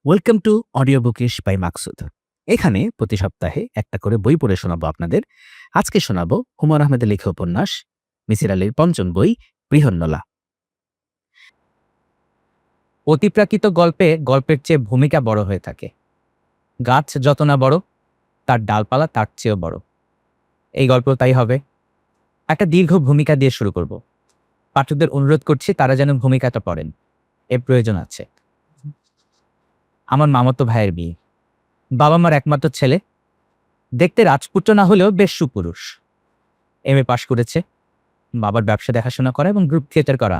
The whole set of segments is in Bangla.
Welcome to audio bookish by Maqsood. এখানে প্রতি সপ্তাহে একটা করে বই পড়ে শোনাবো আপনাদের। আজকে শোনাবো হুমায়ূন আহমেদের লেখা উপন্যাস মিসির আলীর পঞ্চম বই বৃহন্নলা। অতিপ্রাকৃত গল্পে গল্পের চেয়ে ভূমিকা বড় হয়ে থাকে। গাছ যত না বড়, তার ডালপালা তার চেয়েও বড়। এই গল্প তাই হবে। একটা দীর্ঘ ভূমিকা দিয়ে শুরু করব। পাঠকদের অনুরোধ করছি তারা যেন ভূমিকাটা পড়েন, এর প্রয়োজন আছে। আমার মামাতো ভাইয়ের বিয়ে। বাবা মার একমাত্র ছেলে, দেখতে রাজপুত্র না হলেও বেশ সুপুরুষ। এমএ পাশ করেছে, বাবার ব্যবসা দেখাশোনা করা এবং গ্রুপ থিয়েটার করা,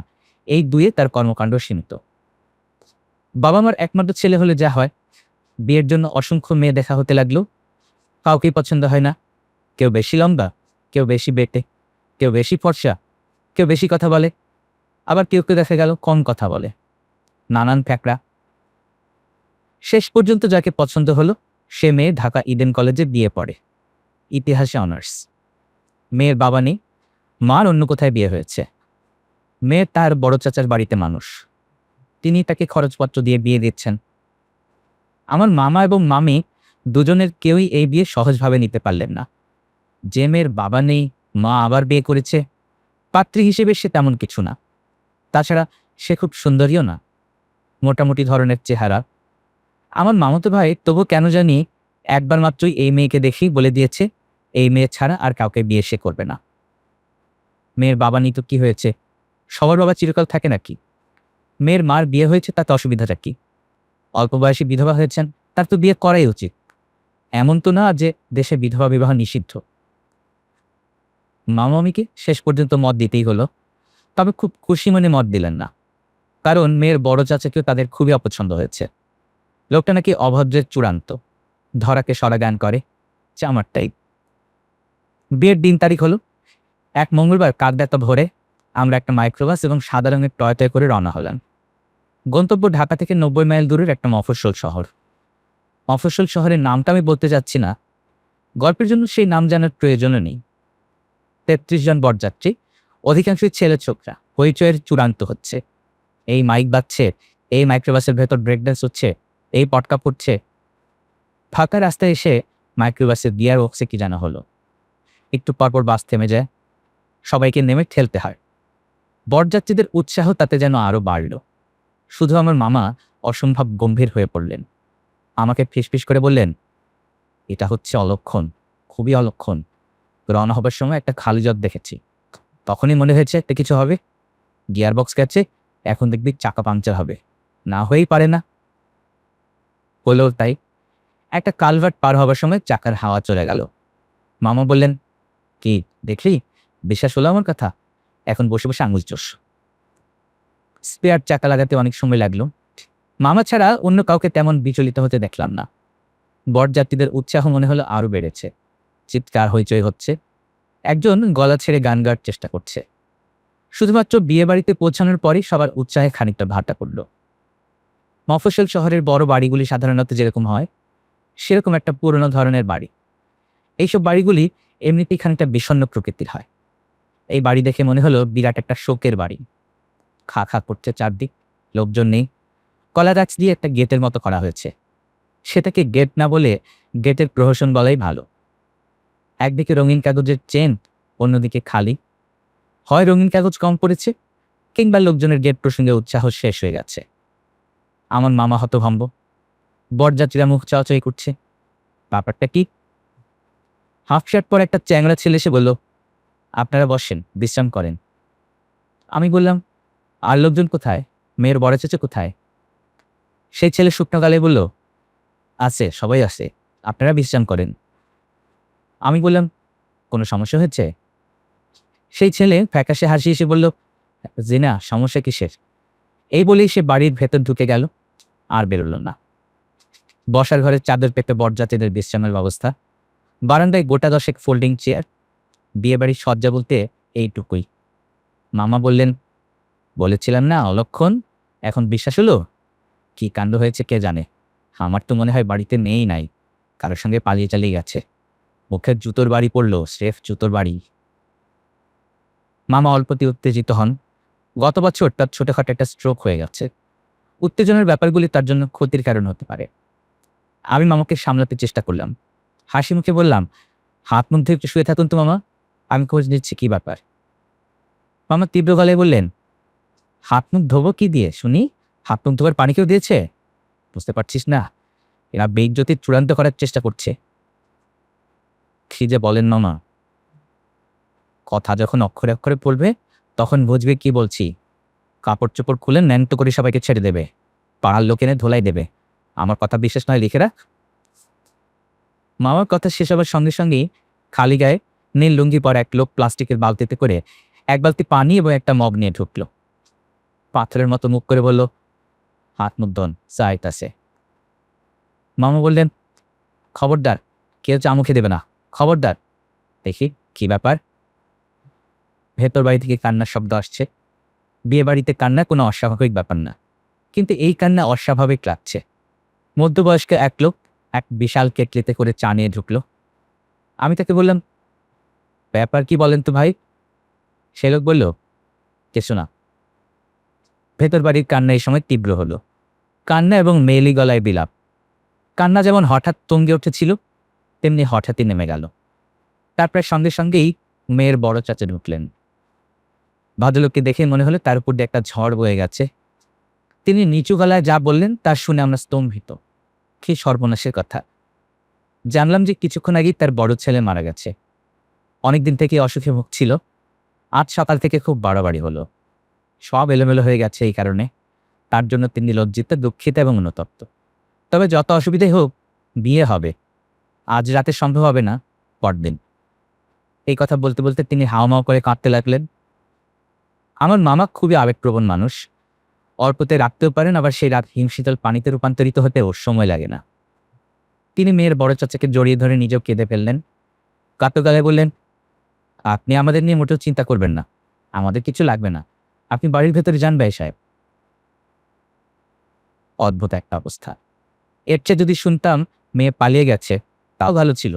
এই দুয়ে তার কর্মকাণ্ড সীমিত। বাবা মার একমাত্র ছেলে হলে যা হয়, বিয়ের জন্য অসংখ্য মেয়ে দেখা হতে লাগলো। কাউকেই পছন্দ হয় না। কেউ বেশি লম্বা, কেউ বেশি বেটে, কেউ বেশি ফর্সা, কেউ বেশি কথা বলে, আবার কেউ কেউ দেখা গেল কম কথা বলে। নানান ফ্যাকড়া। শেষ পর্যন্ত যাকে পছন্দ হলো সে মেয়ে ঢাকা ইডেন কলেজে বিয়ে পড়ে, ইতিহাসে অনার্স। মেয়ের বাবা নেই, মার অন্য কোথায় বিয়ে হয়েছে। মেয়ে তার বড় চাচার বাড়িতে মানুষ, তিনি তাকে খরচপত্র দিয়ে বিয়ে দিচ্ছেন। আমার মামা এবং মামি দুজনের কেউই এই বিয়ে সহজভাবে নিতে পারলেন না। যে মেয়ের বাবা নেই, মা আবার বিয়ে করেছে, পাত্রী হিসেবে সে তেমন কিছু না। তাছাড়া সে খুব সুন্দরীও না, মোটামুটি ধরনের চেহারা। আমার মামাতো ভাই তবু কেন জানি একবার মাত্রই এই মেয়েকে দেখেই বলে দিয়েছে এই মেয়ে ছাড়া আর কাউকে বিয়ে সে করবে না। মেয়ের বাবা নেই তো কি হয়েছে, সবার বাবা চিরকাল থাকে নাকি? মেয়ের মার বিয়ে হয়েছে তাতে অসুবিধাটা কি? অল্প বয়সী বিধবা হয়েছেন, তার তো বিয়ে করাই উচিত। এমন তো না যে দেশে বিধবা বিবাহ নিষিদ্ধ। মামামিকে শেষ পর্যন্ত মত দিতেই হলো, তবে খুব খুশি মনে মত দিলেন না, কারণ মেয়ের বড় চাচাকেও তাদের খুবই অপছন্দ হয়েছে। লোকটা নাকি অভদ্রের চূড়ান্ত, ধরাকে সরা জ্ঞান করে, চামারটাই। বিয়ের দিন তারিখ হলো এক মঙ্গলবার কাকদাতা ভোরে আমরা একটা মাইক্রোবাস এবং সাদা রঙের টয়টয় করে রওনা হলাম। গন্তব্য ঢাকা থেকে 90 মাইল দূরের একটা মফস্বল শহর। মফস্বল শহরের নামটা আমি বলতে যাচ্ছি না, গল্পের জন্য সেই নাম জানার প্রয়োজনও নেই। 33 জন বরযাত্রী, অধিকাংশই ছেলে ছোকরা, হইচয়ের চূড়ান্ত হচ্ছে। এই মাইক বাজছে, এই মাইক্রোবাসের ভেতর ব্রেক ডান্স হচ্ছে, এই পটকা পড়ছে। ফাঁকা রাস্তায় এসে মাইক্রোবাসের গিয়ার বক্সে কি জানা হলো। একটু পরপর বাস থেমে যায়, সবাইকে নেমে ঠেলতে হয়। বরযাত্রীদের উৎসাহ তাতে যেন আরো বাড়ল। শুধু আমার মামা অসম্ভব গম্ভীর হয়ে পড়লেন। আমাকে ফিসফিস করে বললেন, এটা হচ্ছে অলক্ষণ, খুবই অলক্ষণ। রওনা হবার সময় একটা খালি জগ দেখেছি, তখনই মনে হয়েছে একটা কিছু হবে। গিয়ার বক্স গেছে, এখন দেখবি চাকা পাংচার হবে, না হয়েই পারে না। হলো তাই। একটা কালভার্ট পার হবার সময় চাকার হাওয়া চলে গেল। মামা বললেন, কি দেখলি, বিশ্বাস হলো আমার কথা? এখন বসে বসে আঙুল চোষ। স্পেয়ার চাকা লাগাতে অনেক সময় লাগলো। মামা ছাড়া অন্য কাউকে তেমন বিচলিত হতে দেখলাম না। বরযাত্রীদের উৎসাহ মনে হলো আরো বেড়েছে। চিৎকার হইচই হচ্ছে, একজন গলা ছেড়ে গান গাওয়ার চেষ্টা করছে। শুধুমাত্র বিয়ে বাড়িতে পৌঁছানোর পরই সবার উৎসাহে খানিকটা ভাটা পড়ল। মফস্বল শহরের বড় বাড়িগুলি সাধারণত যেরকম হয় সেরকম একটা পুরনো ধরনের বাড়ি। এইসব বাড়িগুলি এমনিতেই খানিকটা বিষণ্ণ প্রকৃতির হয়। এই বাড়ি দেখে মনে হলো বিরাট একটা শোকের বাড়ি। খা খা করছে চারদিক, লোকজন নেই। কলা গাছ দিয়ে একটা গেটের মতো করা হয়েছে, সেটাকে গেট না বলে গেটের প্রহসন বলাই ভালো। একদিকে রঙিন কাগজের চেন, অন্যদিকে খালি। হয় রঙিন কাগজ কম পড়েছে, কিংবা লোকজনের গেট প্রসঙ্গে উৎসাহ শেষ হয়ে গেছে। আমার মামা হতভম্ব। বরযাত্রীরা মুখ চাওয়াচাই করছে, ব্যাপারটা কি? হাফ শার্ট পর একটা চ্যাংড়া ছেলে এসে বলল, আপনারা বসেন, বিশ্রাম করেন। আমি বললাম, আর লোকজন কোথায়, মেয়ের বড় চেঁচে কোথায়? সেই ছেলে শুকনো গালে বলল, আছে, সবাই আছে, আপনারা বিশ্রাম করেন। আমি বললাম, কোনো সমস্যা হয়েছে? সেই ছেলে ফ্যাকাশে হাসি এসে বলল, জি না, সমস্যা কিসের? এই বলেই সে বাড়ির ভেতর ঢুকে গেল, আর বেরোলো না। বসার ঘরে চাদর পেতে বরযাত্রীদের বিশ্রামের ব্যবস্থা, বারান্দায় গোটা 10 ফোল্ডিং চেয়ার। বিয়েবাড়ির সজ্জা বলতে এইটুকুই। মামা বললেন, বলেছিলাম না অলক্ষণ, এখন বিশ্বাস হলো? কি কাণ্ড হয়েছে কে জানে। আমার তো মনে হয় বাড়িতে নেই নাই, কারোর সঙ্গে পালিয়ে চালিয়ে গেছে। মুখের জুতোর বাড়ি পড়লো, স্রেফ জুতোর বাড়ি। মামা অল্পতি উত্তেজিত হন। গত বছর তার ছোটখাটো একটা স্ট্রোক হয়ে গেছে। উত্তেজনার ব্যাপারগুলি তার জন্য ক্ষতির কারণ হতে পারে। আমি মামাকে সামলাতে চেষ্টা করলাম, হাসি মুখে বললাম, হাত মুখ ধুয়ে একটু শুয়ে থাকুন তো মামা, আমি খোঁজ নিচ্ছি কি ব্যাপার। মামা তীব্র গলায় বললেন, হাত মুখ ধোবো কি দিয়ে শুনি? হাত মুখ ধোবার পানি কেউ দিয়েছে? বুঝতে পারছিস না, এরা বেইজ্জতি চূড়ান্ত করার চেষ্টা করছে। কি যে বলেন মামা, কথা যখন অক্ষরে অক্ষরে পড়বে তখন বুঝবে কি বলছি। কাপড় চোপড় খুলে ন্যাংটো করে সবাইকে ছেড়ে দেবে, পাড়ার লোক এনে ধোলাই দেবে। আমার কথা বিশেষ নয়, লিখে রাখ। মামার কথা শেষ হবার সঙ্গে সঙ্গেই খালি গায়ে নীল লুঙ্গি পরা এক লোক প্লাস্টিকের বালতিতে করে এক বালতি পানি এবং একটা মগ নিয়ে ঢুকলো। পাথরের মতো মুখ করে বলল, হাত মুখ ধন, চাইতাছে। মামা বললেন, খবরদার, কেউ চা মুখে দেবে না, খবরদার। দেখি কি ব্যাপার। ভেতর বাড়ি থেকে কান্নার শব্দ আসছে। বিয়ে বাড়িতে কান্না কোনো অস্বাভাবিক ব্যাপার না, কিন্তু এই কান্না অস্বাভাবিক লাগছে। মধ্যবয়স্ক এক লোক এক বিশাল কেটলিতে করে চা নিয়ে ঢুকলো। আমি তাকে বললাম, ব্যাপার কি বলেন তো ভাই? সে লোক বলল, কিছু না। ভেতর বাড়ির কান্না এই সময় তীব্র হলো। কান্না এবং মেয়েলি গলায় বিলাপ। কান্না যেমন হঠাৎ তঙ্গে উঠেছিল, তেমনি হঠাৎই নেমে গেল। তারপর সঙ্গে সঙ্গেই মেয়ের বড় চাচা ঢুকলেন। ভদ্রলোককে দেখে মনে হলো তার উপর দিয়ে একটা ঝড় বয়ে গেছে। তিনি নিচু গলায় যা বললেন তা শুনে আমরা স্তম্ভিত। কি সর্বনাশের কথা! জানলাম যে কিছুক্ষণ আগেই তার বড় ছেলে মারা গেছে। অনেকদিন থেকে অসুখে ভুগছিল। আজ সকাল থেকে খুব বাড়াবাড়ি হলো। সব এলোমেলো হয়ে গেছে এই কারণে। তার জন্য তিনি লজ্জিত, দুঃখিত এবং অনুতপ্ত। তবে যত অসুবিধাই হোক, বিয়ে হবে। আজ রাতে সম্ভব হবে না, পরদিন। এই কথা বলতে বলতে তিনি হাওমাও করে কাঁদতে লাগলেন। আমার মামা খুবই আবেগপ্রবণ মানুষ। অল্পতে রাখতেও পারেন, আবার সেই রাত হিমশীতল পানিতে রূপান্তরিত হতে ওর সময় লাগে না। তিনি মেয়ের বড় চাচাকে জড়িয়ে ধরে নিজেও কেঁদে ফেললেন। কাতো গলায় বললেন, আপনি আমাদের নিয়ে মোটেও চিন্তা করবেন না, আমাদের কিছু লাগবে না, আপনি বাড়ির ভেতরে যান ভাই সাহেব। অদ্ভুত একটা অবস্থা। এর চেয়ে যদি শুনতাম মেয়ে পালিয়ে গেছে, তাও ভালো ছিল,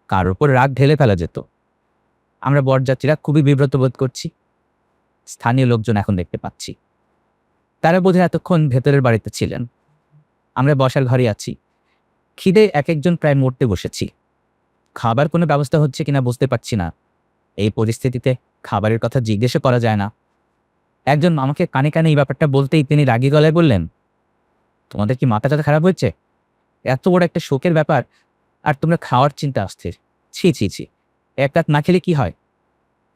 কার উপর রাগ ঢেলে ফেলা যেত। আমরা বরযাত্রীরা খুবই বিব্রত বোধ করছি। স্থানীয় লোকজন এখন দেখতে পাচ্ছি, তারা বোধহয় এতক্ষণ ভেতরের বাড়িতে ছিলেন। আমরা বসার ঘরে আছি। খিদে এক একজন প্রায় মরতে বসেছি। খাবার কোনো ব্যবস্থা হচ্ছে কিনা বুঝতে পারছি না। এই পরিস্থিতিতে খাবারের কথা জিজ্ঞেসও করা যায় না। একজন আমাকে কানে কানে এই ব্যাপারটা বলতেই তিনি রাগী গলায় বললেন, তোমাদের কি মাথা টাথা খারাপ হয়েছে? এত বড় একটা শোকের ব্যাপার, আর তোমরা খাওয়ার চিন্তা অস্থির। ছি ছি ছি, এক রাত না খেলে কি হয়?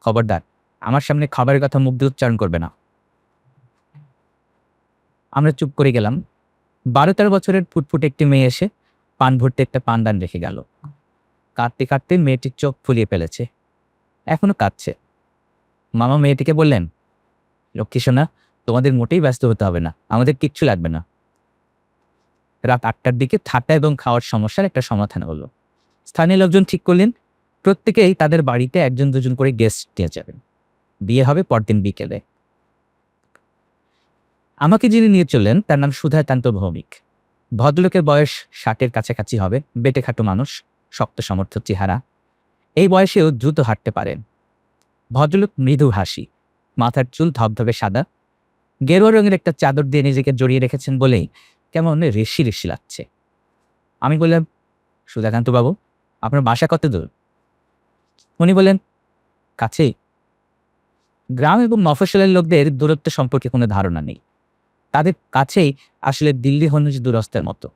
খবরদার, আমার সামনে খাবারের কথা মুখ দিয়ে উচ্চারণ করবে না। আমরা চুপ করে গেলাম। 12-13 বছরের ফুটফুটে একটি মেয়ে এসে পান ভর্তি একটা পানদান রেখে গেল। কাঁদতে কাঁদতে মেয়েটির চোখ ফুলিয়ে ফেলেছে, এখনো কাঁদছে। মামা মেয়েটিকে বললেন, লক্ষ্মী সোনা, তোমাদের মোটেই ব্যস্ত হতে হবে না, আমাদের কিচ্ছু লাগবে না। রাত 8টার দিকে থাকা এবং খাওয়ার সমস্যার একটা সমাধান হলো। স্থানীয় লোকজন ঠিক করলেন প্রত্যেকেই তাদের বাড়িতে একজন দুজন করে গেস্ট নিয়ে যাবেন। বিয়ে হবে পরদিন বিকেলে। আমাকে যিনি নিয়ে চললেন তার নাম সুধাকান্ত ভৌমিক। ভদ্রলোকের বয়স 60-এর কাছাকাছি হবে, বেটে খাটো মানুষ, শক্ত সমর্থ চেহারা। এই বয়সেও দ্রুত হাঁটতে পারেন। ভদ্রলোক মৃদু হাসি, মাথার চুল ধবধবে সাদা, গেরুয়া রঙের একটা চাদর দিয়ে নিজেকে জড়িয়ে রেখেছেন বলেই কেমন রেশি রেশি লাগছে। আমি বললাম, সুধাকান্ত বাবু, আপনার বাসা কত দূর? উনি বললেন, কাছেই। গ্রাম এবং মফস্বলের লোকদের দূরত্ব সম্পর্কে কোনো ধারণা নেই। তাদের কাছেই আসলে দিল্লি হনুজ দূরস্থের মতো।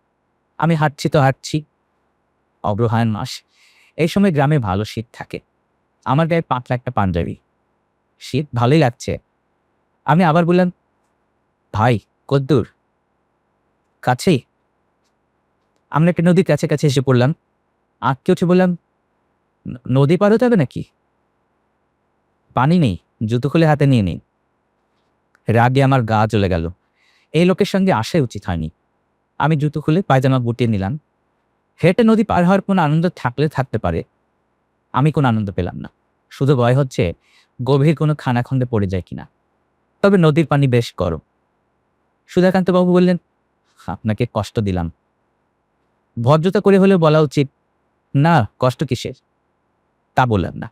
আমি হাঁটছি তো হাঁটছি। অগ্রহায়ণ মাস, এই সময় গ্রামে ভালো শীত থাকে। আমার গায়ে পাতলা একটা পাঞ্জাবি, শীত ভালোই লাগছে। আমি আবার বললাম, ভাই কদ্দূর? কাছেই। আমরা একটা নদীর কাছাকাছি এসে পড়লাম। আঁককে উঠে বললাম, নদী পার হতে হবে নাকি? পানি নেই, জুতো খুলে হাতে নিয়ে নিন। রাগে আমার গা জ্বলে গেল। এই লোকের সঙ্গে আসাই উচিত হয়নি। আমি জুতো খুলে পায়জামা গুটিয়ে নিলাম। হেঁটে নদী পার হওয়ার কোনো আনন্দ থাকলে থাকতে পারে, আমি কোনো আনন্দ পেলাম না। শুধু ভয় হচ্ছে গভীর কোনো খানাখন্দে পড়ে যায় কিনা। তবে নদীর পানি বেশ গরম। সুধাকান্ত বাবু বললেন, আপনাকে কষ্ট দিলাম। ভদ্রতা করে হলেও বলা উচিত, না কষ্ট কিসের। তা বললাম না।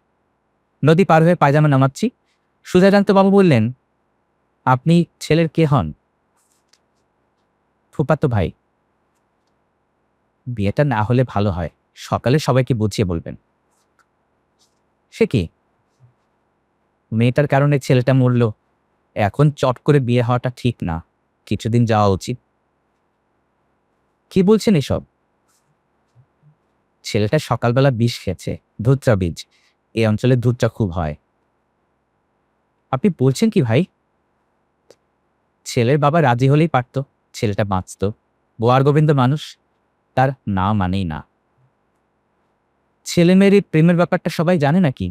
নদী পার হয়ে পায়জামা নামাচ্ছি। সুধাকান্ত বাবু বললেন, আপনি ছেলের কে হন? ফুফাতো ভাই। বিয়েটা না হলে ভালো হয়, সকালে সবাইকে বুঝিয়ে বলবেন। সে কি, মেয়েটার কারণে ছেলেটা মরল, এখন চট করে বিয়ে হওয়াটা ঠিক না, কিছুদিন যাওয়া উচিত। কি বলছেন এসব? ছেলেটা সকালবেলা বিষ খেয়েছে, ধুত্রা বীজ। এই অঞ্চলে ধুত্রা খুব হয়। আপনি বলছেন কি ভাই? ছেলের বাবা রাজি হলেই পারতো, ছেলেটা বাঁচত। বোয়ার গোবিন্দ মানুষ, তার না মানেই না। ছেলে মেয়ের এই প্রেমের ব্যাপারটা সবাই জানে নাকি?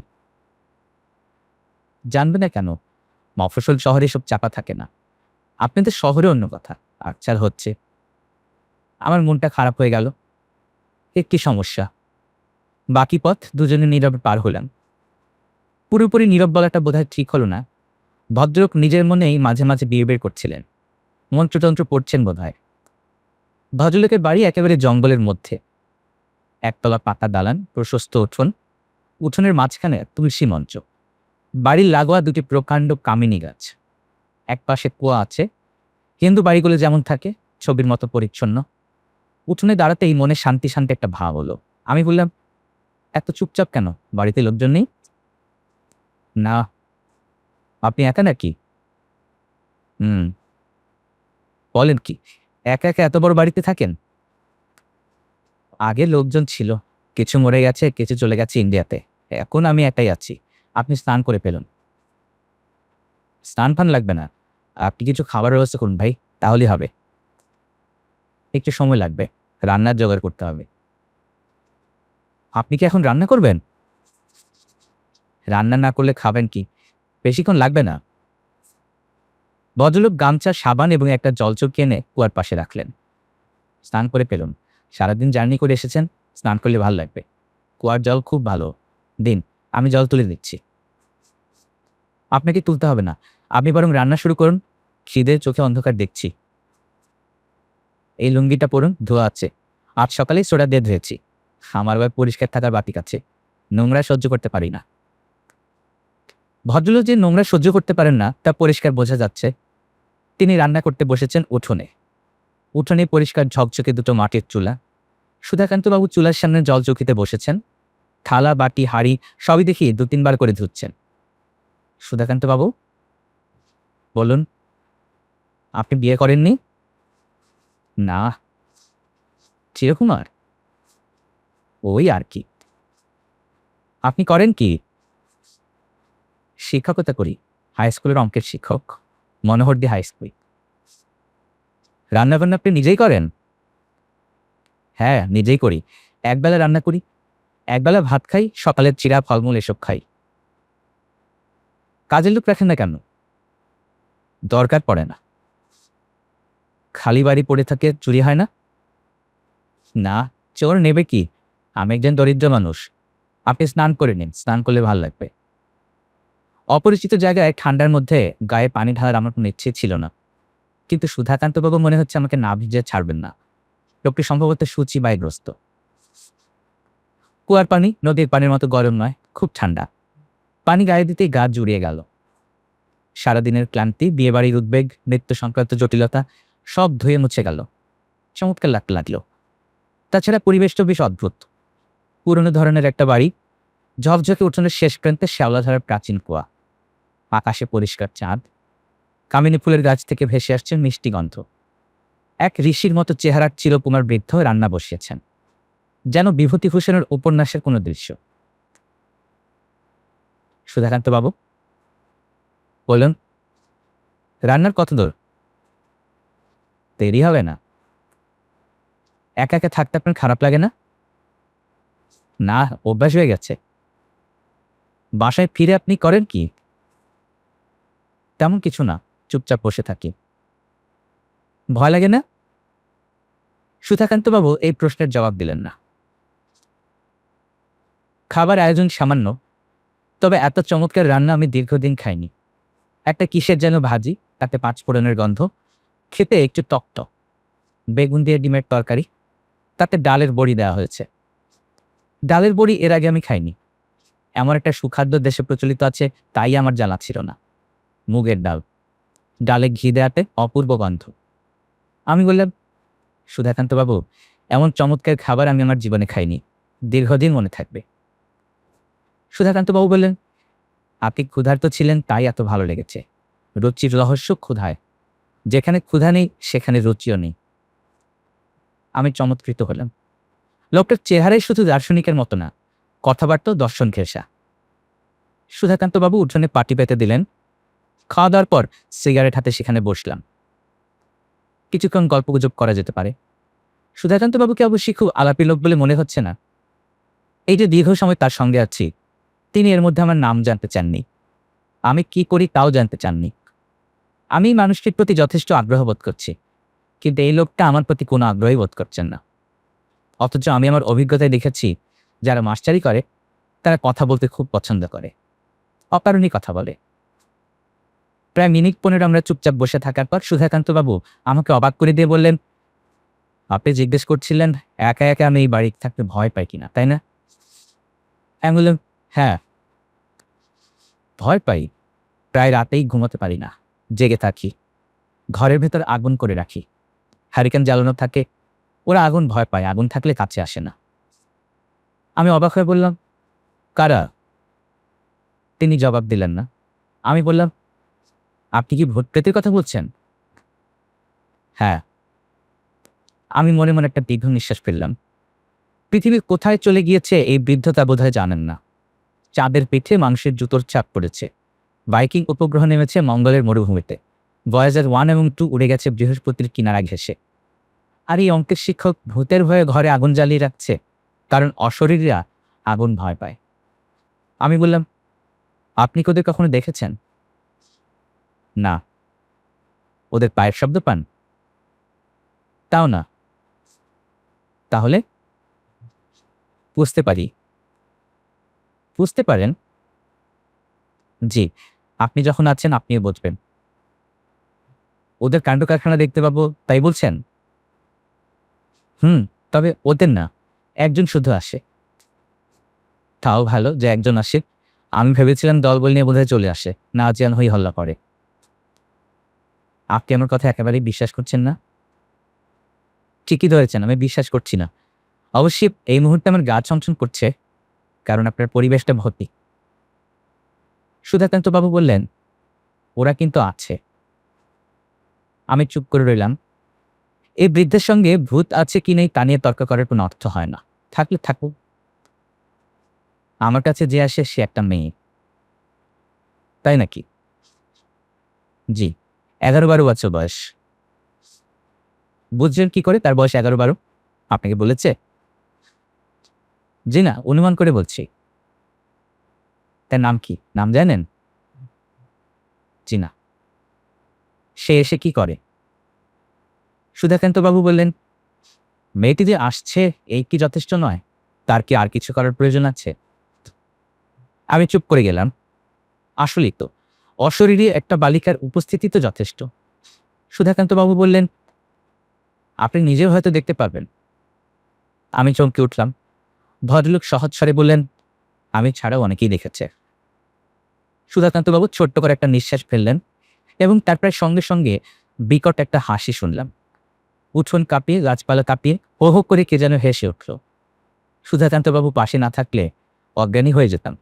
জানবে না কেন? মফস্বল শহরে সব চাপা থাকে না। আপনাদের শহরে অন্য কথা, আচ্ছার হচ্ছে। আমার মনটা খারাপ হয়ে গেল। কি সমস্যা? বাকি পথ দুজনে নীরবে পার হলাম। পুরোপুরি নীরব বলাটা বোধহয় ঠিক হলো না। ভদ্রলোক নিজের মনেই মাঝে মাঝে বিড়বিড় করছিলেন, মন্ত্রতন্ত্র পড়ছেন বোধহয়। ভদ্রলোকের বাড়ি একেবারে জঙ্গলের মধ্যে। একতলা পাকা দালান, প্রশস্ত উঠোন, উঠোনের মাঝখানে তুলসী মঞ্চ, বাড়ির লাগোয়া দুটি প্রকাণ্ড কামিনী গাছ। একপাশে কুয়া আছে। হিন্দু বাড়িগুলো যেমন থাকে, ছবির মতো পরিচ্ছন্ন। উঠোনে দাঁড়াতেই মনে শান্তি শান্তি একটা ভাব হলো। আমি বললাম, এত চুপচাপ কেন, বাড়িতে লোকজন নেই? না। আপনি একা নাকি? হুম। বলেন কি, একা একা এত বড় বাড়িতে থাকেন? আগে লোকজন ছিল, কিছু মরে গেছে, কিছু চলে গেছে ইন্ডিয়াতে। এখন আমি একাই আছি। আপনি স্নান করে ফেলুন। স্নান ফান লাগবে না, আপনি কিছু খাবার ব্যবস্থা করুন ভাই, তাহলেই হবে। একটু সময় লাগবে, রান্নার জোগাড় করতে হবে। আপনি কি এখন রান্না করবেন? রান্না না করলে খাবেন কি? বেশিক্ষণ লাগবে না। ভদ্রলোক গামছা, সাবান এবং একটা জলচৌকি এনে কুয়ার পাশে রাখলেন। স্নান করে ফেলুন, সারাদিন জার্নি করে এসেছেন, স্নান করলে ভালো লাগবে। কুয়ার জল খুব ভালো। দিন, আমি জল তুলে দিচ্ছি। আপনাকে তুলতে হবে না, আপনি বরং রান্না শুরু করুন। খিদে চোখে অন্ধকার দেখছি। এই লুঙ্গিটা পরুন, ধোয়া আছে। আজ সকালেই সোডা দিয়ে ধুয়েছি। আমার আবার পরিষ্কার থাকার বাতিক আছে, নোংরা সহ্য করতে পারি না। ভদ্রলোক যে নোংরা সহ্য করতে পারেন না তা পরিষ্কার বোঝা যাচ্ছে। তিনি রান্না করতে বসেছেন উঠোনে। উঠোনে পরিষ্কার ঝকঝকে দুটো মাটির চুলা। সুধাকান্তবাবু চুলার সামনে জলচৌকিতে বসেছেন। থালা, বাটি, হাঁড়ি সবই দেখি 2-3 বার করে ধুচ্ছেন। সুধাকান্তবাবু, বলুন, আপনি বিয়ে করেননি? না। চিরকুমার? ওই আর কি। আপনি করেন কি? শিক্ষকতা করি, হাই স্কুলের অঙ্কের শিক্ষক, মনোহরদী হাই স্কুল। রান্নাবান্না আপনি নিজেই করেন? হ্যাঁ, নিজেই করি। একবেলা রান্না করি, একবেলা ভাত খাই, সকালের চিড়া ফলমূল এসব খাই। কাজের লোক রাখেন না কেন? দরকার পড়ে না। খালি বাড়ি পড়ে থাকে, চুরি হয় না? না, চোর নেবে কি? আমি একজন দরিদ্র মানুষ। আপনি স্নান করে নিন, স্নান করলে ভালো লাগবে। অপরিচিত জায়গায় ঠান্ডার মধ্যে গায়ে পানি ঢালার আমার কোনো ইচ্ছে ছিল না, কিন্তু সুধাকান্তবাবু মনে হচ্ছে আমাকে না ভিজিয়ে ছাড়বেন না। লোকটি সম্ভবত সূচিবায়গ্রস্ত। কুয়ার পানি নদীর পানির মতো গরম নয়, খুব ঠান্ডা। পানি গায়ে দিতেই গা জুড়িয়ে গেল। সারাদিনের ক্লান্তি, বিয়েবাড়ির উদ্বেগ, নৃত্য সংক্রান্ত জটিলতা সব ধুয়ে মুছে গেল। চমৎকার লাগলো। তাছাড়া পরিবেশটা বেশ অদ্ভুত। পুরনো ধরনের একটা বাড়ি, ঝকঝকে উঠোনের শেষ প্রান্তে শ্যাওলাধারার প্রাচীন কুয়া, আকাশে পরিষ্কার চাঁদ, কামিনী ফুলের গাছ থেকে ভেসে আসছে মিষ্টি গন্ধ। এক ঋষির মতো চেহারার চিরকুমার বৃদ্ধ রান্না বসিয়েছেন, যেন বিভূতিভূষণের উপন্যাসের কোনো দৃশ্য। সুধাকান্ত বাবু, বলুন, রান্নার কত দূর? দেরি হবে না। একা একা থাকতে আপনার খারাপ লাগে না? না, অভ্যাস হয়ে গেছে। বাসায় ফিরে আপনি করেন কি? তেমন কিছু না, চুপচাপ বসে থাকি। ভয় লাগে না? সুধাকান্তবাবু এই প্রশ্নের জবাব দিলেন না। খাবার আয়োজন সামান্য, তবে এত চমৎকার রান্না আমি দীর্ঘদিন খাইনি। একটা কিসের যেন ভাজি, তাতে 5 ফোড়নের গন্ধ, খেতে একটু টকটক। বেগুন দিয়ে ডিমের তরকারি, তাতে ডালের বড়ি দেওয়া হয়েছে। ডালের বড়ি এর আগে আমি খাইনি। এমন একটা সুখাদ্য দেশে প্রচলিত আছে, তাই আমার জানা ছিল না। মুগের ডাল, ডালে ঘি দেয়াতে অপূর্ব গন্ধ। আমি বললাম, সুধাকান্তবাবু, এমন চমৎকার খাবার আমি আমার জীবনে খাইনি, দীর্ঘদিন মনে থাকবে। সুধাকান্তবাবু বললেন, আপনি ক্ষুধার্ত ছিলেন তাই এত ভালো লেগেছে। রুচির রহস্য ক্ষুধায়, যেখানে ক্ষুধা নেই সেখানে রুচিও নেই। আমি চমৎকৃত হলাম। লোকটার চেহারাই শুধু দার্শনিকের মতো না, কথাবার্তাও দর্শন ঘেঁষা। সুধাকান্তবাবু উঠোনে পাটি পেতে দিলেন। খাওয়া দাওয়ার পর সিগারেট হাতে সেখানে বসলাম। কিছুক্ষণ গল্পগুজব করা যেতে পারে। সুধাকান্তবাবুকে অবশ্যই খুব আলাপি লোক বলে মনে হচ্ছে না। এই যে দীর্ঘ সময় তার সঙ্গে আছি, তিনি এর মধ্যে আমার নাম জানতে চাননি, আমি কি করি তাও জানতে চাননি। আমি মানুষটির প্রতি যথেষ্ট আগ্রহ বোধ করছি, কিন্তু এই লোকটা আমার প্রতি কোনো আগ্রহই বোধ করছেন না। অথচ আমি আমার অভিজ্ঞতায় দেখেছি, যারা মাস্টারি করে তারা কথা বলতে খুব পছন্দ করে, অকারণেই কথা বলে। প্রায় মিনিট 15 আমরা চুপচাপ বসে থাকার পর সুধাকান্তবাবু আমাকে অবাক করে দিয়ে বললেন, আপনি জিজ্ঞেস করছিলেন একা একা আমি এই বাড়ি থাকতে ভয় পাই কিনা, তাই না? আমি বললাম, হ্যাঁ, ভয় পাই। প্রায় রাতেই ঘুমোতে পারি না, জেগে থাকি। ঘরের ভেতর আগুন করে রাখি, হ্যারিকেন জ্বালানো থাকে। ওরা আগুন ভয় পায়, আগুন থাকলে কাছে আসে না। আমি অবাক হয়ে বললাম, কারা? তিনি জবাব দিলেন না। আমি বললাম, আপনি কি ভূত প্রেতের কথা বলছেন? হ্যাঁ। আমি মনে মনে একটা দীর্ঘ নিঃশ্বাস ফেললাম। পৃথিবী কোথায় চলে গিয়েছে এই বৃদ্ধতা বোধহয় জানেন না। চাঁদের পিঠে মানুষের জুতোর ছাপ পড়েছে। ভাইকিং উপগ্রহ নেমেছে মঙ্গলের মরুভূমিতে। ভয়েজার 1 এবং 2 উড়ে গেছে বৃহস্পতির কিনারা ঘেঁষে। আর এই অঙ্কের শিক্ষক ভূতের ভয়ে ঘরে আগুন জ্বালিয়ে রাখছে, কারণ অশরীরীরা আগুন ভয় পায়। আমি বললাম, আপনি কি ওদের কখনো দেখেছেন? না। ওদের পায়ের শব্দ পান? তাও না। তাহলে? বুঝতে পারি। বুঝতে পারেন? জি, আপনি যখন আছেন আপনিও বুঝবেন। ওদের কাণ্ড কারখানা দেখতে পাবো তাই বলছেন? তবে ওদের না, একজন শুধু আসে। তাও ভালো যে একজন আসে। আমি ভেবেছিলাম দলবল নিয়ে বোধহয় চলে আসে, না জান হই হল্লা করে। আপনি আমার কথা একেবারেই বিশ্বাস করছেন না? ঠিকই ধরেছেন, আমি বিশ্বাস করছি না। অবশ্যই এই মুহূর্তে আমার গা ছমছম করছে, কারণ আপনার পরিবেশটা ভর্তি। সুধাকান্তবাবু বললেন, ওরা কিন্তু আছে। আমি চুপ করে রইলাম। এই বৃদ্ধের সঙ্গে ভূত আছে কি নেই তা নিয়ে তর্ক করার কোনো অর্থ হয় না। থাকলে থাকুক। আমার কাছে যে আসে সে একটা মেয়ে। তাই নাকি? জি, 11-12 বছর বয়স। বুঝলেন কি করে তার বয়স 11-12? আপনাকে বলেছে? জি না, অনুমান করে বলছি। তার নাম কি, নাম জানেন? জি না। সে এসে কি করে? সুধাকান্তবাবু বললেন, মেয়েটি যে আসছে এই কি যথেষ্ট নয়? তার কি আর কিছু করার প্রয়োজন আছে? আমি চুপ করে গেলাম। আসলেই তো, অশরীরী একটা বালিকার উপস্থিতি তো যথেষ্ট। সুধাকান্তবাবু বললেন, আপনি নিজেও হয়তো দেখতে পারবেন। আমি চমকে উঠলাম। ভদ্রলোক সহজ স্বরে বললেন, আমি ছাড়াও অনেকেই দেখেছে। সুধাকান্তবাবু ছোট্ট করে একটা নিঃশ্বাস ফেললেন এবং তার প্রায় সঙ্গে সঙ্গে বিকট একটা হাসি শুনলাম। উঠোন কাঁপিয়ে, গাছপালা কাঁপিয়ে হো হো করে কে যেন হেসে উঠল। সুধাকান্তবাবু পাশে না থাকলে অজ্ঞানী হয়ে যেতাম।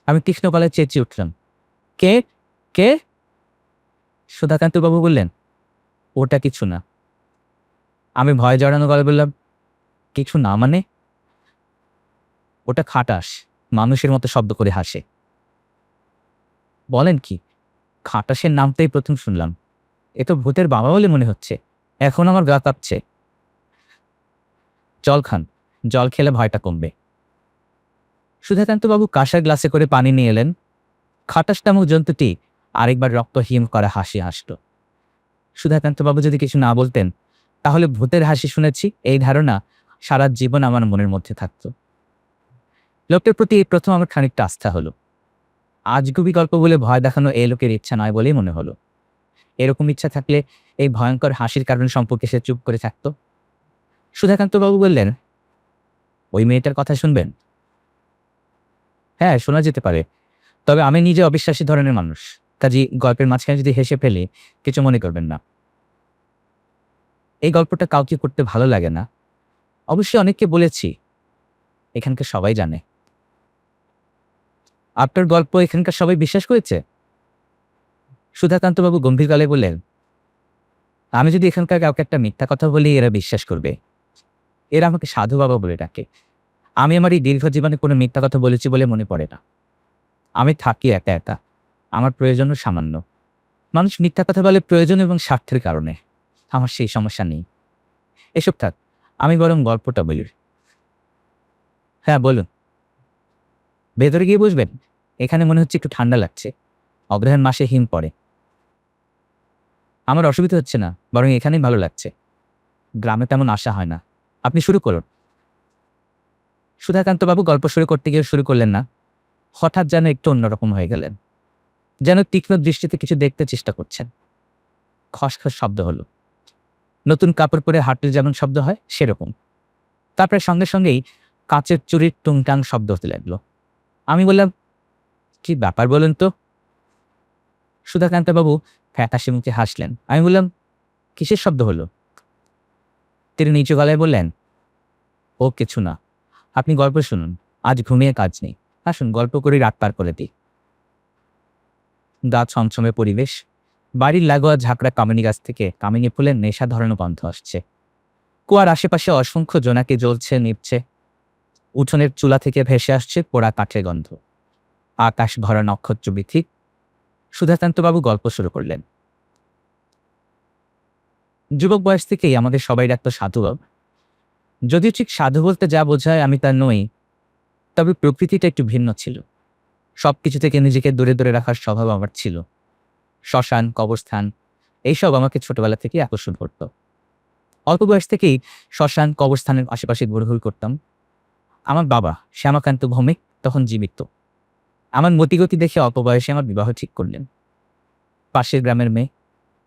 আমি তীক্ষ্ণ গলায় চেঁচিয়ে উঠলাম, কে? কে? সুধাকান্তবাবু বললেন, ওটা কিছু না। আমি ভয় জড়ানো গলায় বললাম, কিছু না মানে? ওটা খাটাস, মানুষের মতো শব্দ করে হাসে। বলেন কি? খাটাসের নামটাই প্রথম শুনলাম। এ তো ভূতের বাবা বলে মনে হচ্ছে। এখন আমার গা কাঁপছে। জল খান, জল খেলে ভয়টা কমবে। সুধাকান্তবাবু কাঁসার গ্লাসে করে পানি নিয়ে এলেন। খাটাস নামক জন্তুটি আরেকবার রক্তহীন করা হাসি হাসল। সুধাকান্তবাবু যদি কিছু না বলতেন, তাহলে ভূতের হাসি শুনেছি এই ধারণা সারা জীবন আমার মনের মধ্যে থাকত। লোকটার প্রতি এই প্রথম আমার খানিকটা আস্থা হলো। আজগুবি গল্প বলে ভয় দেখানো এই লোকের ইচ্ছা নয় বলেই মনে হলো। এরকম ইচ্ছা থাকলে এই ভয়ঙ্কর হাসির কারণ সম্পর্কে সে চুপ করে থাকত। সুধাকান্তবাবু বললেন, ওই মেয়েটার কথা শুনবেন? হ্যাঁ, শোনা যেতে পারে, তবে আমি নিজে অবিশ্বাসী ধরনের মানুষ, কাজী গল্পের মাঝখানে যদি হেসে ফেলে কিছু মনে করবেন না। এই গল্পটা কাউকে করতে ভালো লাগে না, অবশ্যই অনেককে বলেছি, এখানকার সবাই জানে। আপনার গল্প এখানকার সবাই বিশ্বাস করেছে? সুধাকান্তবাবু গম্ভীর গলায় বললেন, আমি যদি এখানকার কাউকে একটা মিথ্যা কথা বলি এরা বিশ্বাস করবে। এরা আমাকে সাধু বাবা বলে ডাকে। আমি আমার এই দীর্ঘ জীবনে কোনো মিথ্যা কথা বলেছি বলে মনে পড়ে না। আমি থাকি একা একা, আমার প্রয়োজনও সামান্য। মানুষ মিথ্যা কথা বলে প্রয়োজন এবং স্বার্থের কারণে, আমার সেই সমস্যা নেই। এসব থাক, আমি বরং গল্পটা বলি। হ্যাঁ বলুন। ভেতরে গিয়ে বুঝবেন, এখানে মনে হচ্ছে একটু ঠান্ডা লাগছে, অগ্রহায়ণ মাসে হিম পড়ে। আমার অসুবিধা হচ্ছে না, বরং এখানেই ভালো লাগছে। গ্রামে তেমন আসা হয় না। আপনি শুরু করুন। সুধাকান্তবাবু গল্প শুরু করতে গিয়ে শুরু করলেন না, হঠাৎ যেন একটু অন্যরকম হয়ে গেলেন, যেন তীক্ষ্ণ দৃষ্টিতে কিছু দেখতে চেষ্টা করছেন। খসখস শব্দ হলো, নতুন কাপড় পরে হাঁটলে যেমন শব্দ হয় সেরকম। তারপরে সঙ্গে সঙ্গেই কাঁচের চুরির টুংটাং শব্দ হতে লাগলো। আমি বললাম, কি ব্যাপার বলুন তো? সুধাকান্তবাবু ফ্যাকাশে মুখে হাসলেন। আমি বললাম, কিসের শব্দ হলো? তিনি নিচু গলায় বললেন, ও কিছু না, আপনি গল্প শুনুন, আজ ঘুমিয়ে কাজ নেই। আসুন গল্প করে রাত পার করে দিই। গাছ ছমছমে পরিবেশ, বাড়ির লাগোয়া ঝাঁকড়া কামিনী গাছ থেকে কামিনী ফুলের নেশা ধরানো গন্ধ আসছে। কুয়ার আশেপাশে অসংখ্য জোনাকি জ্বলছে নিভছে, উঠোনের চুলা থেকে ভেসে আসছে পোড়া কাঠের গন্ধ। আকাশ ভরা নক্ষত্র বিথি। সুধাকান্তবাবু গল্প শুরু করলেন। যুবক বয়স থেকেই আমাদের সবাই ডাকতো সাধুবাবু। যদিও ঠিক সাধু বলতে যা বোঝায় আমি তা নই, তবে প্রকৃতিটা একটু ভিন্ন ছিল। সবকিছু থেকে নিজেকে দূরে দূরে রাখার স্বভাব আমার ছিল। শ্মশান, কবরস্থান এইসব আমাকে ছোটবেলা থেকে আকর্ষণ করত। অল্প বয়স থেকেই শ্মশান, কবরস্থানের আশেপাশে ঘুরঘুর করতাম। আমার বাবা শ্যামাকান্ত ভৌমিক তখন জীবিত। আমার মতিগতি দেখে অল্প বয়সে আমার বিবাহ ঠিক করলেন। পাশের গ্রামের মেয়ে,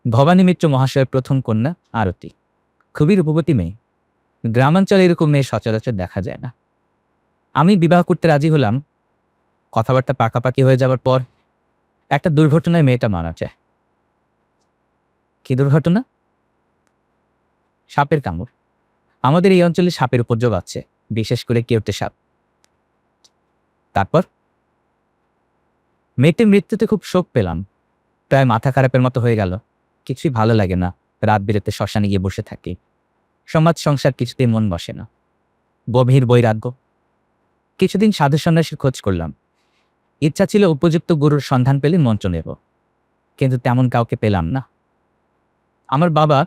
ভবানী মিত্র মহাশয়ের প্রথম কন্যা আরতি, খুবই রূপবতী মেয়ে। গ্রামাঞ্চলে এরকম মেয়ে সচরাচর দেখা যায় না। আমি বিবাহ করতে রাজি হলাম। কথাবার্তা পাকাপাকি হয়ে যাওয়ার পর একটা দুর্ঘটনায় মেয়েটা মারা যায়। কি দুর্ঘটনা? সাপের কামড়। আমাদের এই অঞ্চলে সাপের উপদ্রব আছে, বিশেষ করে কেউটে সাপ। তারপর মেয়েটির মৃত্যুতে খুব শোক পেলাম, প্রায় মাথা খারাপের মতো হয়ে গেল। কিছুই ভালো লাগে না, রাত বিরেতে শ্মশানে গিয়ে বসে থাকি। সমাজ সংসার কিছুতেই মন বসে না, গভীর বৈরাগ্য। কিছুদিন সাধু সন্ন্যাসীর খোঁজ করলাম। ইচ্ছা ছিল উপযুক্ত গুরুর সন্ধান পেলে মন্ত্র নেব, কিন্তু তেমন কাউকে পেলাম না। আমার বাবা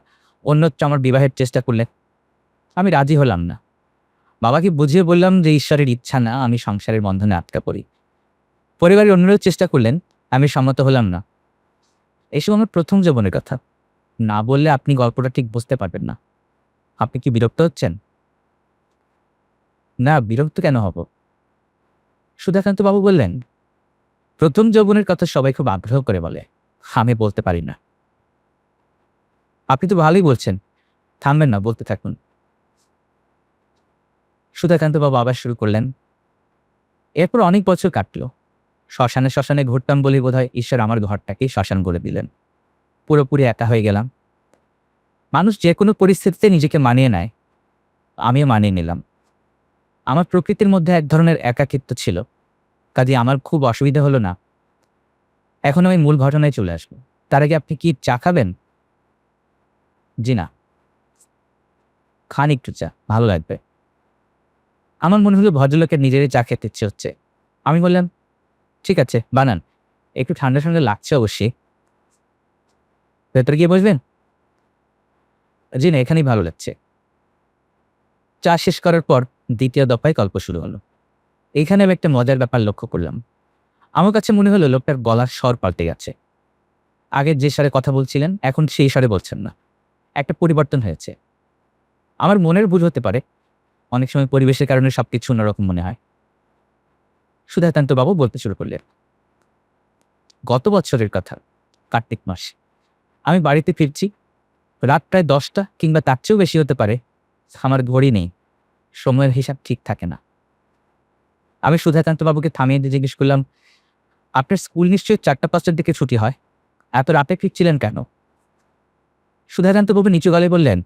অন্যত্র আমার বিবাহের চেষ্টা করলেন। আমি রাজি হলাম না। বাবাকে বুঝিয়ে বললাম যে ঈশ্বরের ইচ্ছা না আমি সংসারের বন্ধনে আটকা পড়ি। পরিবারের অন্যরাও চেষ্টা করলেন, আমি সম্মত হলাম না। এসব আমার প্রথম জীবনের কথা, না বললে আপনি গল্পটা ঠিক বুঝতে পারবেন না। আপনি কি বিরক্ত হচ্ছেন? না, বিরক্ত কেন হব? সুধাকান্ত বাবু বললেন, প্রথম যৌবনের কথা সবাই খুব আগ্রহ করে বলে, আমি বলতে পারি না। আপনি তো ভালোই বলছেন, থামবেন না, বলতে থাকুন। সুধাকান্ত বাবু আবার শুরু করলেন। এরপর অনেক বছর কাটলো। শ্মশানে শ্মশানে ঘুরতাম বলে বোধহয় ঈশ্বর আমার ঘরটাকেই শ্মশান বলে দিলেন। পুরোপুরি একা হয়ে গেলাম। মানুষ যে কোনো পরিস্থিতিতে নিজেকে মানিয়ে নেয়, আমিও মানিয়ে নিলাম। আমার প্রকৃতির মধ্যে এক ধরনের একাকিত্ব ছিল, কাজে আমার খুব অসুবিধা হলো না। এখন আমি মূল ঘটনায় চলে আসবো। তার আগে আপনি কি চা খাবেন? জি না। খান একটু চা, ভালো লাগবে। আমার মনে হলো ভদ্রলোকের নিজেরই চা খেতে ইচ্ছে হচ্ছে। আমি বললাম, ঠিক আছে বানান, একটু ঠান্ডা ঠান্ডা লাগছে অবশ্যই। ভেতরে গিয়ে বসবেন? জি না, এখানেই ভালো লাগছে। চা শেষ করার পর দ্বিতীয় দফায় গল্প শুরু হলো। এইখানে আমি একটা মজার ব্যাপার লক্ষ্য করলাম। আমার কাছে মনে হলো লোকটার গলার স্বর পাল্টে গেছে। আগে যে স্বরে কথা বলছিলেন এখন সেই স্বরে বলছেন না, একটা পরিবর্তন হয়েছে। আমার মনের ভুল হতে পারে, অনেক সময় পরিবেশের কারণে সবকিছু অন্যরকম মনে হয়। সুধাকান্ত বাবু বলতে শুরু করলেন, গত বছরের কথা, কার্তিক মাস। আমি বাড়িতে ফিরছি, রাত প্রায় 10টা কিংবা তার চেয়েও বেশি হতে পারে। আমার ঘড়ি নেই, সময়ের হিসাব ঠিক থাকে না। আমি সুধাকান্ত বাবুকে থামিয়ে দিয়ে জিজ্ঞেস করলাম, আপনার স্কুল নিশ্চয়ই 4টা-5টার দিকে ছুটি হয়, এত রাতে ফিরছিলেন কেন? সুধাকান্ত বাবু নিচু গলায় বললেন,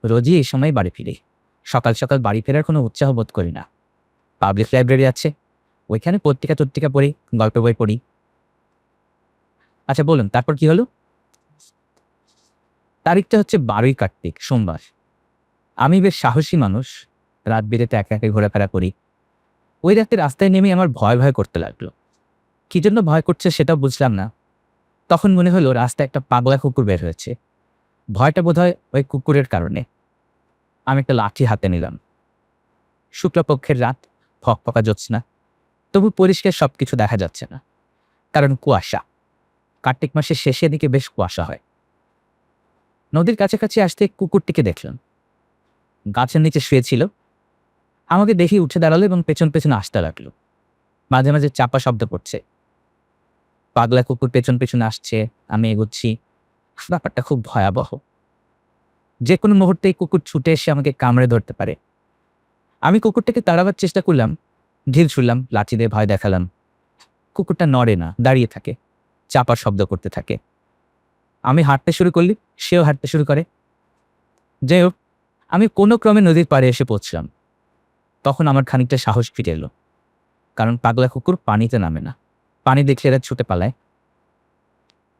রোজই এই সময় বাড়ি ফিরি। সকাল সকাল বাড়ি ফেরার কোনো উৎসাহ বোধ করি না। পাবলিক লাইব্রেরি আছে, ওইখানে পত্রিকা টত্রিকা পড়ি, গল্পের বই পড়ি। আচ্ছা বলুন, তারপর কি হলো? তারিখটা হচ্ছে 12ই কার্তিক, সোমবার। আমি বেশ সাহসী মানুষ, রাত বিরেতে একা একা ঘোরাফেরা করি। ওই রাতে রাস্তায় নেমে আমার ভয় ভয় করতে লাগলো। কি জন্য ভয় করছে সেটাও বুঝলাম না। তখন মনে হলো রাস্তায় একটা পাগলা কুকুর বের হয়েছে। ভয়টা বোধহয় ওই কুকুরের কারণে। আমি একটা লাঠি হাতে নিলাম। শুক্লপক্ষের রাত, ফকফকা জ্যোৎস্না, তবু পরিষ্কার সবকিছু দেখা যাচ্ছে না, কারণ কুয়াশা। কার্তিক মাসের শেষের দিকে বেশ কুয়াশা হয়। নদীর কাছাকাছি আসতে কুকুরটিকে দেখলাম। গাছের নিচে শুয়েছিল। আমাকে দেখে উঠে দাঁড়ালো এবং পেছন পেছন আসতে লাগলো। মাঝে মাঝে চাপা শব্দ পড়ছে। পাগলা কুকুর পেছন পেছন আসছে, আমি এগোচ্ছি। ব্যাপারটা খুব ভয়াবহ। যে কোনো মুহূর্তেই কুকুর ছুটে এসে আমাকে কামড়ে ধরতে পারে। আমি কুকুরটাকে তাড়াবার চেষ্টা করলাম, ঢিল ছুড়লাম, লাঠি দিয়ে ভয় দেখালাম। কুকুরটা নড়ে না, দাঁড়িয়ে থাকে, চাপার শব্দ করতে থাকে। আমি হাঁটতে শুরু করলি, সেও হাঁটতে শুরু করে। যাই হোক, আমি কোনো ক্রমে নদীর পাড়ে এসে পৌঁছলাম। তখন আমার খানিকটা সাহস ফিরে এলো, কারণ পাগলা কুকুর পানিতে নামে না, পানি দেখলে এরা ছুটে পালায়।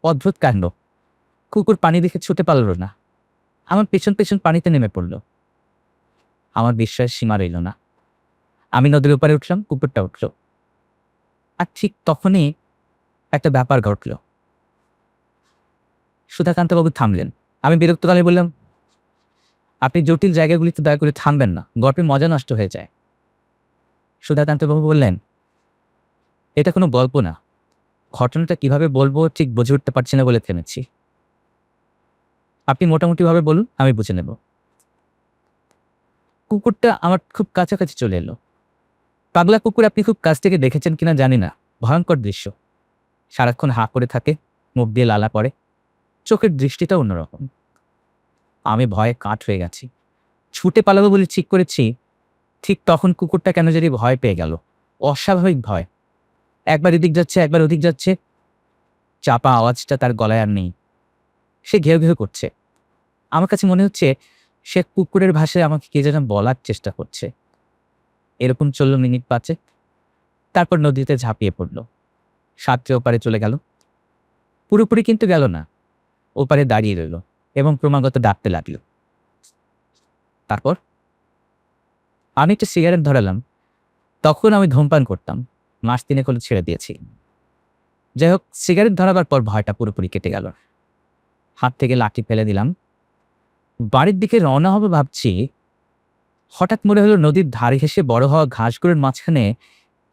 অদ্ভুত কাণ্ড, কুকুর পানি দেখে ছুটে পালালো না, আমার পেছন পেছন পানিতে নেমে পড়ল। আমার বিস্ময়ের সীমা রইল না। আমি নদীর উপরে উঠলাম, কুকুরটা উঠল। আর ঠিক তখনই একটা ব্যাপার ঘটল। সুধাকান্তবাবু থামলেন। আমি বিরক্তকালে বললাম, আপনি জটিল জায়গাগুলিতে দয়া করে থামবেন না, গল্পের মজা নষ্ট হয়ে যায়। সুধাকান্তবাবু বললেন, এটা কোনো গল্প না, ঘটনাটা কিভাবে বলবো ঠিক বুঝে উঠতে পারছি না বলে থেমেছি। আপনি মোটামুটিভাবে বলুন, আমি বুঝে নেব। কুকুরটা আমার খুব কাছাকাছি চলে এলো। পাগলা কুকুর আপনি খুব কাছ থেকে দেখেছেন কিনা জানি না, ভয়ঙ্কর দৃশ্য। সারাক্ষণ হাঁ করে থাকে, মুখ দিয়ে লালা পড়ে, চোখের দৃষ্টিটা অন্যরকম। আমি ভয়ে কাঠ হয়ে গেছি, ছুটে পালাবো বলে ঠিক করেছি। ঠিক তখন কুকুরটা কেন জানি ভয় পেয়ে গেল, অস্বাভাবিক ভয়। একবার এদিক যাচ্ছে, একবার ওদিক যাচ্ছে। চাপা আওয়াজটা তার গলায় আর নেই। সে ঘেউ ঘেউ করছে। আমার কাছে মনে হচ্ছে সে কুকুরের ভাষায় আমাকে কে যেন বলার চেষ্টা করছে। এরকম চলল মিনিট 5। তারপর নদীতে ঝাঁপিয়ে পড়ল, সাঁতরে ওপারে চলে গেল। পুরোপুরি কিন্তু গেল না, ওপারে দাঁড়িয়ে রইল এবং ক্রমাগত ডাকতে লাগলো। তারপর আমি একটা সিগারেট ধরালাম। তখন আমি ধূমপান করতাম, মাস 3 হলো ছেড়ে দিয়েছি। যাই হোক, সিগারেট ধরাবার পর ভয়টা পুরোপুরি কেটে গেল। হাত থেকে লাঠি ফেলে দিলাম, বাড়ির দিকে রওনা হবে ভাবছি। হঠাৎ মনে হলো নদীর ধারে ঘেঁষে বড় হওয়া ঘাসগুলোর মাঝখানে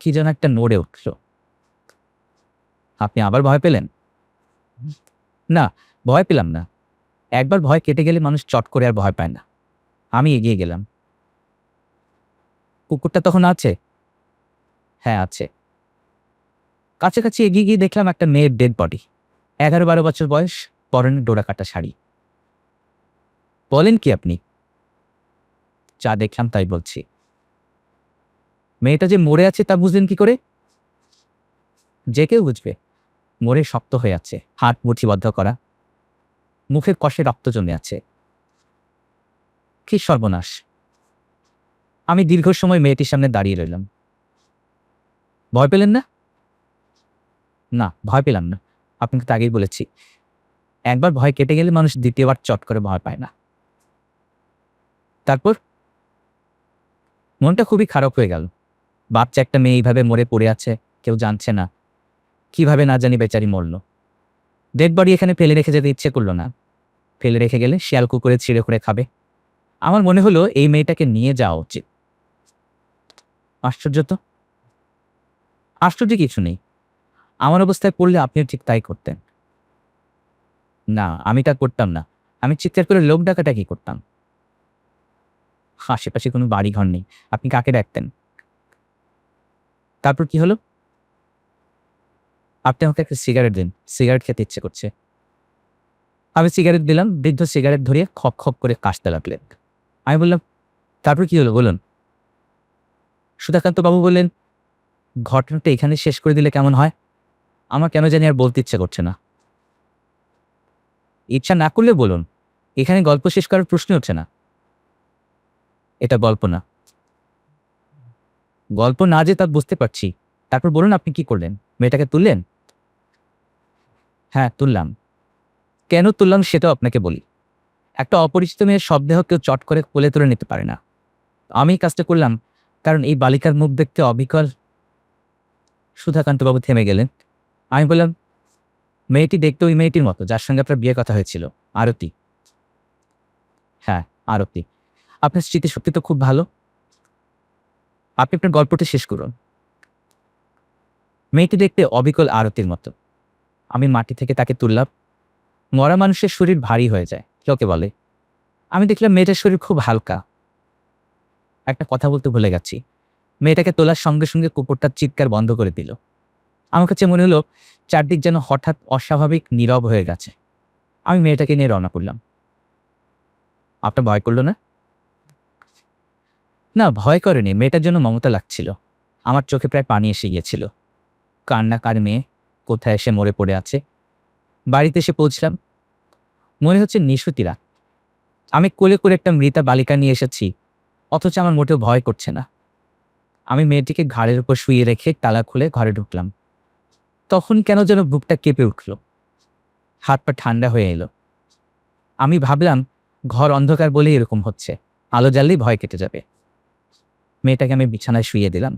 কি যেন একটা নড়ে উঠল। আপনি আবার ভয় পেলেন? না, ভয় পেলাম না। একবার ভয় কেটে গেলে মানুষ চট করে আর ভয় পায় না। আমি এগিয়ে গেলাম। কুকুরটা তখন আছে? হ্যাঁ, আছে। কাছাকাছি এগিয়ে গিয়ে দেখলাম একটা মেয়ের ডেড বডি, 11-12 বছর বয়স, পরনে ডোরা কাটা শাড়ি। বলেন কি আপনি? যা দেখলাম তাই বলছি। মেয়েটা যে মরে আছে তা বুঝলেন কি করে? যে কেউ বুঝবে। মরে শক্ত হয়ে আছে, হাত মুঠিবদ্ধ করা, মুখের কষে রক্ত জমে আছে। কি সর্বনাশ! আমি দীর্ঘ সময় মেয়েটির সামনে দাঁড়িয়ে রইলাম। ভয় পেলেন না? না, ভয় পেলাম না। আপনাকে তো আগেই বলেছি, একবার ভয় কেটে গেলে মানুষ দ্বিতীয়বার চট করে ভয় পায় না। তারপর মনটা খুবই খারাপ হয়ে গেল। বাচ্চা একটা মেয়ে এইভাবে মরে পড়ে আছে, কেউ জানছে না। কিভাবে না জানি বেচারি মরল। ডেড বডি এখানে ফেলে রেখে যেতে ইচ্ছে করলো না। ফেলে রেখে গেলে শিয়াল কুকুরে ছিঁড়ে করে খাবে। আমার মনে হলো এই মেয়েটাকে নিয়ে যাওয়া উচিত। আশ্চর্য তো! আশ্চর্য কিছু নেই। আমার অবস্থায় পড়লে আপনিও ঠিক তাই করতেন। না, আমি তা করতাম না। আমি চিৎকার করে লোক ডাকাডাকি করতাম। আশেপাশে কোনো বাড়ি ঘর নেই। আপনি কাকে ডাকতেন? তারপর কি হলো? আপনি আমাকে একটা সিগারেট দিন, সিগারেট খেতে ইচ্ছে করছে। আমি সিগারেট দিলাম। বৃদ্ধ সিগারেট ধরিয়ে খপ খপ করে কাশতে লাগলেন। আমি বললাম, তারপর কি হলো বলুন? সুধাকান্ত বাবু বললেন, ঘটনাটা এখানে শেষ করে দিলে কেমন হয়? আমার কেন জানি আর বলতে ইচ্ছে করছে না। ইচ্ছা না করলে বলুন, এখানে গল্প শেষ করার প্রশ্ন উঠছে না। এটা গল্প না। গল্প না যে তা বুঝতে পারছি। তারপর বলুন আপনি কি করলেন? মেয়েটাকে তুললেন? হ্যাঁ, তুললাম। কেন তুললাম সেটাও আপনাকে বলি। একটা অপরিচিত মেয়ের শবদেহ কেউ চট করে কোলে তুলে নিতে পারে না। আমি এই কাজটা করলাম কারণ এই বালিকার মুখ দেখতে অবিকল। সুধাকান্তবাবু থেমে গেলেন। আমি বললাম, মেয়েটি দেখতে ওই মেয়েটির মতো যার সঙ্গে আপনার বিয়ের কথা হয়েছিল, আরতি। হ্যাঁ, আরতি। আপনার স্মৃতিশক্তি তো খুব ভালো। আপনি আপনার গল্পটি শেষ করুন। মেয়েটি দেখতে অবিকল আরতির মতো। আমি মাটি থেকে তাকে তুললাম। মরা মানুষের শরীর ভারী হয়ে যায়, লোকে বলে। আমি দেখলাম মেয়েটার শরীর খুব হালকা। একটা কথা বলতে ভুলে গেছি। মেয়েটাকে তোলার সঙ্গে সঙ্গে কুকুরটার চিৎকার বন্ধ করে দিল। আমার কাছে মনে হলো চারদিক যেন হঠাৎ অস্বাভাবিক নীরব হয়ে গেছে। আমি মেয়েটাকে নিয়ে রওনা করলাম। আপনার ভয় করলো না? না, ভয় করেনি। মেয়েটার জন্য মমতা লাগছিল। আমার চোখে প্রায় পানি এসে গিয়েছিল। কান্নাকার মেয়ে কোথায় এসে মরে পড়ে আছে। বাড়িতে এসে পৌঁছলাম। মনে হচ্ছে নিশুতি রাত। আমি কোলে করে একটা মৃতা বালিকা নিয়ে এসেছি, অথচ আমার মোটেও ভয় করছে না। আমি মেয়েটিকে ঘাড়ের উপর শুয়ে রেখে তালা খুলে ঘরে ঢুকলাম। তখন কেন যেন বুকটা কেঁপে উঠল, হাত পা ঠান্ডা হয়ে এলো। আমি ভাবলাম ঘর অন্ধকার বলেই এরকম হচ্ছে, আলো জ্বাললেই ভয় কেটে যাবে। মেয়েটাকে আমি বিছানায় শুইয়ে দিলাম।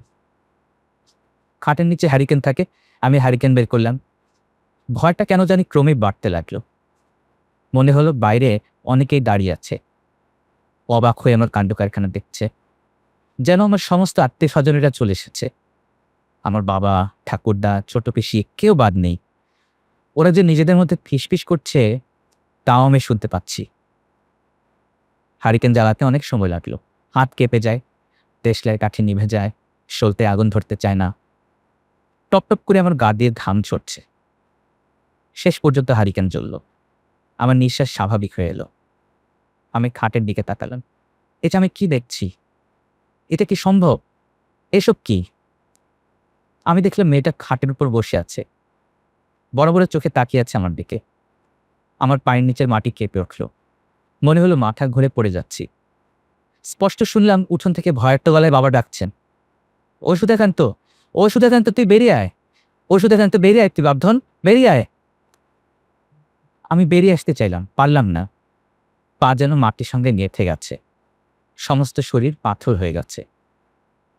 খাটের নিচে হ্যারিকেন থাকে, আমি হ্যারিকেন বের করলাম। ভয়টা কেন জানি ক্রমে বাড়তে লাগলো। মনে হলো বাইরে অনেকেই দাঁড়িয়ে আছে, অবাক হয়ে আমার কাণ্ড কারখানা দেখছে। যেন আমার সমস্ত আত্মীয় স্বজনেরা চলে এসেছে। আমার বাবা, ঠাকুরদা, ছোট পিসি কেউ বাদ নেই। ওরা যে নিজেদের মধ্যে ফিসফিস করছে তাও আমি শুনতে পাচ্ছি। হারিকেন জ্বালাতে অনেক সময় লাগলো। হাত কেঁপে যায়, দেশলাই কাঠি নিভে যায়, সলতে আগুন ধরতে চায় না। টপ টপ করে আমার গা দিয়ে ঘাম ছড়ছে। শেষ পর্যন্ত হারিকেন জ্বলল। আমার নিঃশ্বাস স্বাভাবিক হয়ে এলো। আমি খাটের দিকে তাকালাম। এটা আমি কি দেখছি? এটা কি সম্ভব? এসব কি? আমি দেখলাম মেয়েটা খাটের উপর বসে আছে, বড় বড় চোখে তাকিয়ে আছে আমার দিকে। আমার পায়ের নিচের মাটি কেঁপে উঠল। মনে হলো মাথা ঘুরে পড়ে যাচ্ছি। স্পষ্ট শুনলাম উঠোন থেকে ভয়ার্ত গলায় বাবা ডাকছেন, ও সুধাকান্ত, ও সুধাকান্ত, তুই বেরিয়ে আয়। ও সুধাকান্ত, বেরিয়ে আয়, তুই বাপধন, বেরিয়ে আয়। আমি বেরিয়ে আসতে চাইলাম, পারলাম না। পা যেন মাটির সঙ্গে গেঁথে গেছে, সমস্ত শরীর পাথর হয়ে গেছে।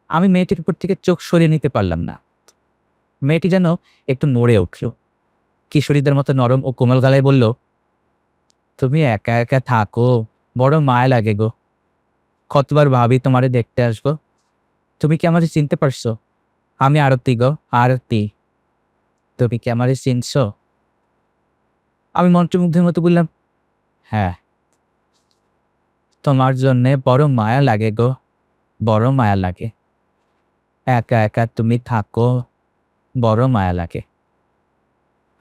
আমি মেয়েটির উপর থেকে চোখ সরিয়ে নিতে পারলাম না। মেয়েটি যেন একটু নড়ে উঠল, কিশোরীদের মতো নরম ও কোমল গলায় বলল, তুমি একা একা থাকো, বড় মায়া লাগে গো। কতবার ভাবি তোমারে দেখতে আসবো। তুমি কি আমারে চিনতে পারছো? আমি আরতি গো, আরতি। তুমি কি আমারে চিনছো? আমি মন্ত্রমুগ্ধের মতো বললাম, হ্যাঁ। তোমার জন্যে বড় মায়া লাগে গো, বড় মায়া লাগে। একা একা তুমি থাকো, বড় মায়া লাগে।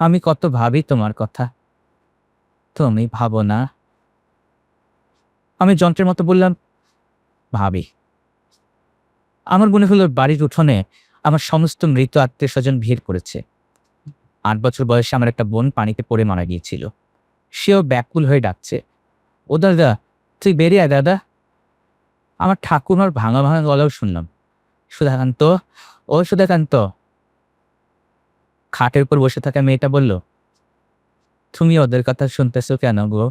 আমি কত ভাবি তোমার কথা, তুমি ভাবো না। আমি যন্ত্রের মতো বললাম, ভাবি। আমার মনে হলো বাড়ির উঠোনে আমার সমস্ত মৃত আত্মীয় স্বজন ভিড় করেছে। 8 বছর বয়সে আমার একটা বোন পানিতে পড়ে মারা গিয়েছিল। সেও ব্যাকুল হয়ে ডাকছে, ও দাদা, তুই বেরিয়ে আয় দাদা। আমার ঠাকুমার ভাঙা ভাঙা গলাও শুনলাম, সুধাকান্ত, ও সুধাকান্ত। খাটের উপর বসে থাকা মেয়েটা বলল, তুমি ওদের কথা শুনতেছো কেন গো?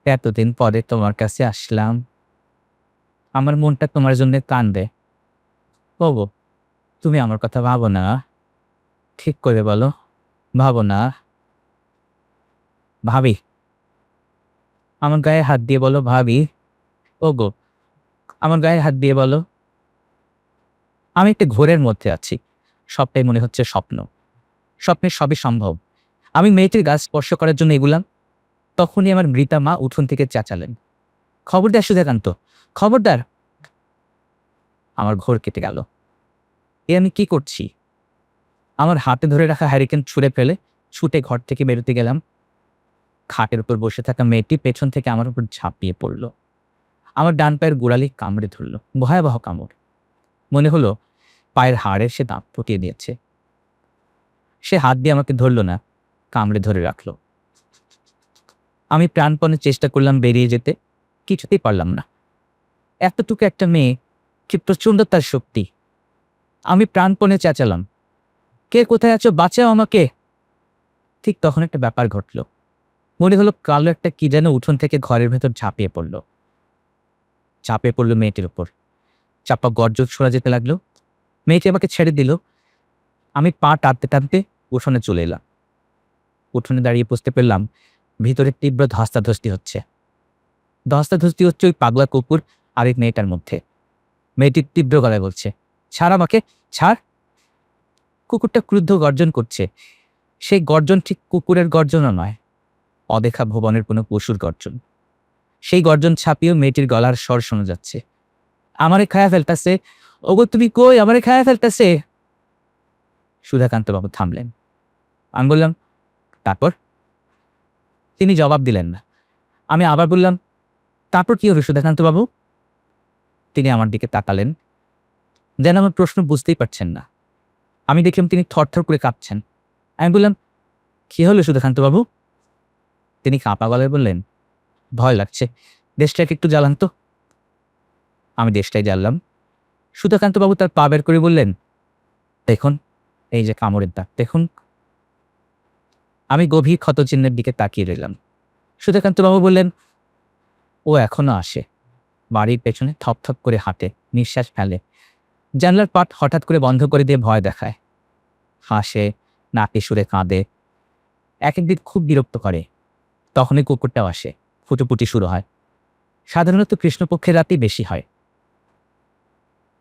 এতদিন পরে তোমার কাছে আসলাম, আমার মনটা তোমার জন্য কান্দে। ও গো, তুমি আমার কথা ভাবো না? ঠিক করে বলো, ভাবো না? ভাবি। আমার গায়ে হাত দিয়ে বলো, ভাবি। ও গো, আমার গায়ে হাত দিয়ে বলো। আমি একটা ঘোরের মধ্যে আছি, সবটাই মনে হচ্ছে স্বপ্ন। স্বপ্নের সবই সম্ভব। আমি মেয়েটির গাছ স্পর্শ করার জন্য এগুলাম। তখনই আমার মৃতা মা উঠোন থেকে চেঁচালেন, খবরদার সুধাকান্ত, খবরদার। আমার ঘোর কেটে গেল। এ আমি কি করছি? আমার হাতে ধরে রাখা হ্যারিকেন ছুঁড়ে ফেলে ছুটে ঘর থেকে বেরোতে গেলাম। খাটের উপর বসে থাকা মেয়েটি পেছন থেকে আমার উপর ঝাঁপিয়ে পড়ল। আমার ডান পায়ের গোড়ালি কামড়ে ধরল, ভয়াবহ কামড়। মনে হলো পায়ের হাড়ে সে দাঁত ফুটিয়ে দিয়েছে। সে হাত দিয়ে আমাকে ধরল না, কামড়ে ধরে রাখলো। আমি প্রাণপণে চেষ্টা করলাম বেরিয়ে যেতে, কিছুতেই পারলাম না। এতটুকু একটা মেয়ে, কি প্রচণ্ড তার শক্তি। আমি প্রাণপণে চেঁচালাম, কে কোথায় আছো, বাঁচাও আমাকে। ঠিক তখন একটা ব্যাপার ঘটল। মনে হলো কালো একটা কি যেন উঠোন থেকে ঘরের ভেতর ঝাঁপিয়ে পড়লো মেয়েটির উপর। চাপা গর্জন শোনা যেতে লাগলো। মেয়েটি আমাকে ছেড়ে দিল। আমি পা টানতে টানতে উঠোনে চলে এলাম। উঠোনে দাঁড়িয়ে বুঝতে পারলাম ভিতরে তীব্র ধস্তাধস্তি হচ্ছে। ওই পাগলা কুকুর আর এই মেয়েটার মধ্যে। মেয়েটি তীব্র গলায় বলছে, ছাড় আমাকে, ছাড়। কুকুরটা ক্রুদ্ধ গর্জন করছে। সেই গর্জন ঠিক কুকুরের গর্জনও নয়, অদেখা ভুবনের কোনো পশুর গর্জন। সেই গর্জন ছাপিয়েও মেয়েটির গলার স্বর শোনা যাচ্ছে, আমারে খায়া ফেলতাছে, ওগো তুমি কই, আমারে খায়া ফেলতাছে। সুধাকান্তবাবু থামলেন। আমি বললাম, তারপর? তিনি জবাব দিলেন না। আমি আবার বললাম, তারপর কি হবে সুধাকান্তবাবু? তিনি আমার দিকে তাকালেন, যেন আমার প্রশ্ন বুঝতেই পারছেন না। আমি দেখলাম তিনি থরথর করে কাঁপছেন। আমি বললাম, কি হলো সুধাকান্তবাবু? তিনি কাঁপা গলায় বললেন, ভয় লাগছে, দেশটাকে একটু জ্বালান তো। আমি দেশটাই জ্বাললাম। সুধাকান্তবাবু তার পা বের করে বললেন, দেখুন, এই যে কামড়ের দাগ দেখুন। আমি গভীর ক্ষতচিহ্নের দিকে তাকিয়ে রইলাম। সুধাকান্তবাবু বললেন, ও এখনো আসে, বাড়ির পেছনে থপথপ করে হাঁটে, নিঃশ্বাস ফেলে, জানলার পাট হঠাৎ করে বন্ধ করে দিয়ে ভয় দেখায়, হাসে, নাকে সুরে কাঁদে, এক একদিন খুব বিরক্ত করে। তখনই কুকুরটাও আসে, ফুটোপুটি শুরু হয়। সাধারণত কৃষ্ণপক্ষের রাতেই বেশি হয়।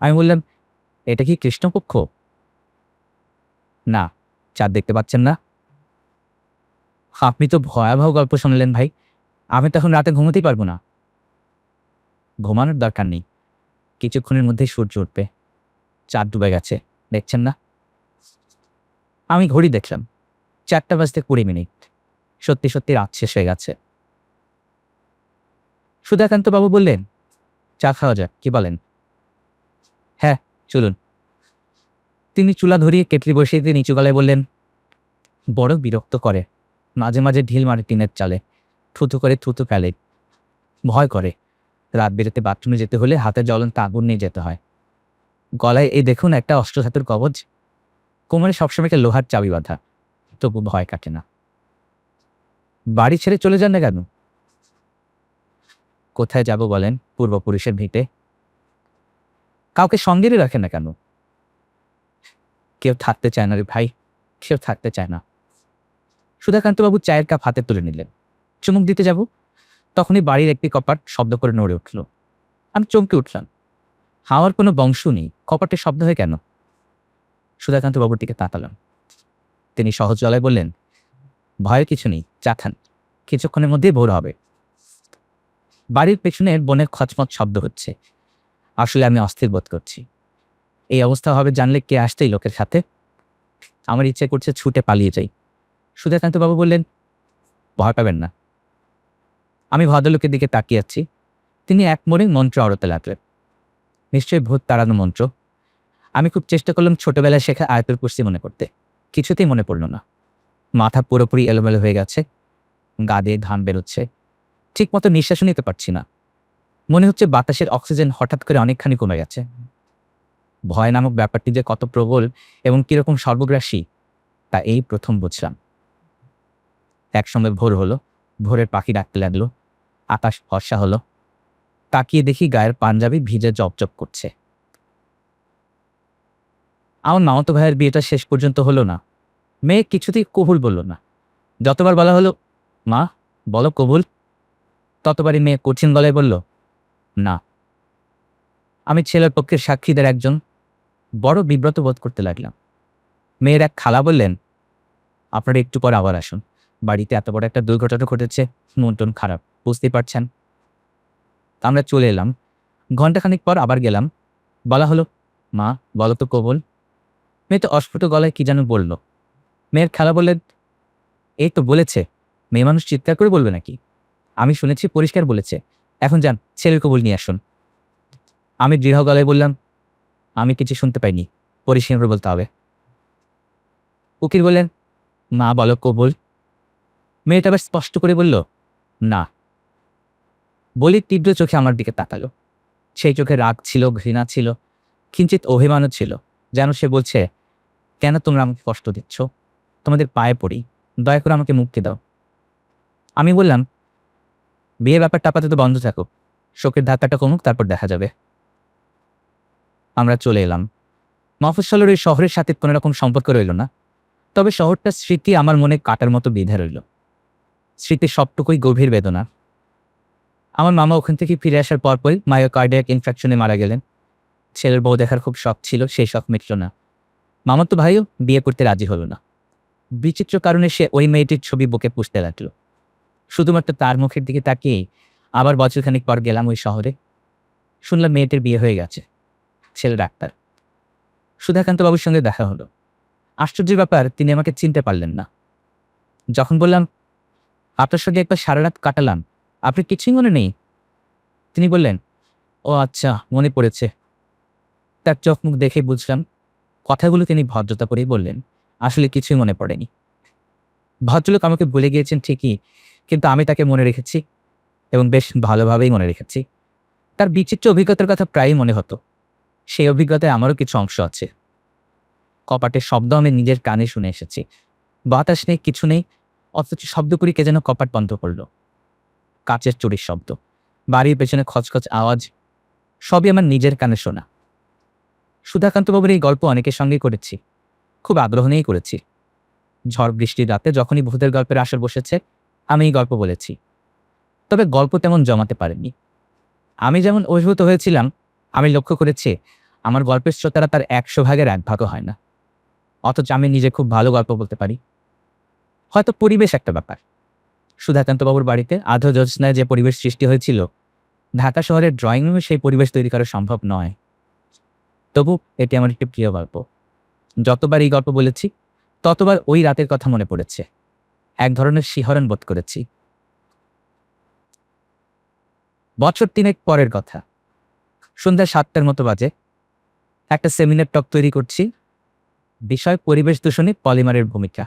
আমি বললাম, এটা কি কৃষ্ণপক্ষ? না, চাঁদ দেখতে পাচ্ছেন না? আপনি তো ভয়াবহ গল্প শুনলেন ভাই, আমি তখন রাতে ঘুমোতেই পারবো না। ঘুমানোর দরকার নেই, কিছুক্ষণের মধ্যেই সূর্য উঠবে, চাঁদ ডুবে গেছে, দেখছেন না? আমি ঘড়ি দেখলাম, 4:20 সত্যি সত্যি রাত শেষ হয়ে গেছে। সুধাকান্তবাবু বললেন, চা খাওয়া যাক, কি বলেন? হ্যাঁ, চলুন। তিনি চুলা ধরিয়ে কেটলি বসিয়ে দিয়ে নিচু গলায় বললেন, বড় বিরক্ত করে, মাঝে মাঝে ঢিল মারে টিনের চালে, থুতু করে থুতু ফেলে, ভয় করে। রাত বেরোতে বাথরুমে যেতে হলে হাতে জ্বলন্ত আগুন নিয়ে যেতে হয়। গলায় এই দেখুন একটা অষ্টধাতুর কবচ, কোমরে সবসময় একটা লোহার চাবি বাঁধা, তবু ভয় কাটে না। বাড়ি ছেড়ে চলে যান না কেন? কোথায় যাব বলেন, পূর্বপুরুষের ভিটে। কাউকে সঙ্গেরই রাখেন না কেন? কেউ থাকতে চায় না রে ভাই, কেউ থাকতে চায় না। সুধাকান্তবাবু চায়ের কাপ হাতে তুলে নিলেন, চুমুক দিতে যাব, তখনই বাড়ির একটি কপাট শব্দ করে নড়ে উঠল। আমি চমকে উঠলাম। হাওয়ার কোনো বংশ নেই, কপাটের শব্দ হয় কেন? সুধাকান্তবাবুর দিকে তাকালাম। তিনি সহজ গলায় বললেন, ভয়ের কিছু নেই, চা খান, কিছুক্ষণের মধ্যেই ভোর হবে। বাড়ির পেছনের বনের খচমচ শব্দ হচ্ছে। আসলে আমি অস্থির বোধ করছি। এই অবস্থা হবে জানলে কে আসতেই লোকের সাথে। আমার ইচ্ছে করছে ছুটে পালিয়ে যাই। সুধাকান্তবাবু বললেন, ভয় পাবেন না। আমি ভদ্রলোকের দিকে তাকিয়ে আছি। তিনি এক মনে মন্ত্র আওড়াতে লাগলেন, নিশ্চয়ই ভূত তাড়ানো মন্ত্র। আমি খুব চেষ্টা করলাম ছোটবেলায় শেখা আয়াতুল কুরসি মনে করতে, কিছুতেই মনে পড়ল না। মাথা পুরোপুরি এলোমেলো হয়ে গেছে, গা দিয়ে ঘাম বেরোচ্ছে, ঠিক মতো নিঃশ্বাসও নিতে পারছি না। মনে হচ্ছে বাতাসের অক্সিজেন হঠাৎ করে অনেকখানি কমে গেছে। ভয় নামক ব্যাপারটি যে কত প্রবল এবং কিরকম সর্বগ্রাসী, তা এই প্রথম বুঝলাম। একসঙ্গে ভোর হলো, ভোরের পাখি ডাকতে লাগলো, আকাশ ফর্সা হলো। তাকিয়ে দেখি গায়ের পাঞ্জাবি ভিজে জপজপ করছে। আমার মামাতো ভাইয়ের বিয়েটা শেষ পর্যন্ত হলো না। মেয়ে কিছুতেই কবুল বলল না। যতবার বলা হলো, মা বলো কবুল, ততবারই মেয়ে কঠিন গলায় বলল, না। আমি ছেলের পক্ষের সাক্ষীদের একজন, বড় বিব্রত বোধ করতে লাগলাম। মেয়ের এক খালা বললেন, আপনারা একটু পর আবার আসুন, বাড়িতে এত বড় একটা দুর্ঘটনা ঘটেছে, মন টন খারাপ, বুঝতেই পারছেন। আমরা চলে এলাম। ঘন্টাখানিক পর আবার গেলাম। বলা হলো, মা বলো তো কবুল। মেয়ে তো অস্ফুট গলায় কি যেন বলল। মেয়ের খালা বললেন, এই তো বলেছে, মেয়ে মানুষ চিৎকার করে বলবে নাকি? আমি শুনেছি পরিষ্কার বলেছে, এখন যান ছেলের কবুল নিয়ে আসুন। আমি দৃঢ় গলায় বললাম, আমি কিছু শুনতে পাইনি, পরিষ্কার করে বলতে হবে। উকিল বললেন, মা বলো কবুল। মেয়েটা আবার স্পষ্ট করে বলল, না। বলি তীব্র চোখে আমার দিকে তাকালো। সেই চোখে রাগ ছিল, ঘৃণা ছিল, কিঞ্চিত অভিমানও ছিল, যেন সে বলছে, কেন তোমরা আমাকে কষ্ট দিচ্ছ? তোমাদের পায়ে পড়ি, দয়া করে আমাকে মুক্তি দাও। আমি বললাম, বিয়ে ব্যাপারটা আপাতত বন্ধ থাকুক, শোকের ধাক্কাটা কমুক, তারপর দেখা যাবে। আমরা চলে এলাম। মফস্বলের ওই শহরের সাথে কোনো রকম সম্পর্ক রইল না, তবে শহরটার স্মৃতি আমার মনে কাটার মতো বিঁধে রইল। স্মৃতির সবটুকুই গভীর বেদনা। আমার মামা ওখান থেকে ফিরে আসার পরপরই মায়োকার্ডিয়াক ইনফেকশনে মারা গেলেন। ছেলের বউ দেখার খুব শখ ছিল, সেই শখ মিটল না। মামাতো ভাইও বিয়ে করতে রাজি হলো না। বিচিত্র কারণে সে ওই মেয়েটির ছবি বুকে পুষতে লাগলো। শুধুমাত্র তার মুখের দিকে তাকিয়েই আবার বছরখানিক পর গেলাম ওই শহরে। শুনলাম মেয়েটির বিয়ে হয়ে গেছে, ছেলে ডাক্তার। সুধাকান্ত বাবুর সঙ্গে দেখা হলো। আশ্চর্যের ব্যাপার, তিনি আমাকে চিনতে পারলেন না। যখন বললাম, আপনার সঙ্গে একবার সারা রাত কাটালাম, আপনি কিছুই মনে নেই? তিনি বললেন, ও আচ্ছা, মনে পড়েছে। তার চোখ মুখ দেখে বুঝলাম কথাগুলো তিনি ভদ্রতা করেই বললেন, আসলে কিছুই মনে পড়েনি। ভদ্রলোক আমাকে ভুলে গিয়েছেন ঠিকই, কিন্তু আমি তাকে মনে রেখেছি, এবং বেশ ভালোভাবেই মনে রেখেছি। তার বিচিত্র অভিজ্ঞতার কথা প্রায়ই মনে হতো। সেই অভিজ্ঞতায় আমারও কিছু অংশ আছে। কপাটের শব্দ আমি নিজের কানে শুনে এসেছি। বাতাস নেই, কিছু নেই, অথচ শব্দ করি কে যেন কপাট বন্ধ করল। কাচের চুরির শব্দ, বাড়ির পেছনে খচখচ আওয়াজ, সবই আমার নিজের কানে শোনা। সুধাকান্ত বাবুর এই গল্প অনেকের সঙ্গেই করেছি, খুব আগ্রহ নিয়েই করেছি। ঝড় বৃষ্টির রাতে যখনই ভূতের গল্পের আসর বসেছে, আমি এই গল্প বলেছি। তবে গল্প তেমন জমাতে পারেনি। আমি যেমন অভিভূত হয়েছিলাম, আমি লক্ষ্য করেছি আমার গল্পের শ্রোতারা তার 100 ভাগের 1 ভাগও হয় না। অথচ আমি নিজে খুব ভালো গল্প বলতে পারি। হয়তো পরিবেশ একটা ব্যাপার। সুধাকান্ত বাবুর বাড়িতে আধো জ্যোৎস্নায় যে পরিবেশ সৃষ্টি হয়েছিল, ঢাকা শহরের ড্রয়িং রুমে সেই পরিবেশ তৈরি করা সম্ভব নয়। তবু এটি আমার একটি প্রিয় গল্প। যতবার এই গল্প বলেছি, ততবার ওই রাতের কথা মনে পড়েছে। এক ধরনের শিহরণ বোধ করেছি। বছর 3 পরের কথা। সন্ধ্যা 7টার মতো বাজে। একটা সেমিনার টক তৈরি করছি। বিষয় পরিবেশ দূষণে পলিমারের ভূমিকা।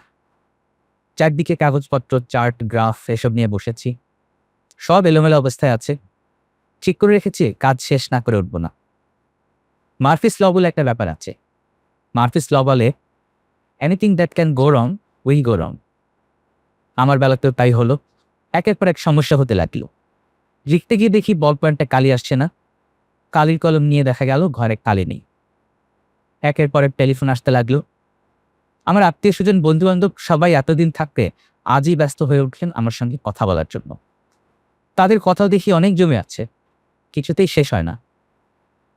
চারদিকে কাগজপত্র, চার্ট, গ্রাফ এসব নিয়ে বসেছি। সব এলোমেলো অবস্থায় আছে। ঠিক করে রেখেছি কাজ শেষ না করে উঠব না। মার্ফিস ল বলে একটা ব্যাপার আছে। মার্ফিস ল বলে, anything that can go wrong will go wrong. আমার বেলাতেও তাই হলো। একের পর এক সমস্যা হতে লাগলো। লিখতে গিয়ে দেখি বল পয়েন্টে কালি আসছে না। কালির কলম নিয়ে দেখা গেল ঘরে কালি নেই। একের পর এক টেলিফোন আসতে লাগলো। আমার আত্মীয় স্বজন, বন্ধু বান্ধব সবাই এতদিন থাকতে আজই ব্যস্ত হয়ে উঠলেন আমার সঙ্গে কথা বলার জন্য। তাদের কথাও দেখি অনেক জমে আছে, কিছুতেই শেষ হয় না।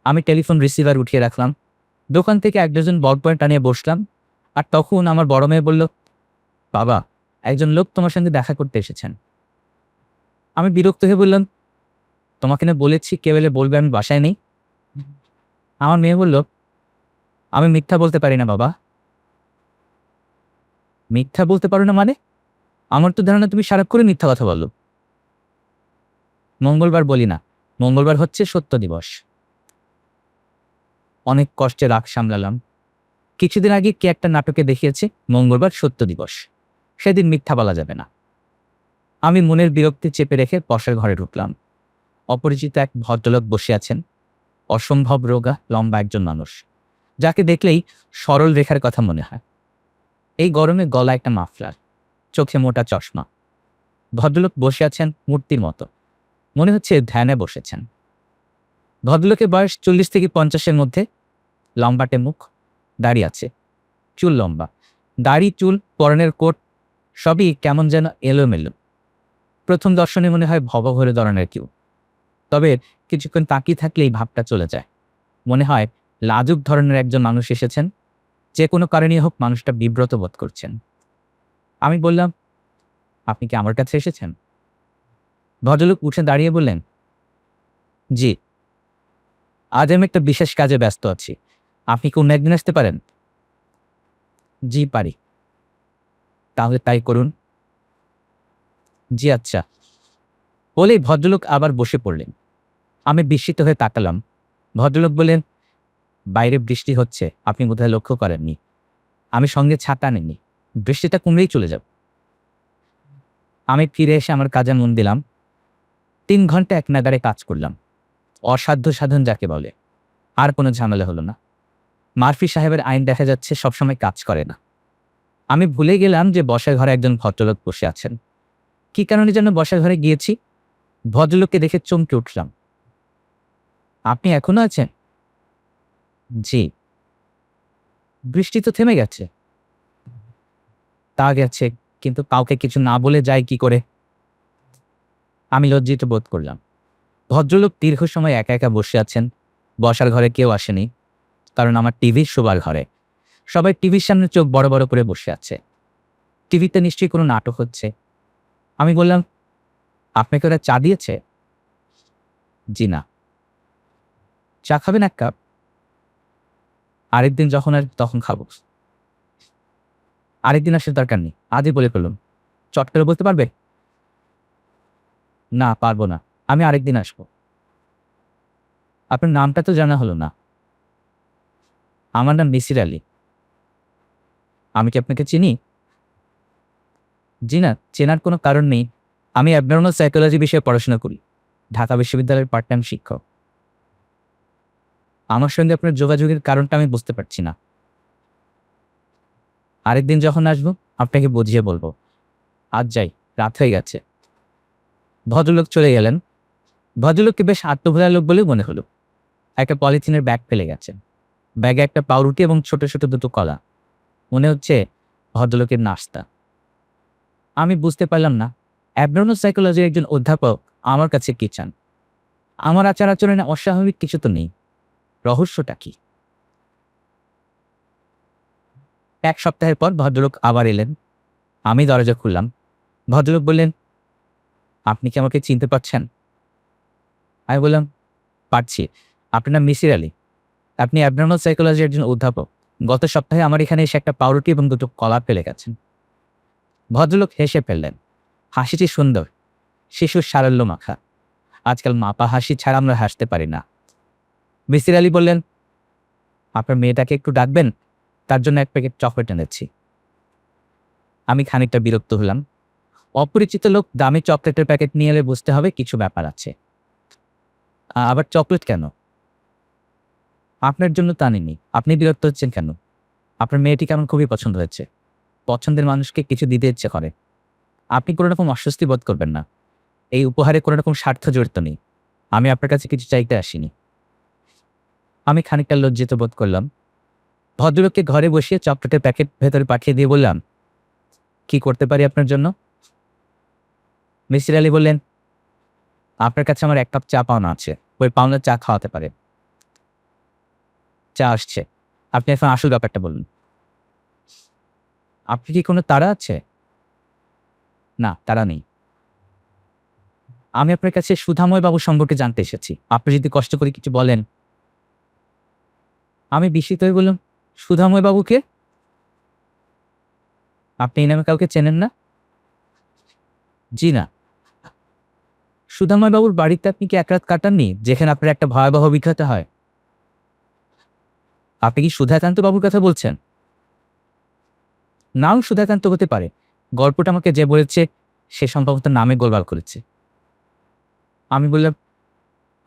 আমি টেলিফোন রিসিভার উঠিয়ে রাখলাম। দোকান থেকে 1 ডজন বল পয়েন্ট আনিয়ে বসলাম। আর তখন আমার বড় মেয়ে বলল, বাবা, একজন লোক তোমার সঙ্গে দেখা করতে এসেছেন। আমি বিরক্ত হয়ে বললাম, তোমাকে না বলেছি কেউ এলে বলবে আমি বাসায় নেই। আমার মেয়ে বলল, আমি মিথ্যা বলতে পারি না বাবা। মিথ্যা বলতে পারো না মানে? আমার তো ধারণা তুমি সারাক্ষণ মিথ্যা কথা বলো। মঙ্গলবার বলি না, মঙ্গলবার হচ্ছে সত্য দিবস। অনেক কষ্টে রাগ সামলালাম। কিছুদিন আগে কে একটা নাটকে দেখিয়েছে মঙ্গলবার সত্য দিবস, সেদিন মিথ্যা বলা যাবে না। আমি মনের বিরক্তি চেপে রেখে বসার ঘরে ঢুকলাম। অপরিচিত এক ভদ্রলোক বসে আছেন। অসম্ভব রোগা, লম্বা একজন মানুষ, যাকে দেখলেই সরল রেখার কথা মনে হয়। এই গরমে গলা একটা মাফলার, চোখে মোটা চশমা। ভদ্রলোক বসে আছেন মূর্তির মতো, মনে হচ্ছে ধ্যানে বসেছেন। ভদ্রলোকের বয়স 40 থেকে 50-এর মধ্যে। লম্বাটে মুখ, দাড়ি আছে, চুল লম্বা। দাড়ি, চুল, পরনের কোট সবই কেমন যেন এলোমেলো। প্রথম দর্শনে মনে হয় ভবঘুরে ধরনের কেউ। তবে কিছুক্ষণ তাকিয়ে থাকলে এই ভাবটা চলে যায়। মনে হয় লাজুক ধরনের একজন মানুষ এসেছেন। যে কোনো কারণে হোক মানুষটা বিব্রত বোধ করছেন। আমি বললাম, আপনি কি আমার কাছে এসেছেন? ভদ্রলোক উঠে দাঁড়িয়ে বললেন, জি, আজ আমি একটা বিশেষ কাজে ব্যস্ত আছি। আপনি কি অন্য একদিন আসতে পারেন? জি পারি। তাহলে তাই করুন। জি আচ্ছা। বলেই ভদ্রলোক আবার বসে পড়লেন। আমি বিস্মিত হয়ে তাকালাম। ভদ্রলোক বললেন, বাইরে বৃষ্টি হচ্ছে, আপনি বোধহয় লক্ষ্য করেননি। আমি সঙ্গে ছাতা আনিনি, বৃষ্টিটা কমলেই চলে যাব। আমি ফিরে এসে আমার কাজে মন দিলাম। 3 ঘন্টা এক নাগাড়ে কাজ করলাম। অসাধ্য সাধন যাকে বলে। আর কোনো ঝামেলা হলো না। মার্ফি সাহেবের আইন দেখা যাচ্ছে সবসময় কাজ করে না। আমি ভুলে গেলাম যে বসার ঘরে একজন ভদ্রলোক বসে আছেন। কি কারণে যেন বসার ঘরে গিয়েছি, ভদ্রলোককে দেখে চমকে উঠলাম। আপনি এখনো আছেন? জি। বৃষ্টি তো থেমে গেছে। তা গেছে, কিন্তু কাউকে কিছু না বলে যায় কি করে? আমি লজ্জিত বোধ করলাম। ভদ্রলোক দীর্ঘ সময় একা একা বসে আছেন। বসার ঘরে কেউ আসেনি, কারণ আমার টিভি শোবার ঘরে। সবাই টিভির সামনে চোখ বড় বড় করে বসে আছে। টিভিতে নিশ্চয়ই কোনো নাটক হচ্ছে। আমি বললাম, আপনাকে ওরা চা দিয়েছে? জি না। চা খাবেন এক কাপ? আরেকদিন যখন আর তখন খাবো। আরেকদিন আসার দরকার নেই, আজই বলে ফেলুন। চট করে বলতে পারবে? না, পারবো না। আমি আরেকদিন আসবো। আপনার নামটা তো জানা হলো না। আমার নাম মিসির আলী। আমি কি আপনাকে চিনি? জি না, চেনার কোনো কারণ নেই। আমি অ্যাবনর্মাল সাইকোলজি বিষয়ে পড়াশোনা করি, ঢাকা বিশ্ববিদ্যালয়ের পার্ট টাইম শিক্ষক। আমার সঙ্গে আপনার যোগাযোগের কারণটা আমি বুঝতে পারছি না। আরেকদিন যখন আসবো আপনাকে বুঝিয়ে বলবো। আজ যাই, রাত হয়ে গেছে। ভদ্রলোক চলে গেলেন। ভদ্রলোককে বেশ আত্মভোলা লোক বলেও মনে হলো। একটা পলিথিনের ব্যাগ ফেলে গেছেন। ব্যাগে একটা পাউরুটি এবং ছোট ছোট দুটো কলা। মনে হচ্ছে ভদ্রলোকের নাস্তা। আমি বুঝতে পারলাম না অ্যাবনর্মাল সাইকোলজির একজন অধ্যাপক আমার কাছে কি চান। আমার আচার আচরণে অস্বাভাবিক কিছু তো নেই। রহস্যটা কি? এক সপ্তাহের পর ভদ্রলোক আবার এলেন। আমি দরজা খুললাম। ভদ্রলোক বললেন, আপনি কি আমাকে চিনতে পারছেন? আমি বললাম, পারছি। আপনার নাম মিসির আলী। আপনি অ্যাবনর্মাল সাইকোলজির একজন অধ্যাপক। গত সপ্তাহে আমার এখানে এসে একটা পাউরুটি এবং দুটো কলা ফেলে গেছেন। ভদ্রলোক হেসে ফেললেন। হাসিটি সুন্দর, শিশুর সারল্য মাখা। আজকাল মাপা হাসি ছাড়া আমরা হাসতে পারি না। মিসির আলী বললেন, আপনার মেয়েটাকে একটু ডাকবেন, তার জন্য এক প্যাকেট চকলেট এনেছি। আমি খানিকটা বিরক্ত হলাম। অপরিচিত লোক দামি চকলেটের প্যাকেট নিয়ে এলে বুঝতে হবে কিছু ব্যাপার আছে। আবার চকলেট কেন? আপনার জন্য তা নিনি। আপনি বিরক্ত হচ্ছেন কেন? আপনার মেয়েটিকে আমার খুবই পছন্দ হয়েছে। পছন্দের মানুষকে কিছু দিতে ইচ্ছে করে। আপনি কোনো রকম অস্বস্তি বোধ করবেন না। এই উপহারে কোনো রকম স্বার্থ জড়িত নেই। আমি আপনার কাছে কিছু চাইতে আসিনি। আমি খানিকটা লজ্জিত বোধ করলাম। ভদ্রলোককে ঘরে বসিয়ে চকলেটের প্যাকেট ভেতরে পাঠিয়ে দিয়ে বললাম, কি করতে পারি আপনার জন্য? মিসির আলী বললেন, আপনার কাছে আমার এক কাপ চা পাওনা আছে। ওই পাওনার চা খাওয়াতে পারে। চা আসছে। আপনি এখন আসল ব্যাপারটা বলুন। আপনি কি কোনো তাড়া আছে? না, তাড়া নেই। আমি আপনার কাছে সুধাময় বাবু সম্পর্কে জানতে এসেছি। আপনি যদি কষ্ট করে কিছু বলেন। আমি বিস্মিত হয়ে বললাম, সুধাময় বাবুকে? আপনি এই নামে কাউকে চেনেন না? জি না। সুধাময় বাবুর বাড়িতে আপনি কি এক রাত কাটাননি, যেখানে আপনার একটা ভয়াবহ অভিজ্ঞতা হয়? আপনি কি সুধাকান্ত বাবুর কথা বলছেন? নাও সুধাকান্ত হতে পারে। গল্পটা আমাকে যে বলেছে সে সম্ভবত নামে গোলমাল করেছে। আমি বললাম,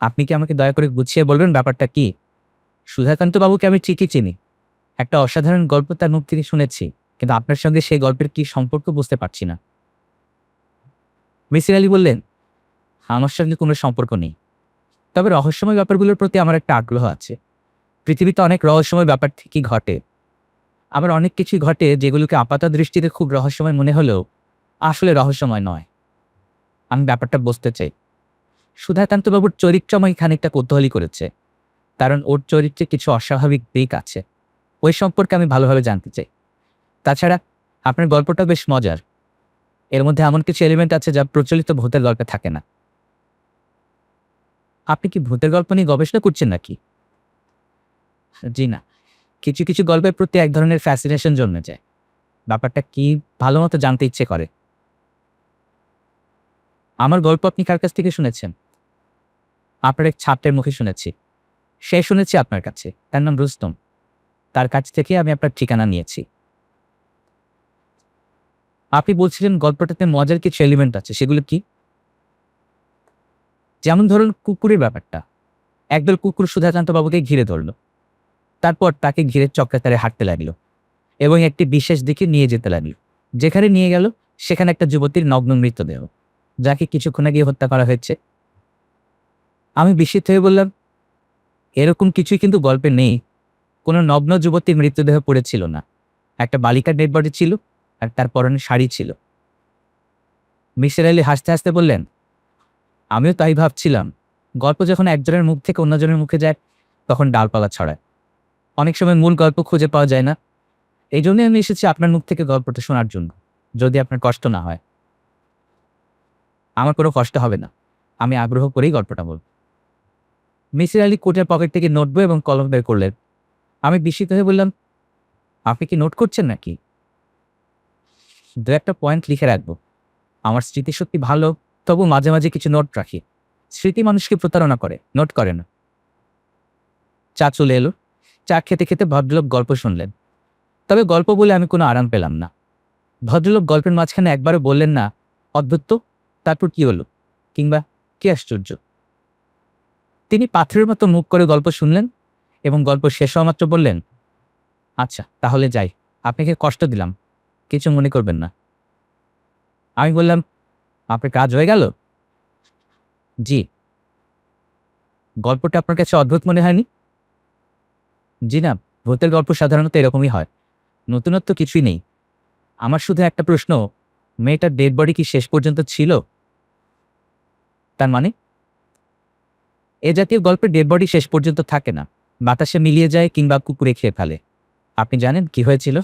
আপনি কি আমাকে দয়া করে গুছিয়ে বলবেন ব্যাপারটা কি? সুধাকান্ত বাবুকে আমি ঠিকই চিনি। একটা অসাধারণ গল্প তার মুখ থেকে শুনেছি, কিন্তু আপনার সঙ্গে সেই গল্পের কি সম্পর্ক বুঝতে পারছি না। মিসির আলী বললেন, আমার সঙ্গে কোনো সম্পর্ক নেই, তবে রহস্যময় ব্যাপারগুলোর প্রতি আমার একটা আগ্রহ আছে। পৃথিবীতে অনেক রহস্যময় ব্যাপার ঠিকই ঘটে। আবার অনেক কিছুই ঘটে যেগুলোকে আপাত দৃষ্টিতে খুব রহস্যময় মনে হলেও আসলে রহস্যময় নয়। আমি ব্যাপারটা বুঝতে চাই। সুধাকান্ত বাবুর চরিত্র আমাকে খানিকটা কৌতূহলী করেছে, কারণ ওর চরিত্রে কিছু অস্বাভাবিক দিক আছে। ওই সম্পর্কে আমি ভালোভাবে জানতে চাই। তাছাড়া আপনার গল্পটা বেশ মজার। এর মধ্যে এমন কিছু এলিমেন্ট আছে যা প্রচলিত ভূতের গল্পে থাকে না। আপনি কি ভূতের গল্প নিয়ে গবেষণা করছেন নাকি? জি না। কিছু কিছু গল্পের প্রতি এক ধরনের ফ্যাসিনেশন জন্মে যায়। ব্যাপারটা কি ভালো মতো জানতে ইচ্ছে করে। আমার গল্প আপনি কার কাছ থেকে শুনেছেন? আপনার এক ছাত্রের মুখে শুনেছি। সে শুনেছি আপনার কাছে। তার নাম রুস্তম। তার কাছ থেকে আমি আপনার ঠিকানা নিয়েছি। আপনি বলছিলেন গল্পটাতে মজার কিছু এলিমেন্ট আছে, সেগুলো কি? যেমন ধরুন কুকুরের ব্যাপারটা। একদল কুকুর সুধাকান্ত বাবুকে ঘিরে ধরল। তারপর তাকে ঘিরে চক্রাকারে হাঁটতে লাগলো এবং একটি বিশেষ দিকে নিয়ে যেতে লাগলো। যেখানে নিয়ে গেল সেখানে একটা যুবতীর নগ্ন মৃতদেহ, যাকে কিছুক্ষণ আগে হত্যা করা হয়েছে। আমি বিস্মিত হয়ে বললাম, এরকম কিছুই কিন্তু গল্পে নেই। কোনো নগ্ন যুবতীর মৃতদেহ পড়েছিল না, একটা বালিকার ডেড বডি ছিল আর তার পরনে শাড়ি ছিল। মিসির আলী হাসতে হাসতে বললেন, আমিও তাই ভাবছিলাম। গল্প যখন একজনের মুখ থেকে অন্যজনের মুখে যায় তখন ডালপালা ছড়ায়। অনেক সময় মূল গল্প খুঁজে পাওয়া যায় না। এই জন্যই আমি এসেছি আপনার মুখ থেকে গল্পটা শোনার জন্য, যদি আপনার কষ্ট না হয়। আমার কোনো কষ্ট হবে না, আমি আগ্রহ করেই গল্পটা বলব। মিসির আলী কোটের পকেট থেকে নোটবই এবং কলম বের করলেন। আমি বিস্মিত হয়ে বললাম, আপনি কি নোট করছেন নাকি? দু একটা পয়েন্ট লিখে রাখবো। আমার স্মৃতিশক্তি ভালো, তবু মাঝে মাঝে কিছু নোট রাখি। স্মৃতি মানুষকে প্রতারণা করে, নোট করে না। চা চলে এলো। চা খেতে খেতে ভদ্রলোক গল্প শুনলেন। তবে গল্প বলে আমি কোনো আরাম পেলাম না। ভদ্রলোক গল্পের মাঝখানে একবারও বললেন না, অদ্ভুত তো, তারপর কি হলো, কিংবা কি আশ্চর্য। তিনি পাথরের মতো মুখ করে গল্প শুনলেন এবং গল্প শেষ হওয়া মাত্র বললেন, আচ্ছা তাহলে যাই, আপনাকে কষ্ট দিলাম, কিছু মনে করবেন না। আমি বললাম, আপনার কাজ হয়ে গেল? জি। গল্পটা আপনার কাছে অদ্ভুত মনে হয়নি? জি না, ভূতের গল্প সাধারণত এরকমই হয়, নতুনত্ব কিছুই নেই। আমার শুধু একটা প্রশ্ন, মেয়েটার ডেড বডি কি শেষ পর্যন্ত ছিল? তার মানে? এ জাতীয় গল্পের ডেড বডি শেষ পর্যন্ত থাকে না, বাতাসে মিলিয়ে যায় কিংবা কুকুরে খেয়ে ফেলে। আপনি জানেন কি হয়েছিল?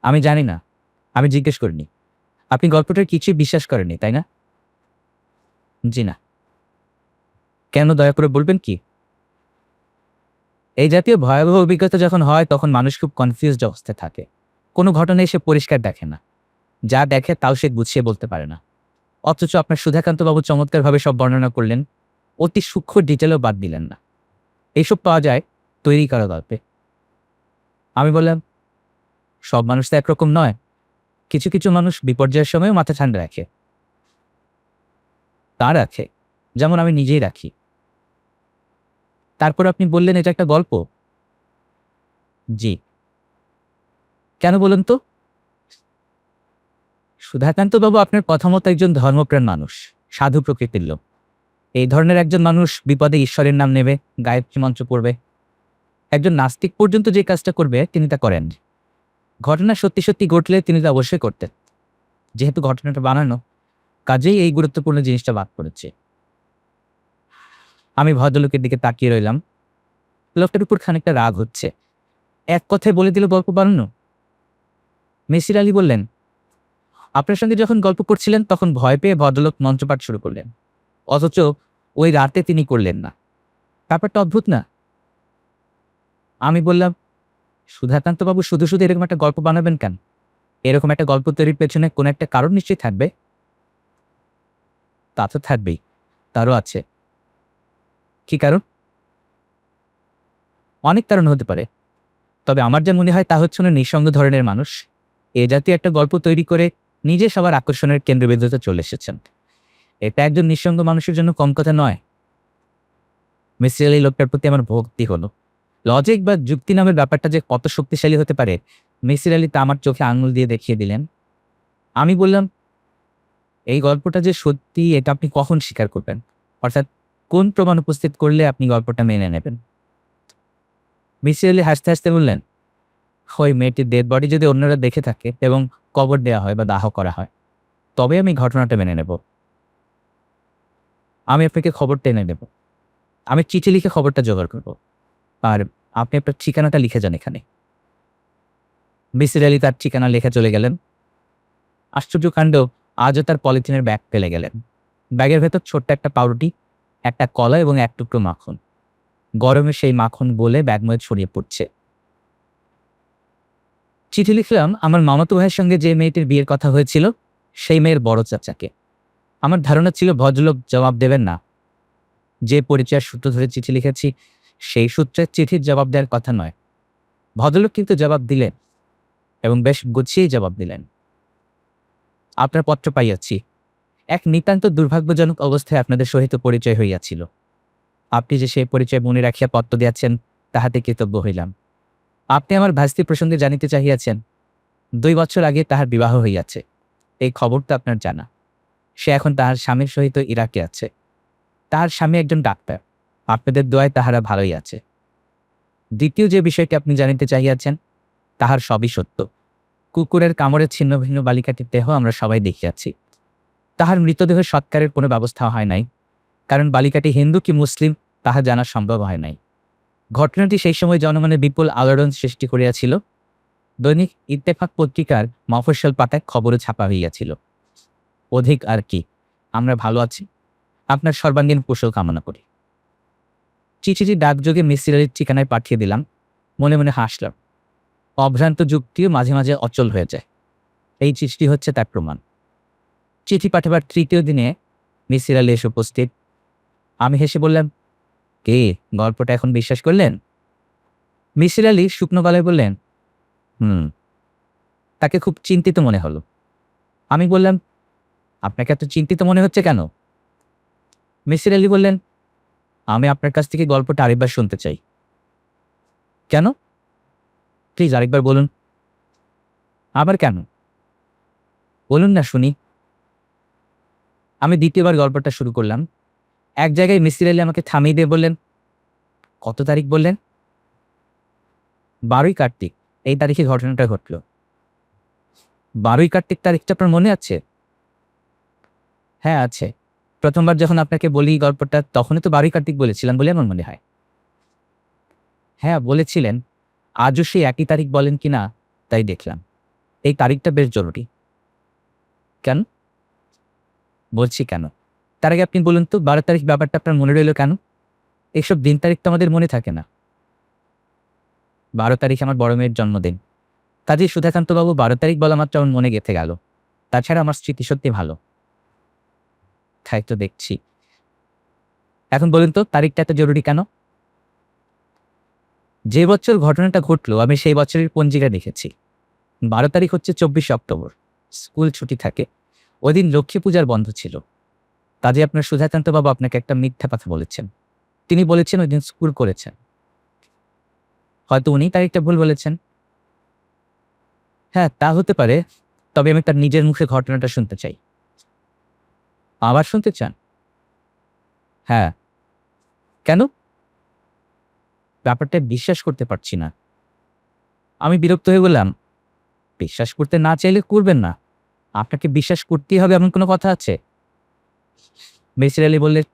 আমি জানি না, আমি জিজ্ঞেস করিনি। আপনি গল্পটার কিছুই বিশ্বাস করেননি, তাই না? জি না। কেন, দয়া করে বলবেন কি? এই জাতীয় ভয়াবহ অভিজ্ঞতা যখন হয় তখন মানুষ খুব কনফিউজড অবস্থায় থাকে। কোনো ঘটনা এসে পরিষ্কার দেখে না, যা দেখে তাও সে গুছিয়ে বলতে পারে না। অথচ আপনার সুধাকান্তবাবু চমৎকারভাবে সব বর্ণনা করলেন, অতি সূক্ষ্ম ডিটেলও বাদ দিলেন না। এইসব পাওয়া যায় তৈরি করা গল্পে। আমি বললাম, সব মানুষ তো একরকম নয়, কিছু কিছু মানুষ বিপর্যয়ের সময়ও মাথা ঠান্ডা রাখে। তা রাখে, যেমন আমি নিজেই রাখি। তারপর আপনি বললেন এটা একটা গল্প। জি। কেন বলুন তো? সুধাকান্তবাবু আপনার কথা মতো একজন ধর্মপ্রাণ মানুষ, সাধু প্রকৃতির লোক। এই ধরনের একজন মানুষ বিপদে ঈশ্বরের নাম নেবে, গায়ত্রী মন্ত্র পড়বে। একজন নাস্তিক পর্যন্ত যে কাজটা করবে তিনি তা করেন। ঘটনা সত্যি সত্যি ঘটলে তিনি তা অবশ্যই করতেন। যেহেতু ঘটনাটা বানানো, কাজেই এই গুরুত্বপূর্ণ জিনিসটা বাদ পড়েছে। আমি ভদ্রলোকের দিকে তাকিয়ে রইলাম। লোকটার উপর খানিকটা রাগ হচ্ছে। এক কথায় বলে দিল গল্প বানানো। মিসির আলী বললেন, আপনার সঙ্গে যখন গল্প করছিলেন তখন ভয় পেয়ে ভদ্রলোক মন্ত্রপাঠ শুরু করলেন, অথচ ওই রাতে তিনি করলেন না। ব্যাপারটা অদ্ভুত না? আমি বললাম, সুধাকান্তবাবু শুধু শুধু এরকম একটা গল্প বানাবেন কেন? এরকম একটা গল্প তৈরির পেছনে কোনো একটা কারণ নিশ্চয়ই থাকবে। তা তো থাকবেই, তারও আছে। কি কারণ? অনেক কারণ হতে পারে, তবে আমার যা মনে হয় তা হচ্ছে উনি নিঃসঙ্গ ধরনের মানুষ। এ জাতীয় একটা গল্প তৈরি করে নিজে সবার আকর্ষণের কেন্দ্রবিন্দুতে চলে এসেছেন। এটা একজন নিঃসঙ্গ মানুষের জন্য কম কথা নয়। মিসির আলী লোকটার প্রতি আমার ভক্তি হলো। লজিক বা যুক্তি নামের ব্যাপারটা যে কত শক্তিশালী হতে পারে মিসির আলী তা আমার চোখে আঙুল দিয়ে দেখিয়ে দিলেন। আমি বললাম, এই গল্পটা যে সত্যি এটা আপনি কখন স্বীকার করবেন? অর্থাৎ কোন প্রমাণ উপস্থিত করলে আপনি গল্পটা মেনে নেবেন? মিসির আলী হাসতে হাসতে বললেন, ওই মেয়েটির ডেড বডি যদি অন্যরা দেখে থাকে এবং কবর দেওয়া হয় বা দাহ করা হয়, তবে আমি ঘটনাটা মেনে নেব। আমি আপনাকে খবরটা এনে দেব। আমি চিঠি লিখে খবরটা জোগাড় করব, আর আপনি আপনার ঠিকানাটা লিখে যান এখানে। মিসির আলী তার ঠিকানা লেখা চলে গেলেন। আশ্চর্য কাণ্ড, আজও তার পলিথিনের ব্যাগ ফেলে গেলেন। ব্যাগের ভেতর ছোট্ট একটা পাউরুটি, একটা কলা এবং এক টুকরো মাখন। গরমে সেই মাখন গলে ব্যাগময় ছড়িয়ে পড়ছে। চিঠি লিখলাম আমার মামাতো ভাইয়ের সঙ্গে যে মেয়েটির বিয়ের কথা হয়েছিল সেই মেয়ের বড় চাচাকে। আমার ধারণা ছিল ভদ্রলোক জবাব দেবেন না। যে পরিচয়ের সূত্র ধরে চিঠি লিখেছি সেই সূত্রের চিঠির জবাব দেওয়ার কথা নয়। ভদ্রলোক কিন্তু জবাব দিলেন, এবং বেশ গুছিয়েই জবাব দিলেন। আপনার পত্র পাইয়াছি। এক নিতান্ত দুর্ভাগ্যজনক অবস্থায় আপনাদের সহিত পরিচয় হইয়াছিল। আপনি যে সেই পরিচয় মনে রাখিয়া পত্র দিয়াছেন তাহাতে কৃতজ্ঞ হইলাম। আপনি আমার ভাস্তি প্রসঙ্গে জানিতে চাহিয়াছেন। 2 বছর আগে তাহার বিবাহ হইয়াছে, এই খবর তো আপনার জানা। সে এখন তাহার স্বামীর সহিত ইরাকে আছে। তাহার স্বামী একজন ডাক্তার। আপনাদের দোয়ায় তাহারা ভালোই আছে। দ্বিতীয় যে বিষয়টি আপনি জানিতে চাহিয়াছেন, তাহার সবই সত্য। কুকুরের কামড়ে ছিন্ন ভিন্ন বালিকাটির দেহ আমরা সবাই দেখিয়াছি। তাহার মৃতদেহ সৎকারের কোনো ব্যবস্থা হয় নাই, কারণ বালিকাটি হিন্দু কি মুসলিম তাহা জানা সম্ভব হয় নাই। ঘটনাটি সেই সময় জনমনে বিপুল আলোড়ন সৃষ্টি করিয়াছিল। দৈনিক ইত্তেফাক পত্রিকার মফস্বল পাতায় খবরে ছাপা হইয়াছিল। অধিক আর কি, আমরা ভালো আছি। আপনার সর্বাঙ্গীন কুশল কামনা করি। চিঠিটি ডাকযোগে মিসির আলীর ঠিকানায় পাঠিয়ে দিলাম। মনে মনে হাসলাম। অভ্রান্ত যুক্তিও মাঝে মাঝে অচল হয়ে যায়। এই চিঠিটি হচ্ছে তার প্রমাণ। চিঠি পাঠাবার তৃতীয় দিনে মিসির আলী এসে উপস্থিত। আমি হেসে বললাম, কে, গল্পটা এখন বিশ্বাস করলেন? মিসির আলী শুকনো গলায় বললেন, তাকে খুব চিন্তিত মনে হলো। আমি বললাম, আপনাকে এত চিন্তিত মনে হচ্ছে কেন? মিসির আলী বললেন, আমি আপনার কাছ থেকে গল্পটা আরেকবার শুনতে চাই। কেন? প্লিজ আরেকবার বলুন। আবার কেন? বলুন না শুনি। আমি দ্বিতীয়বার গল্পটা শুরু করলাম। এক জায়গায় মিসির আলী আমাকে থামিয়ে দিয়ে বললেন, কত তারিখ বললেন? 12ই কার্তিক, এই তারিখে ঘটনাটা ঘটল। 12ই কার্তিক তারিখটা আপনার মনে আছে? হ্যাঁ আছে। প্রথমবার যখন আপনাকে বলি গল্পটা তখনই তো 12ই কার্তিক বলেছিলাম বলে আমার মনে হয়। হ্যাঁ বলেছিলেন, আজও সেই একই তারিখ বলেন কিনা তাই দেখলাম। এই তারিখটা বেশ জরুরি। কেন? বলছি কেন, তার আগে আপনি বলুন তো 12 তারিখ ব্যাপারটা আপনার মনে রইল কেন? এইসব দিন তারিখ তো আমাদের মনে থাকে না। 12 তারিখ আমার বড় মেয়ের জন্মদিন। কাজেই সুধাকান্তবাবু 12 তারিখ বলা মাত্র আমার মনে গেঁথে গেল। তাছাড়া আমার স্মৃতি সত্যি ভালো। তাই তো দেখছি। এখন বলুন তো তারিখটা এত জরুরি কেন? যে বছর ঘটনাটা ঘটলো আমি সেই বছরের পঞ্জিকা দেখেছি। 12 তারিখ হচ্ছে 24 অক্টোবর। স্কুল ছুটি থাকে। ওই দিন লক্ষ্মী পূজার বন্ধ ছিল। কাজে আপনার সুধাকান্তবাবু আপনাকে একটা মিথ্যা কথা বলেছেন। তিনি বলেছেন ওই দিন স্কুল করেছেন। হয়তো উনি তারিখটা ভুল বলেছেন। হ্যাঁ তা হতে পারে, তবে আমি তার নিজের মুখে ঘটনাটা শুনতে চাই। আবার শুনতে চান? হ্যাঁ। কেন? ব্যাপারটা বিশ্বাস করতে পারছি না। আমি বিরক্ত হয়ে বললাম, বিশ্বাস করতে না চাইলে করবেন না। আপনাকে বিশ্বাস করতেই হবে এমন কোনো কথা আছে? মিসির আলী বললেন,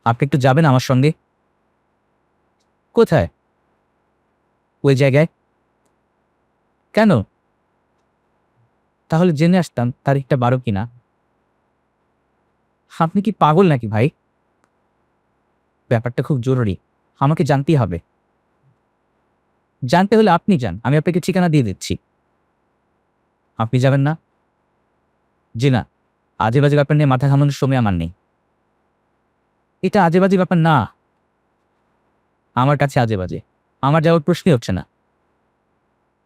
আপনি একটু যাবেন আমার সঙ্গে। কোথায়? ওই জায়গায়। কেন? তাহলে জেনে আসতাম তারিখটা 12 কিনা। আপনি কি পাগল নাকি ভাই? ব্যাপারটা খুব জরুরি, আমাকে জানতেই হবে। জানতে হলে আপনি যান, আমি আপনাকে ঠিকানা দিয়ে দিচ্ছি। আপনি যাবেন না? জি না, আজে বাজে ব্যাপার নিয়ে মাথা ঘামানোর সময় আমার নেই। এটা আজে বাজে ব্যাপার না। আমার কাছে আজে বাজে, আমার যাওয়ার প্রশ্নই হচ্ছে না।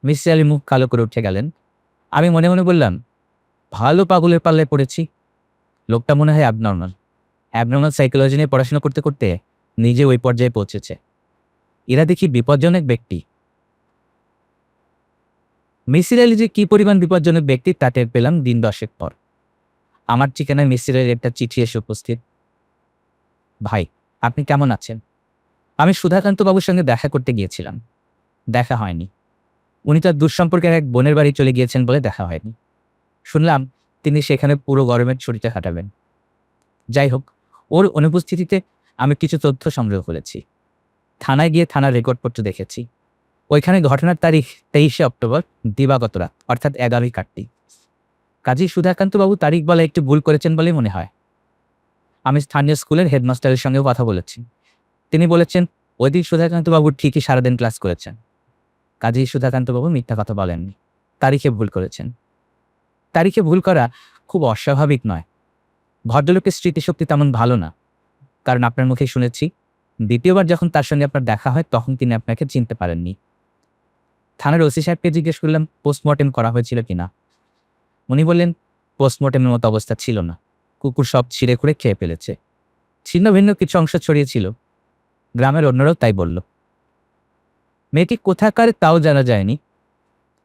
মিসির আলী মুখ কালো করে উঠে গেলেন। আমি মনে মনে বললাম, ভালো পাগলের পাল্লায় পড়েছি। লোকটা মনে হয় অ্যাবনর্মাল সাইকোলজি নিয়ে পড়াশোনা করতে করতে নিজে ওই পর্যায়ে পৌঁছেছে। এরা দেখি বিপজ্জনক ব্যক্তি। মিসির আলী যে কি পরিমাণ বিপজ্জনক ব্যক্তি তা টের পেলাম দিন 10 পর। আমার ঠিকানায় মিসির আলীর একটা চিঠি এসে উপস্থিত। ভাই, আপনি কেমন আছেন? আমি সুধাকান্তবাবুর সঙ্গে দেখা করতে গিয়েছিলাম। দেখা হয়নি। উনি তার দুঃসম্পর্কের এক বোনের বাড়ি চলে গিয়েছেন বলে দেখা হয়নি। শুনলাম তিনি সেখানে পুরো গরমের ছুটিতে কাটাবেন। যাই হোক, ওর অনুপস্থিতিতে আমি কিছু তথ্য সংগ্রহ করেছি। থানায় গিয়ে থানার রেকর্ডপত্র দেখেছি। ওইখানে ঘটনার তারিখ 23 অক্টোবর, দিবাগত রাত, অর্থাৎ 11ই কার্তিক। কাজী সুধাকান্তবাবু তারিখ বলে একটু ভুল করেছেন বলেই মনে হয়। আমি স্থানীয় স্কুলের হেডমাস্টারের সঙ্গেও কথা বলেছি। তিনি বলেছেন ওই দিন সুধাকান্তবাবু ঠিকই সারাদিন ক্লাস করেছেন। কাজী সুধাকান্তবাবু মিথ্যা কথা বলেননি, তারিখে ভুল করেছেন। তারিখে ভুল করা খুব অস্বাভাবিক নয়। ভদ্রলোকের স্মৃতিশক্তি তেমন ভালো না, কারণ আপনার মুখে শুনেছি দ্বিতীয়বার যখন তার সঙ্গে আপনার দেখা হয় তখন তিনি আপনাকে চিনতে পারেননি। থানার ওসি সাহেবকে জিজ্ঞেস করলাম পোস্টমর্টেম করা হয়েছিল কিনা। উনি বললেন পোস্টমর্টেমের মতো অবস্থা ছিল না, কুকুর সব ছিঁড়ে খুঁড়ে খেয়ে ফেলেছে। ছিন্ন ভিন্ন কিছু অংশ ছড়িয়েছিল, গ্রামের অন্যরাও তাই বলল। মেয়েটি কোথাকার তাও জানা যায়নি।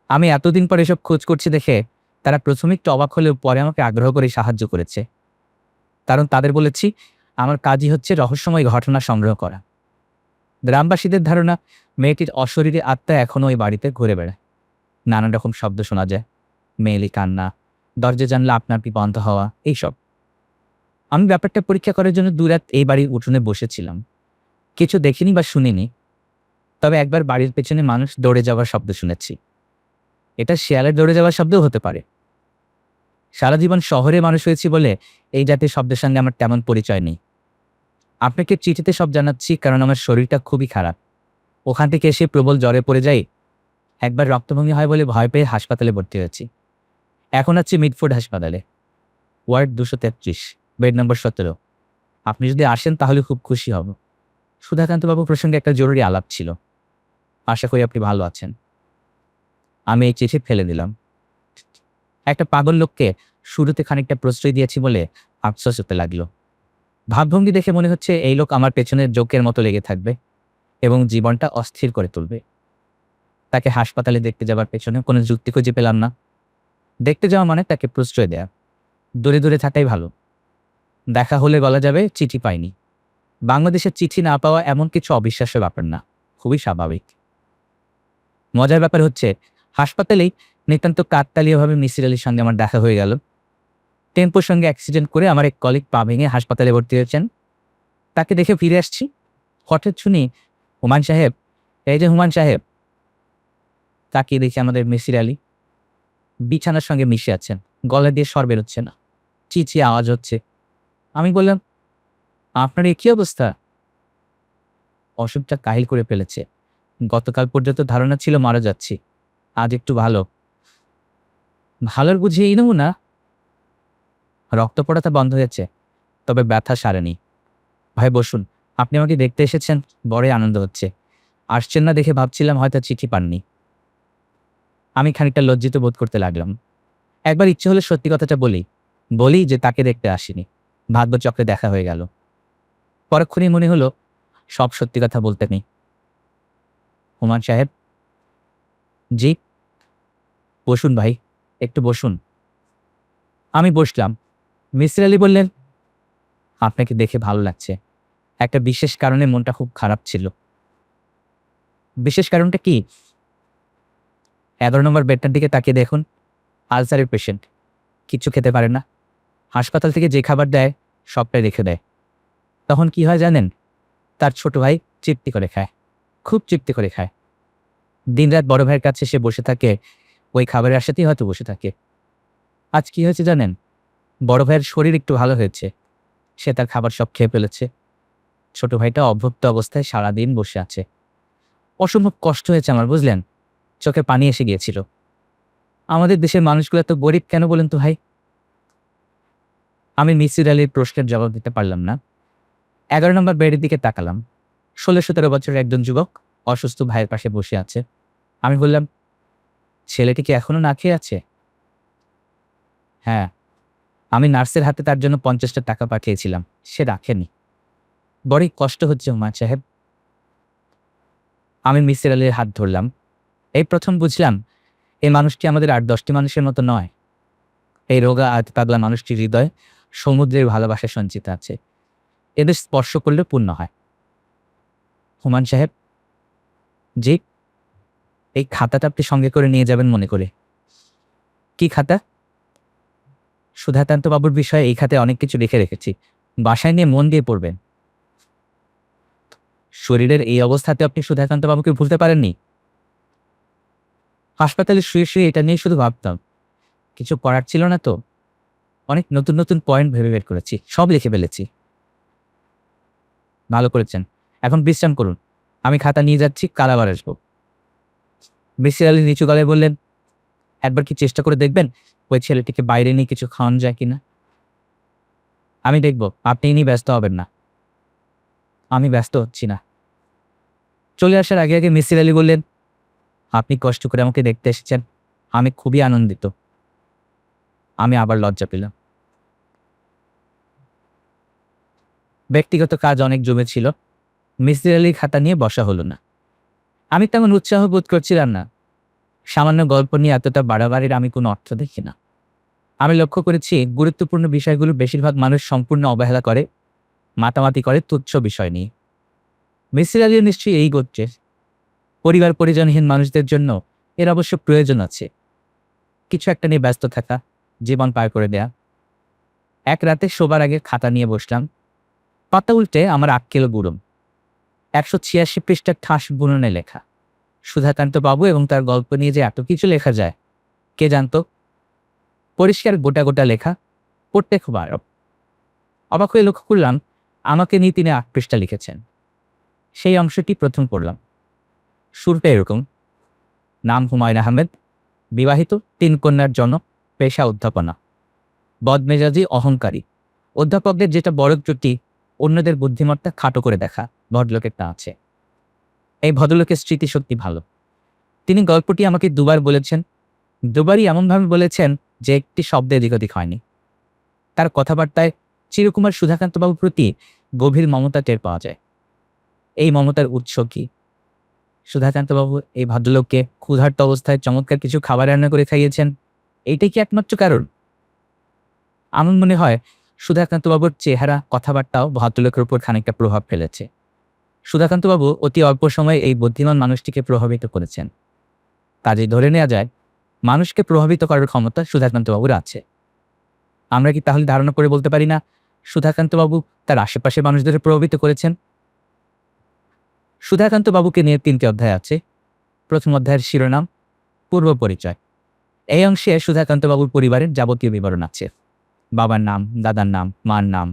আমি এতদিন পর এসব খোঁজ করছি দেখে তারা প্রথমে একটু অবাক হলেও পরে আমাকে আগ্রহ করে সাহায্য করেছে। কারণ তাদের বলেছি আমার কাজই হচ্ছে রহস্যময় ঘটনা সংগ্রহ করা। গ্রামবাসীদের ধারণা মেয়েটির অশরীরী আত্মা এখনো ওই বাড়িতে ঘুরে বেড়ায়। নানান রকম শব্দ শোনা যায়, মেয়েলি কান্না, দরজা জানলা আপনা আপনি বন্ধ হওয়া, এইসব। আমি ব্যাপারটা পরীক্ষা করার জন্য দুরাত এই বাড়ির উঠোনে বসেছিলাম। কিছু দেখিনি বা শুনিনি, তবে একবার বাড়ির পেছনে মানুষ দৌড়ে যাওয়ার শব্দ শুনেছি। এটা শেয়ালের দৌড়ে যাওয়ার শব্দও হতে পারে। সারা জীবন শহরে মানুষ হয়েছি বলে এই জাতীয় শব্দের সঙ্গে আমার তেমন পরিচয় নেই। আপনাকে চিঠিতে সব জানাচ্ছি কারণ আমার শরীরটা খুবই খারাপ। ওখান থেকে এসে প্রবল জ্বরে পড়ে যাই। একবার রক্তভঙ্গি হয় বলে ভয় পেয়ে হাসপাতালে ভর্তি হয়েছি। এখন আছি মিডফোর্ড হাসপাতালে, ওয়ার্ড 233, বেড নম্বর 17। আপনি যদি আসেন তাহলে খুব খুশি হব। সুধাকান্তবাবু প্রসঙ্গে একটা জরুরি আলাপ ছিল। আশা করি আপনি ভালো আছেন। আমি এই চিঠি ফেলে দিলাম। একটা পাগল লোককে শুরুতে খানিকটা প্রশ্রয় দিয়েছি বলে আফসোস হতে লাগলো। ভাবভঙ্গি দেখে মনে হচ্ছে এই লোক আমার পেছনে জোকের মতো লেগে থাকবে এবং জীবনটা অস্থির করে তুলবে। তাকে হাসপাতালে দেখতে যাবার পেছনে কোনো যুক্তি খুঁজে পেলাম না। দেখতে যাওয়া মানে তাকে প্রশ্রয় দেয়া। দূরে দূরে থাকাই ভালো। দেখা হলে বলা যাবে চিঠি পাইনি। বাংলাদেশের চিঠি না পাওয়া এমন কিছু অবিশ্বাস্য ব্যাপার না, খুবই স্বাভাবিক। মজার ব্যাপার হচ্ছে হাসপাতালেই নিতান্ত কাকতালীয়ভাবে মিসির আলীর সঙ্গে আমার দেখা হয়ে গেল। টেম্পোর সঙ্গে অ্যাক্সিডেন্ট করে আমার এক কলিগ পা ভেঙে হাসপাতালে ভর্তি হয়েছেন। তাকে দেখে ফিরে আসছি, হঠাৎ শুনি, হুমায়ুন সাহেব, এই যে হুমায়ুন সাহেব। তাকিয়ে দেখি আমাদের মিসির আলী বিছানার সঙ্গে মিশে আছেন, গলা দিয়ে স্বর বেরোচ্ছে না, চিচিয়ে আওয়াজ হচ্ছে। আমি বললাম, আপনার এ কি অবস্থা? অসুখটা কাহিল করে ফেলেছে। গতকাল পর্যন্ত ধারণা ছিল মারা যাচ্ছি, আজ একটু ভালো। ভালোর বুঝি এই নমুনা? রক্ত পড়াটা বন্ধ হয়েছে, তবে ব্যথা সারেনি। ভাই বসুন, আপনি আমাকে দেখতে এসেছেন, বড়ই আনন্দ হচ্ছে। আসছেন না দেখে ভাবছিলাম হয়তো চিঠি পাননি। আমি খানিকটা লজ্জিত বোধ করতে লাগলাম। একবার ইচ্ছে হলে সত্যি কথাটা বলি যে তাকে দেখতে আসিনি, ভাগ্যচক্রে দেখা হয়ে গেল। পরক্ষণেই মনে হলো সব সত্যি কথা বলতে নেই। হুমায়ুন সাহেব। জি। বসুন ভাই, একটু বসুন। আমি বসলাম। মিসির আলী বললেন, আপনাকে দেখে ভালো লাগছে। একটা বিশেষ কারণে মনটা খুব খারাপ ছিল। বিশেষ কারণটা কি? 11 নম্বর বেডটার দিকে তাকিয়ে দেখুন। আলসারের পেশেন্ট, কিচ্ছু খেতে পারে না। হাসপাতাল থেকে যে খাবার দেয় সবটাই রেখে দেয়। তখন কি হয় জানেন? তার ছোট ভাই তৃপ্তি করে খায়, খুব তৃপ্তি করে খায়। দিনরাত বড় ভাইয়ের কাছে সে বসে থাকে, ওই খাবারের আশাতেই হয়তো বসে থাকে। আজ কি হয়েছে জানেন? বড় ভাইয়ের শরীর একটু ভালো হয়েছে, সে তার খাবার সব খেয়ে ফেলেছে। ছোট ভাইটা অভুক্ত অবস্থায় সারাদিন বসে আছে। অসম্ভব কষ্ট হয়েছে আমার, বুঝলেন? চোখে পানি এসে গিয়েছিল। আমাদের দেশের মানুষগুলো এত গরিব কেন বলেন তো ভাই? আমি মিসির আলীর প্রশ্নের জবাব দিতে পারলাম না। 11 নম্বর বেডের দিকে তাকালাম। 16-17 বছরের একজন যুবক অসুস্থ ভাইয়ের পাশে বসে আছে। আমি বললাম, ছেলেটি কি এখনো না খেয়ে আছে? হ্যাঁ, আমি নার্সের হাতে তার জন্য 50টা টাকা পাঠিয়েছিলাম, সে রাখেনি। বড়ই কষ্ট হচ্ছে হুমায়ুন সাহেব। আমি মিসির আলীর হাত ধরলাম। এই প্রথম বুঝলাম এই মানুষটি আমাদের 8-10টি মানুষের মতো নয়। এই রোগা আধ পাগলা মানুষটির হৃদয় সমুদ্রের ভালোবাসা সঞ্চিত আছে। এদের স্পর্শ করলে পূর্ণ হয়। হুমায়ুন সাহেব। জি। এই খাতাটা আপনি সঙ্গে করে নিয়ে যাবেন মনে করে। কি খাতা? সুধাকান্ত বাবুর বিষয়ে এই খাতে অনেক কিছু লিখে রেখেছি, বাসায় নিয়ে মন দিয়ে পড়বেন। শরীরের এই অবস্থাতে আপনি সুধাকান্ত বাবুকে ভুলতে পারেননি? হাসপাতালে শুয়ে শুয়ে এটা নিয়ে শুধু ভাবতাম, কিছু করার ছিল না তো। অনেক নতুন নতুন পয়েন্ট ভেবে বের করেছি, সব লিখে ফেলেছি। ভালো করেছেন, এখন বিশ্রাম করুন। আমি খাতা নিয়ে যাচ্ছি, কাল আবার আসবো। মিসির আলী নিচু গলায় বললেন, একবার কি চেষ্টা করে দেখবেন ওই ছেলেটিকে বাইরে নিয়ে কিছু খাওয়ানো যায় কিনা? আমি দেখব, আপনি নিয়ে ব্যস্ত হবেন না। আমি ব্যস্ত হচ্ছি না। চলে আসার আগে আগে মিসির আলী বললেন, আপনি কষ্ট করে আমাকে দেখতে এসেছেন, আমি খুবই আনন্দিত। আমি আবার লজ্জা পেলাম। ব্যক্তিগত কাজ অনেক জমেছিল, মিসির আলীর খাতা নিয়ে বসা হলো না। আমি তেমন উৎসাহ বোধ করছিলাম না। সামান্য গল্প নিয়ে এতটা বাড়াবাড়ির আমি কোনো অর্থ দেখি না। আমি লক্ষ্য করেছি গুরুত্বপূর্ণ বিষয়গুলো বেশিরভাগ মানুষ সম্পূর্ণ অবহেলা করে, মাতামাতি করে তুচ্ছ বিষয় নিয়ে। মিসির আলীও নিশ্চয়ই এই গোত্রের। পরিবার পরিজনহীন মানুষদের জন্য এর অবশ্য প্রয়োজন আছে কিছু একটা নিয়ে ব্যস্ত থাকা, জীবন পার করে দেয়া। এক রাতে শোবার আগে খাতা নিয়ে বসলাম। পাতা উল্টে আমার আক্কেল বুড়োম। 186 পৃষ্ঠার ঠাস বুননে লেখা। সুধাকান্ত বাবু এবং তার গল্প নিয়ে যে এত কিছু লেখা যায়, কে জানতো? পরিষ্কার গোটা গোটা লেখা, পড়তে খুব আরব। অবাক হয়ে লক্ষ্য করলাম আমাকে নিয়ে তিনি 8 পৃষ্ঠা লিখেছেন। সেই অংশটি প্রথম পড়লাম। শুরুটা এরকম: নাম হুমায়ুন আহমেদ, বিবাহিত, 3 কন্যার জনক, পেশা অধ্যাপনা, বদমেজাজি, অহংকারী। অধ্যাপকদের যেটা বড় ত্রুটি, অন্যদের বুদ্ধিমত্তা খাটো করে দেখা, ভদ্রলোকের তা আছে। এই ভদ্রলোকের স্মৃতিশক্তি ভালো। তিনি গল্পটি আমাকে 2 বার বলেছেন। 2 বারই এমনভাবে বলেছেন যে একটি শব্দ এদিক ওদিক হয়নি। তার কথাবার্তায় চিরকুমার সুধাকান্তবাবুর প্রতি গভীর মমতা টের পাওয়া যায়। এই মমতার উৎস কি? সুধাকান্তবাবু এই ভদ্রলোককে ক্ষুধার্ত অবস্থায় চমৎকার কিছু খাবার রান্না করে খাইয়েছেন, এইটাই কি একমাত্র কারণ? আমার মনে হয় সুধাকান্তবাবুর চেহারা, কথাবার্তাও ভদ্রলোকের উপর খানিকটা প্রভাব ফেলেছে। সুধাকান্তবাবু অতি অল্প সময়ে এই বুদ্ধিমান মানুষটিকে প্রভাবিত করেছেন। কাজেই ধরে নেওয়া যায় মানুষকে প্রভাবিত করার ক্ষমতা সুধাকান্তবাবুর আছে। আমরা কি তাহলে ধারণা করে বলতে পারি না সুধাকান্তবাবু তার আশেপাশের মানুষদের প্রভাবিত করেছেন? সুধাকান্তবাবুকে নিয়ে 3টি অধ্যায় আছে। প্রথম অধ্যায়ের শিরোনাম পূর্ব পরিচয়। এই অংশে সুধাকান্তবাবুর পরিবারের যাবতীয় বিবরণ আছে। বাবার নাম, দাদার নাম, মার নাম,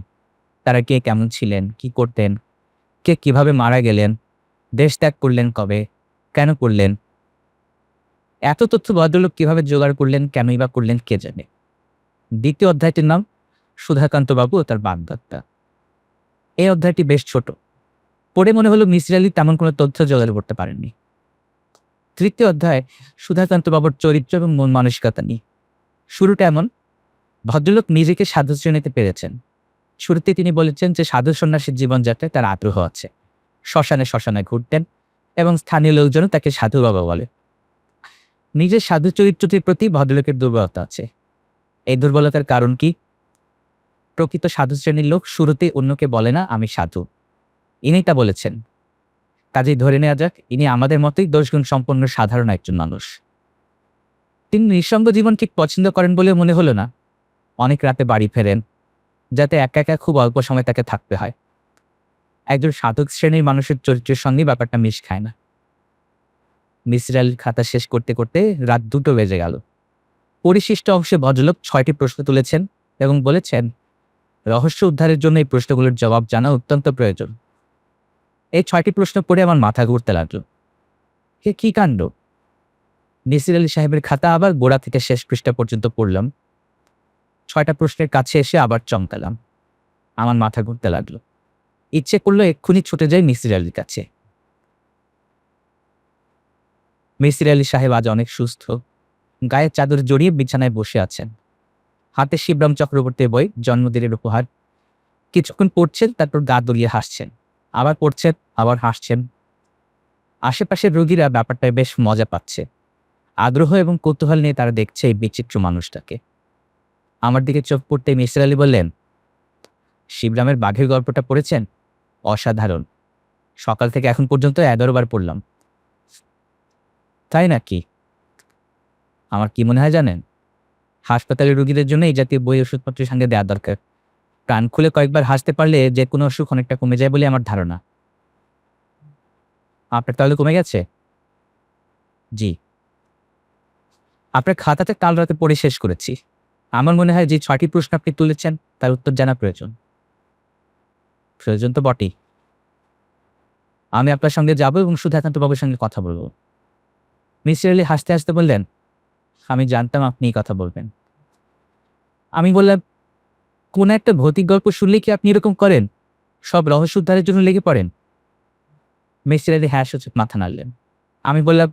তারা কে কেমন ছিলেন, কি করতেন, কে কিভাবে মারা গেলেন, দেশ ত্যাগ করলেন কবে, কেন করলেন। এত তথ্য ভদ্রলোক কিভাবে জোগাড় করলেন, কেনই বা করলেন কে জানে। দ্বিতীয় অধ্যায়টির নাম সুধাকান্তবাবু ও তার বাগদত্তা। এই অধ্যায়টি বেশ ছোট, পড়ে মনে হলো মিসির আলী তেমন কোনো তথ্য জোগাড় করতে পারেননি। তৃতীয় অধ্যায় সুধাকান্তবাবুর চরিত্র এবং মন মানসিকতা নিয়ে। শুরুটা এমন: ভদ্রলোক নিজেকে সাধু শ্রেণীতে পেরেছেন। শুরুতে তিনি বলেছেন যে সাধু সন্ন্যাসীর জীবনযাত্রায় তার আগ্রহ আছে। শ্মশানে শ্মশানে ঘুরতেন এবং স্থানীয় লোকজনও তাকে সাধু বাবা বলে। নিজের সাধু চরিত্রটির প্রতি ভদ্রলোকের দুর্বলতা আছে। এই দুর্বলতার কারণ কি? প্রকৃত সাধু শ্রেণীর লোক শুরুতে অন্যকে বলে না আমি সাধু, ইনি তা বলেছেন। কাজেই ধরে নেওয়া যাক ইনি আমাদের মতোই দোষগুণ সম্পন্ন সাধারণ একজন মানুষ। তিনি নিঃসঙ্গ জীবন ঠিক পছন্দ করেন বলে মনে হলো না। অনেক রাতে বাড়ি ফেরেন, যাতে একা একা খুব অল্প সময় তাকে থাকতে হয়। একজন সাধক শ্রেণীর মানুষের চরিত্রের সঙ্গে ব্যাপারটা মিশ খায় না। মিসির আলীর খাতা শেষ করতে করতে রাত 2টো বেজে গেল। পরিশিষ্ট অংশে ভদ্রলোক 6টি প্রশ্ন তুলেছেন এবং বলেছেন রহস্য উদ্ধারের জন্য এই প্রশ্নগুলোর জবাব জানা অত্যন্ত প্রয়োজন। এই 6টি প্রশ্ন পড়ে আমার মাথা ঘুরতে লাগলো। কি কাণ্ড! মিসির আলী সাহেবের খাতা আবার গোড়া থেকে শেষ পৃষ্ঠা পর্যন্ত পড়লাম। 6টা প্রশ্নের কাছে এসে আবার চমকালাম। আমার মাথা ঘুরতে লাগলো। ইচ্ছে করলো এক্ষুনি ছুটে যাই মিসির আলীর কাছে। মিসির আলী সাহেব আজ অনেক সুস্থ। গায়ে চাদর জড়িয়ে বিছানায় বসে আছেন। হাতে শিবরাম চক্রবর্তীর বই, জন্মদিনের উপহার। কিছুক্ষণ পড়ছেন, তারপর গা দড়িয়ে হাসছেন। আবার পড়ছেন, আবার হাসছেন। আশেপাশের রোগীরা ব্যাপারটায় বেশ মজা পাচ্ছে। আগ্রহ এবং কৌতূহল নিয়ে তারা দেখছে এই বিচিত্র মানুষটাকে। আমার দিকে চোখ পড়তে মিসির আলী বললেন, শিবরামের বাঘের গল্পটা পড়েছেন? অসাধারণ। সকাল থেকে এখন পর্যন্ত 11 বার পড়লাম। তাই নাকি? আমার কি মনে হয় জানেন, হাসপাতালের রোগীদের জন্য এই জাতীয় বই ওষুধপত্রের সঙ্গে দেওয়া দরকার। প্রাণ খুলে কয়েকবার হাসতে পারলে যে কোনো অসুখ অনেকটা কমে যায় বলে আমার ধারণা। আপনার তাহলে কমে গেছে? জি। আপনার খাতাতে কাল রাতে পড়ে শেষ করেছি। আমার মনে হয় যে 6টি প্রশ্ন আপনি তুলেছেন তার উত্তর জানা প্রয়োজন। প্রয়োজন তো বটেই। আমি আপনার সঙ্গে যাব এবং সুধাকান্তবাবুর সঙ্গে কথা বলবো। মিসির আলী হাসতে হাসতে বললেন, আমি জানতাম আপনি এই কথা বলবেন। আমি বললাম, কোন একটা ভৌতিক গল্প শুনলে কি আপনি এরকম করেন? সব রহস্য উদ্ধারের জন্য লেগে পড়েন? মিসির আলী হ্যাঁ সূচক মাথা নাড়লেন। আমি বললাম,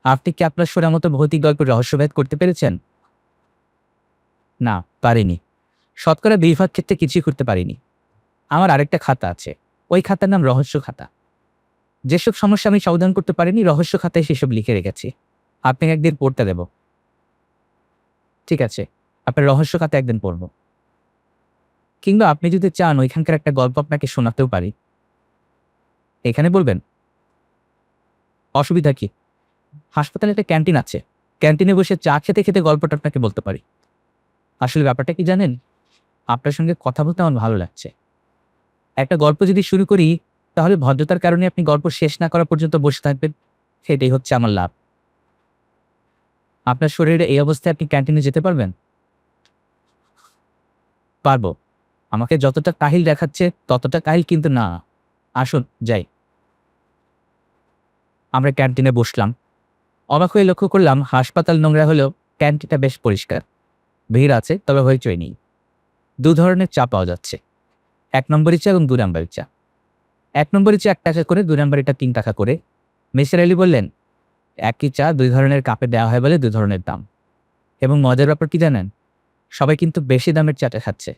আপনি কি আপনার শোনার মতো ভৌতিক গল্পের রহস্যভেদ করতে পেরেছেন? না, পারিনি। শতকরা 20 ভাগ ক্ষেত্রে কিছুই করতে পারিনি। আমার আরেকটা খাতা আছে, ওই খাতার নাম রহস্য খাতা। যেসব সমস্যা আমি সমাধান করতে পারিনি, রহস্য খাতায় সেসব লিখে রেখেছি। আপনাকে একদিন পড়তে দেব। ঠিক আছে, আপনার রহস্য খাতা একদিন পড়ব। কিংবা আপনি যদি চান ওইখানকার একটা গল্প আপনাকে শোনাতেও পারি। এখানে বলবেন? অসুবিধা কি? হাসপাতালে একটা ক্যান্টিন আছে, ক্যান্টিনে বসে চা খেতে খেতে গল্পটা আপনাকে বলতে পারি। আসলে ব্যাপারটা কি জানেন, আপনার সঙ্গে কথা বলতে আমার ভালো লাগছে। একটা গল্প যদি শুরু করি, তাহলে ভদ্রতার কারণে আপনি গল্প শেষ না করা পর্যন্ত বসে থাকবেন, সেটাই হচ্ছে আমার লাভ। আপনার শরীরে এই অবস্থায় আপনি ক্যান্টিনে যেতে পারবেন? পারবো। আমাকে যতটা কাহিল দেখাচ্ছে ততটা কাহিল কিন্তু না। আসুন যাই। আমরা ক্যান্টিনে বসলাম। অবাক হয়ে লক্ষ্য করলাম হাসপাতাল নোংরা হলেও ক্যান্টিনটা বেশ পরিষ্কার। ভিড় আছে, তবে হইচই নেই। দু ধরনের চা পাওয়া যাচ্ছে, 1 নম্বরি চা এবং 2 নম্বরি চা। 1 নম্বরি চা 1 টাকা করে, 2 নম্বরিটা 3 টাকা করে। মিসির আলী বললেন, একই চা 2 ধরনের কাপে দেওয়া হয় বলে 2 ধরনের দাম। এবং মজার ব্যাপার কি জানেন, সবাই কিন্তু বেশি দামের চাটা খাচ্ছে।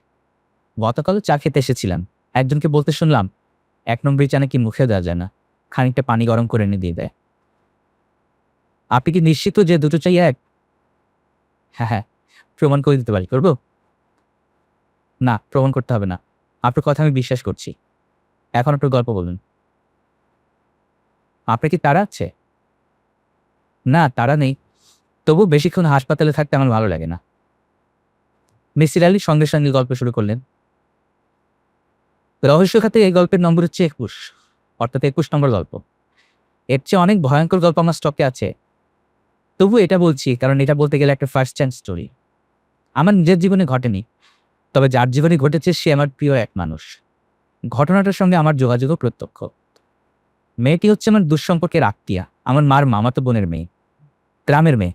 গতকালও চা খেতে এসেছিলাম, একজনকে বলতে শুনলাম 1 নম্বরি চা নাকি মুখে দেওয়া যায় না, খানিকটা পানি গরম করে এনে দিয়ে দেয়। আপনি কি নিশ্চিত যে দুটো চাই এক? হ্যাঁ হ্যাঁ, প্রমাণ করে দিতে পারি। করব? না, প্রমাণ করতে হবে না। আপনার কথা আমি বিশ্বাস করছি। এখন আপনার গল্প বলুন। আপনার কি তাড়া আছে? না, তাড়া নেই। তবু বেশিক্ষণ হাসপাতালে থাকতে আমার ভালো লাগে না। মিসির আলী সঙ্গে সঙ্গে গল্প শুরু করলেন। রহস্য খাতে এই গল্পের নম্বর হচ্ছে 21, অর্থাৎ 21 নম্বর গল্প। এর চেয়ে অনেক ভয়ঙ্কর গল্প আমার স্টকে আছে। তবু এটা বলছি কারণ এটা বলতে গেলে একটা ফার্স্ট চান্স স্টোরি। আমার নিজের জীবনে ঘটেনি, তবে যার জীবনে ঘটেছে সে আমার প্রিয় এক মানুষ। ঘটনাটার সঙ্গে আমার যোগাযোগও প্রত্যক্ষ। মেয়েটি হচ্ছে আমার দুঃসম্পর্কের আত্মীয়া, আমার মার মামাতো বোনের মেয়ে। গ্রামের মেয়ে,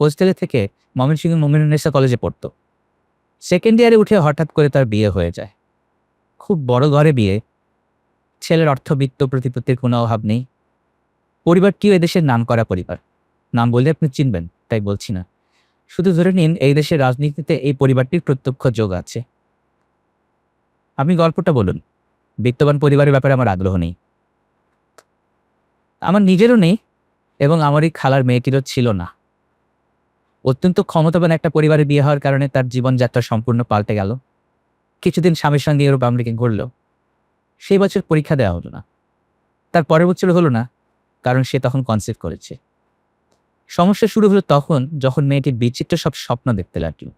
হোস্টেলে থেকে ময়মনসিংহ মোমিনুন্নেসা কলেজে পড়তো। সেকেন্ড ইয়ারে উঠে হঠাৎ করে তার বিয়ে হয়ে যায়। খুব বড় ঘরে বিয়ে, ছেলের অর্থবিত্ত প্রতিপত্তির কোনো অভাব নেই। পরিবারটিও এদেশের নামকরা পরিবার। নাম বললে আপনি চিনবেন, তাই বলছি না। শুধু ধরে নিন এই দেশের রাজনীতিতে এই পরিবারটির প্রত্যক্ষ যোগ আছে। আপনি গল্পটা বলুন। বিত্তবান পরিবারের ব্যাপারে আমার আগ্রহ নেই। আমার নিজেরও নেই, এবং আমার এই খালার মেয়েটিরও ছিল না। অত্যন্ত ক্ষমতাবান একটা পরিবারে বিয়ে হওয়ার কারণে তার জীবনযাত্রা সম্পূর্ণ পাল্টে গেল। কিছুদিন স্বামীর সঙ্গে ইউরোপ আমেরিকা ঘুরল। সেই বছর পরীক্ষা দেওয়া হলো না। তার পরের বছর হলো না, কারণ সে তখন কনসিভ করেছে। সমস্যা শুরু হলো তখন যখন মেয়েটির বিচিত্র সব স্বপ্ন দেখতে লাগলো।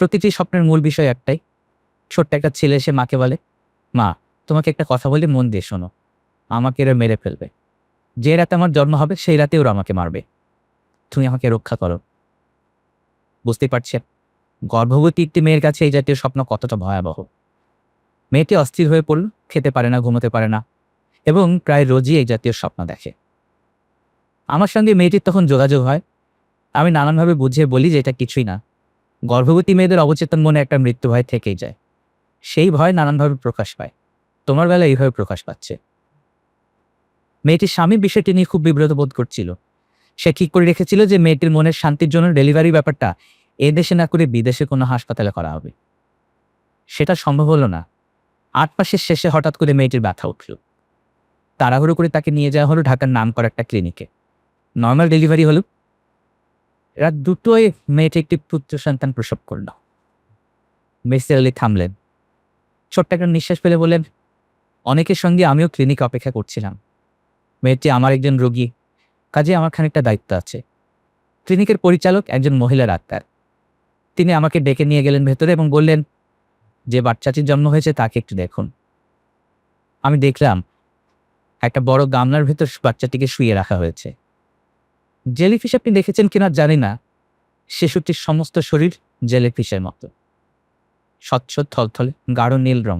প্রতিটি স্বপ্নের মূল বিষয় একটাই। ছোট্ট একটা ছেলে এসে মাকে বলে, মা, তোমাকে একটা কথা বলে মন দিয়ে শোনো, আমাকে এরা মেরে ফেলবে। যে রাতে আমার জন্ম হবে সেই রাতে ওরা আমাকে মারবে, তুমি আমাকে রক্ষা করো। বুঝতেই পারছেন গর্ভবতী একটি মেয়ের কাছে এই জাতীয় স্বপ্ন কতটা ভয়াবহ। মেয়েটি অস্থির হয়ে পড়ল, খেতে পারে না, ঘুমোতে পারে না, এবং প্রায় রোজই এই জাতীয় স্বপ্ন দেখে। আমার সঙ্গে মেয়েটির তখন যোগাযোগ হয়। আমি নানানভাবে বুঝিয়ে বলি যে এটা কিছুই না, গর্ভবতী মেয়েদের অবচেতন মনে একটা মৃত্যু ভয় থেকেই যায়। সেই ভয় নানানভাবে প্রকাশ পায়, তোমার বেলা এইভাবে প্রকাশ পাচ্ছে। মেয়েটির স্বামী বিষয়টি নিয়ে খুব বিব্রত বোধ করছিল। সে ঠিক করে রেখেছিল যে মেয়েটির মনের শান্তির জন্য ডেলিভারি ব্যাপারটা এদেশে না করে বিদেশে কোনো হাসপাতালে করা হবে। সেটা সম্ভব হলো না। 8 মাসের শেষে হঠাৎ করে মেয়েটির ব্যথা উঠল। তাড়াহুড়ো করে তাকে নিয়ে যাওয়া হলো ঢাকার নামকরা একটা ক্লিনিকে। নর্মাল ডেলিভারি হলো। রাত 2টোয় মেয়েটি একটি পুত্র সন্তান প্রসব করল। মিসির আলী থামলেন, ছোট্ট একটা নিঃশ্বাস ফেলে বললেন, অনেকের সঙ্গে আমিও ক্লিনিকে অপেক্ষা করছিলাম। মেয়েটি আমার একজন রোগী, কাজে আমার খানিকটা দায়িত্ব আছে। ক্লিনিকের পরিচালক একজন মহিলা ডাক্তার। তিনি আমাকে ডেকে নিয়ে গেলেন ভেতরে এবং বললেন, যে বাচ্চাটির জন্ম হয়েছে তাকে একটু দেখুন। আমি দেখলাম একটা বড় গামলার ভেতর বাচ্চাটিকে শুইয়ে রাখা হয়েছে। জেলিফিশ আপনি দেখেছেন কিনা জানি না, শিশুটির সমস্ত শরীর জেলিফিশের মতো, স্বচ্ছ থলথলে গাঢ় নীল রং।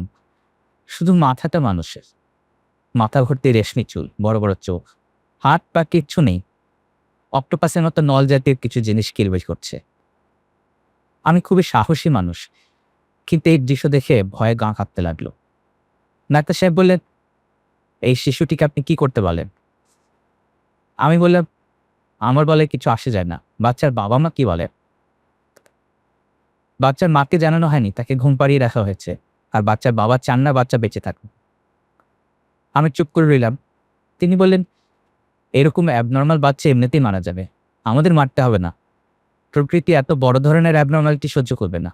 শুধু মাথাটা মানুষের, মাথা ভর্তি রেশমি চুল, বড় বড় চোখ, হাত পা কিচ্ছু নেই। অক্টোপাসের মতো নল জাতীয় কিছু জিনিস কিলবিল করছে। আমি খুবই সাহসী মানুষ, কিন্তু এই দৃশ্য দেখে ভয়ে গা কাঁপতে লাগলো। ডাক্তার সাহেব বললেন, এই শিশুটিকে আপনি কি করতে বলেন? আমি বললাম, আমার বলে কিছু আসে যায় না, বাচ্চার বাবা মা কি বলে। বাচ্চার মাকে জানানো হয়নি, তাকে ঘুম পাড়িয়ে রাখা হয়েছে, আর বাচ্চার বাবা চান না বাচ্চা বেঁচে থাকুক। আমি চুপ করে রইলাম। তিনি বললেন, এরকম অ্যাবনর্মাল বাচ্চা এমনিতেই মারা যাবে, আমাদের মারতে হবে না, প্রকৃতি এত বড় ধরনের অ্যাবনর্মালিটি সহ্য করবে না।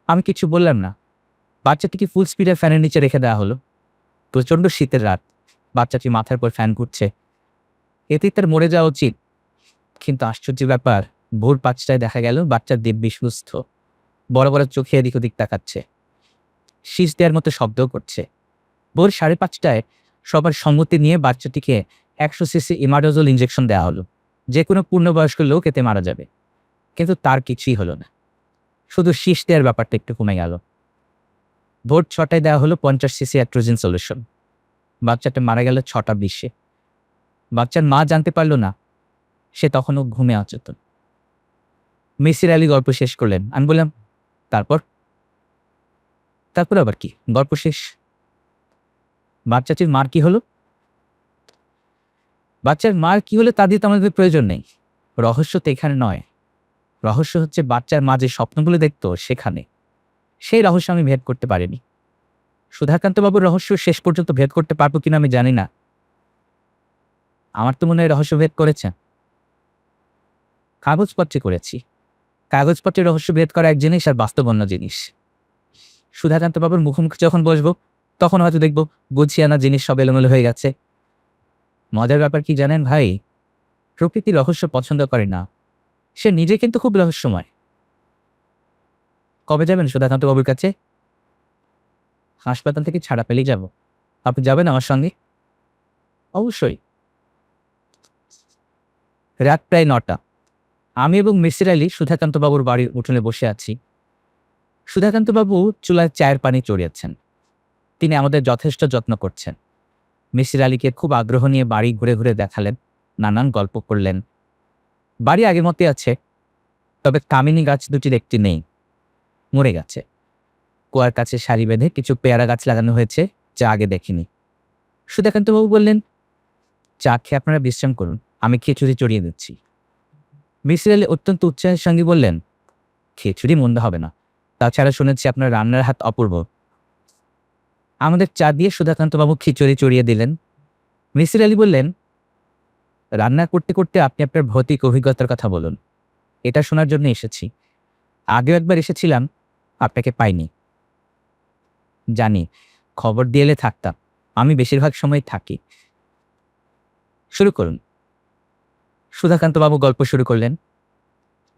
আমি কিছু বললাম না। বাচ্চাটিকে ফুল স্পিডে ফ্যানের নিচে রেখে দেওয়া হলো। প্রচণ্ড শীতের রাত, বাচ্চাটি মাথার উপর ফ্যান ঘুরছে, এতেই তার মরে যাওয়া উচিত। কিন্তু আশ্চর্য ব্যাপার, ভোর 5টায় দেখা গেল বাচ্চার দিব্যি সুস্থ, বড় বড় চোখে এদিক ওদিক তাকাচ্ছে, শীষ দেওয়ার মতো শব্দও করছে। ভোর 5:30টায় সবার সম্মতি নিয়ে বাচ্চাটিকে 100 সিসি ইমাডোজল ইঞ্জেকশন দেওয়া হলো। যে কোনো পূর্ণবয়স্ক লোক এতে মারা যাবে, কিন্তু তার কিছুই হলো না, শুধু শীষ দেওয়ার ব্যাপারটা একটু কমে গেল। ভোর 6টায় দেওয়া হলো 50 সিসি অ্যাট্রোজিন সলিউশন। বাচ্চাটা মারা গেল 6টা 20-এ। বাচ্চার মা জানতে পারল না, সে তখনও ঘুমে অচেতন। মিসির আলী গল্প শেষ করলেন। আমি বললাম, তারপর? তারপর আবার কি, গল্প শেষ। বাচ্চাটির মার কি হলো? বাচ্চার মার কি হলো তা দিয়ে তো আমাদের প্রয়োজন নেই। রহস্য তো এখানে নয়, রহস্য হচ্ছে বাচ্চার মা যে স্বপ্নগুলো দেখতো সেখানে। সেই রহস্য আমি ভেদ করতে পারিনি। সুধাকান্তবাবুর রহস্য শেষ পর্যন্ত ভেদ করতে পারবো কিনা আমি জানি না। আমার তো মনে হয় রহস্য ভেদ করেছেন। কাগজপত্রে করেছি। কাগজপত্রের রহস্য ভেদ করা এক জিনিস আর বাস্তব অন্য জিনিস। সুধাকান্তবাবুর মুখোমুখি যখন বসবো তখন হয়তো দেখবো গুছিয়ে আনা জিনিস সব এলোমেলো হয়ে গেছে। মজার ব্যাপার কি জানেন ভাই, প্রকৃতি রহস্য পছন্দ করে না, সে নিজে কিন্তু খুব রহস্যময়। কবে যাবেন সুধাকান্তবাবুর কাছে? হাসপাতাল থেকে ছাড়া পেলেই যাব। আপনি যাবেন আমার সঙ্গে? অবশ্যই। রাত প্রায় 9টা। আমি এবং মিসির আলী সুধাকান্তবাবুর বাড়ির উঠোনে বসে আছি। সুধাকান্তবাবু চুলায় চায়ের পানি চড়িয়েছেন। তিনি আমাদের যথেষ্ট যত্ন করছেন। মিসির আলীকে খুব আগ্রহ নিয়ে বাড়ি ঘুরে ঘুরে দেখালেন, নানান গল্প করলেন। বাড়ি আগের মতোই আছে, তবে কামিনী গাছ দুটির একটি নেই, মরে গেছে। কুয়ার কাছে সারি বেঁধে কিছু পেয়ারা গাছ লাগানো হয়েছে, যা আগে দেখিনি। সুধাকান্তবাবু বললেন, চা খেয়ে আপনারা বিশ্রাম করুন, আমি খিচুড়ি চড়িয়ে দিচ্ছি। মিসির আলী অত্যন্ত উৎসাহের সঙ্গে বললেন, খিচুড়ি মন্দ হবে না, তাছাড়া শুনেছি আপনার রান্নার হাত অপূর্ব। আমাদের চা দিয়ে সুধাকান্তবাবু খিচুড়ি চড়িয়ে দিলেন। মিসির আলী বললেন, রান্না করতে করতে আপনি আপনার ভৌতিক অভিজ্ঞতার কথা বলুন, এটা শোনার জন্য এসেছি। আগেও একবার এসেছিলাম, আপনাকে পাইনি। জানি, খবর দিয়ে এলে থাকতাম, আমি বেশিরভাগ সময় থাকি। শুরু করুন। সুধাকান্তবাবু গল্প শুরু করলেন।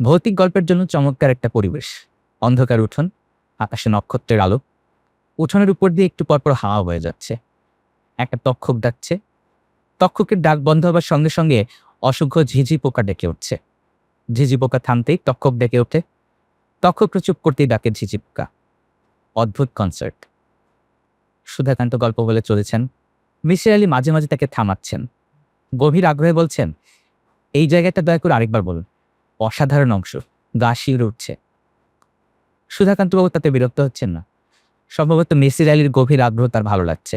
ভৌতিক গল্পের জন্য চমৎকার একটা পরিবেশ। অন্ধকার উঠোন, আকাশে নক্ষত্রের আলো, উঠোনের উপর দিয়ে একটু পরপর হাওয়া বয়ে যাচ্ছে। একটা তক্ষক ডাকছে। তক্ষকের ডাক বন্ধ হবার সঙ্গে সঙ্গে অসংখ্য ঝিঝি পোকা ডেকে উঠছে। ঝিঝি পোকা থামতেই তক্ষক ডেকে ওঠে, তক্ষকরা চুপ করতেই ডাকে ঝিঝি পোকা। অদ্ভুত কনসার্ট। সুধাকান্ত গল্প বলে চলেছেন। মিসির আলী মাঝে মাঝে তাকে থামাচ্ছেন, গভীর আগ্রহে বলছেন, এই জায়গাটা দয়া করে আরেকবার বলুন, অসাধারণ অংশ, গা শিউরে উঠছে। সুধাকান্তবাবু তাতে বিরক্ত হচ্ছেন না। সম্ভবত মিসির আলীর গভীর আগ্রহ তার ভালো লাগছে।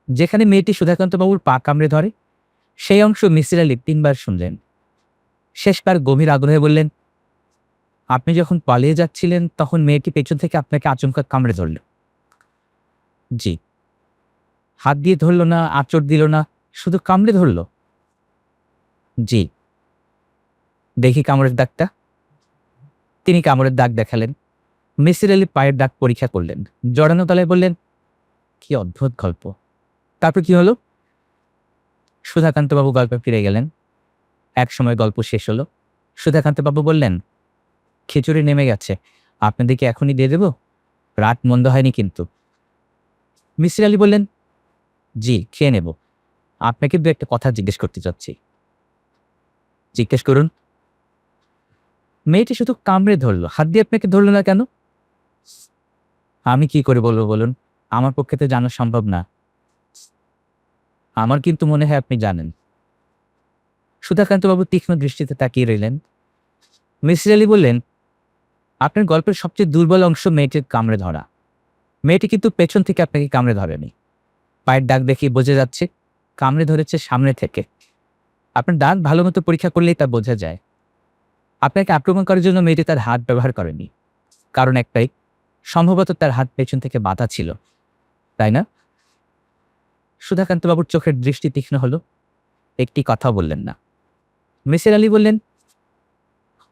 যেখানে মেয়েটি সুধাকান্তবাবুর পা কামড়ে ধরে, সেই অংশ মিসির আলী 3বার শুনলেন। শেষবার গভীর আগ্রহে বললেন, আপনি যখন পালিয়ে যাচ্ছিলেন তখন মেয়েটি পেছন থেকে আপনাকে আচমকা কামড়ে ধরল? জি। হাত দিয়ে ধরল না, আঁচড় দিল না, শুধু কামড়ে ধরল? জি। দেখি কামড়ের দাগটা। তিনি কামড়ের দাগ দেখালেন। মিসির আলী পায়ের দাগ পরীক্ষা করলেন, জড়ানো তলায় বললেন, কি অদ্ভুত গল্প। তারপর কি হলো? সুধাকান্তবাবু গল্পে ফিরে গেলেন। এক সময় গল্প শেষ হলো। সুধাকান্তবাবু বললেন, খিচুড়ি নেমে গেছে, আপনাদেরকে এখনই দিয়ে দেব? রাত মন্দ হয়নি কিন্তু। মিসির আলী বললেন, জি, খেয়ে নেব। আপনাকে দু একটা কথা জিজ্ঞেস করতে চাচ্ছি। জিজ্ঞেস করুন। মেয়েটি শুধু কামড়ে ধরলো, হাত দিয়ে আপনাকে ধরলো না কেন? আমি কি করে বলবো বলুন, আমার পক্ষে তো জানা সম্ভব না। আমার কিন্তু মনে হয় আপনি জানেন। সুধাকান্তবাবু তীক্ষ্ণ দৃষ্টিতে তাকিয়ে রইলেন। মিসির আলী বললেন, আপনার গল্পের সবচেয়ে দুর্বল অংশ মেয়েটির কামড়ে ধরা। মেয়েটি কিন্তু পেছন থেকে আপনাকে কামড়ে ধরেনি। পায়ের দাগ দেখিয়ে বোঝা যাচ্ছে কামড়ে ধরেছে সামনে থেকে। আপনার দাগ ভালো মতো পরীক্ষা করলেই তা বোঝা যায়। আপনাকে আক্রমণ করার জন্য মেয়েটি তার হাত ব্যবহার করেনি, কারণ একটাই, সম্ভবত তার হাত পেছন থেকে বাঁধা ছিল, তাই না? সুধাকান্তবাবুর চোখের দৃষ্টি তীক্ষ্ণ হলো, একটি কথা বললেন না। মিসির আলী বললেন,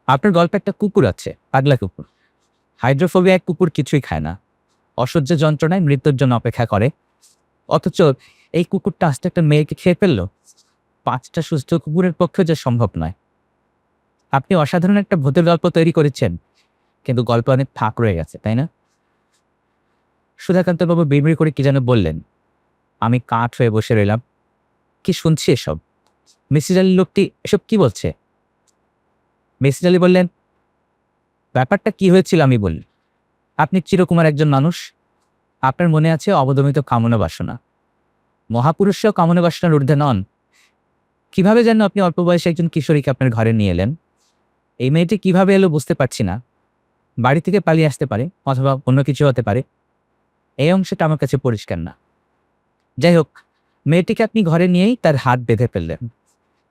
আপনার গল্পে একটা কুকুর আছে, পাগলা কুকুর। হাইড্রোফোবিয়া এক কুকুর কিছুই খায় না, অসহ্য যন্ত্রণায় মৃত্যুর জন্য অপেক্ষা করে, অথচ এই কুকুরটা আস্তে একটা মেয়েকে খেয়ে ফেললো। 5টা সুস্থ কুকুরের পক্ষে যে সম্ভব নয়। আপনি অসাধারণ একটা ভূতের গল্প তৈরি করেছেন, কিন্তু গল্প অনেক ফাঁক রয়ে গেছে, তাই না? সুধাকান্তবাবু বিড়বিড় করে কি যেন বললেন। আমি কাঠ হয়ে বসে রইলাম। কি শুনছি এসব? মিসির আলী লোকটি এসব কি বলছে? মিসির আলী বললেন, ব্যাপারটা কি হয়েছিল আমি বলি। আপনি চিরকুমার একজন মানুষ, আপনার মনে আছে অবদমিত কামনা বাসনা। মহাপুরুষরাও কামনা বাসনার ঊর্ধ্বে নন। কিভাবে যেন আপনি অল্প বয়সে একজন কিশোরীকে আপনার ঘরে নিয়ে এলেন। এই মেয়েটি কিভাবে এলো বুঝতে পারছি না। বাড়ি থেকে পালিয়ে আসতে পারে, অথবা অন্য কিছু হতে পারে। এই অংশটা আমার কাছে পরিষ্কার না। যাই হোক, মেয়েটিকে আপনি ঘরে নিয়েই তার হাত বেঁধে ফেললেন।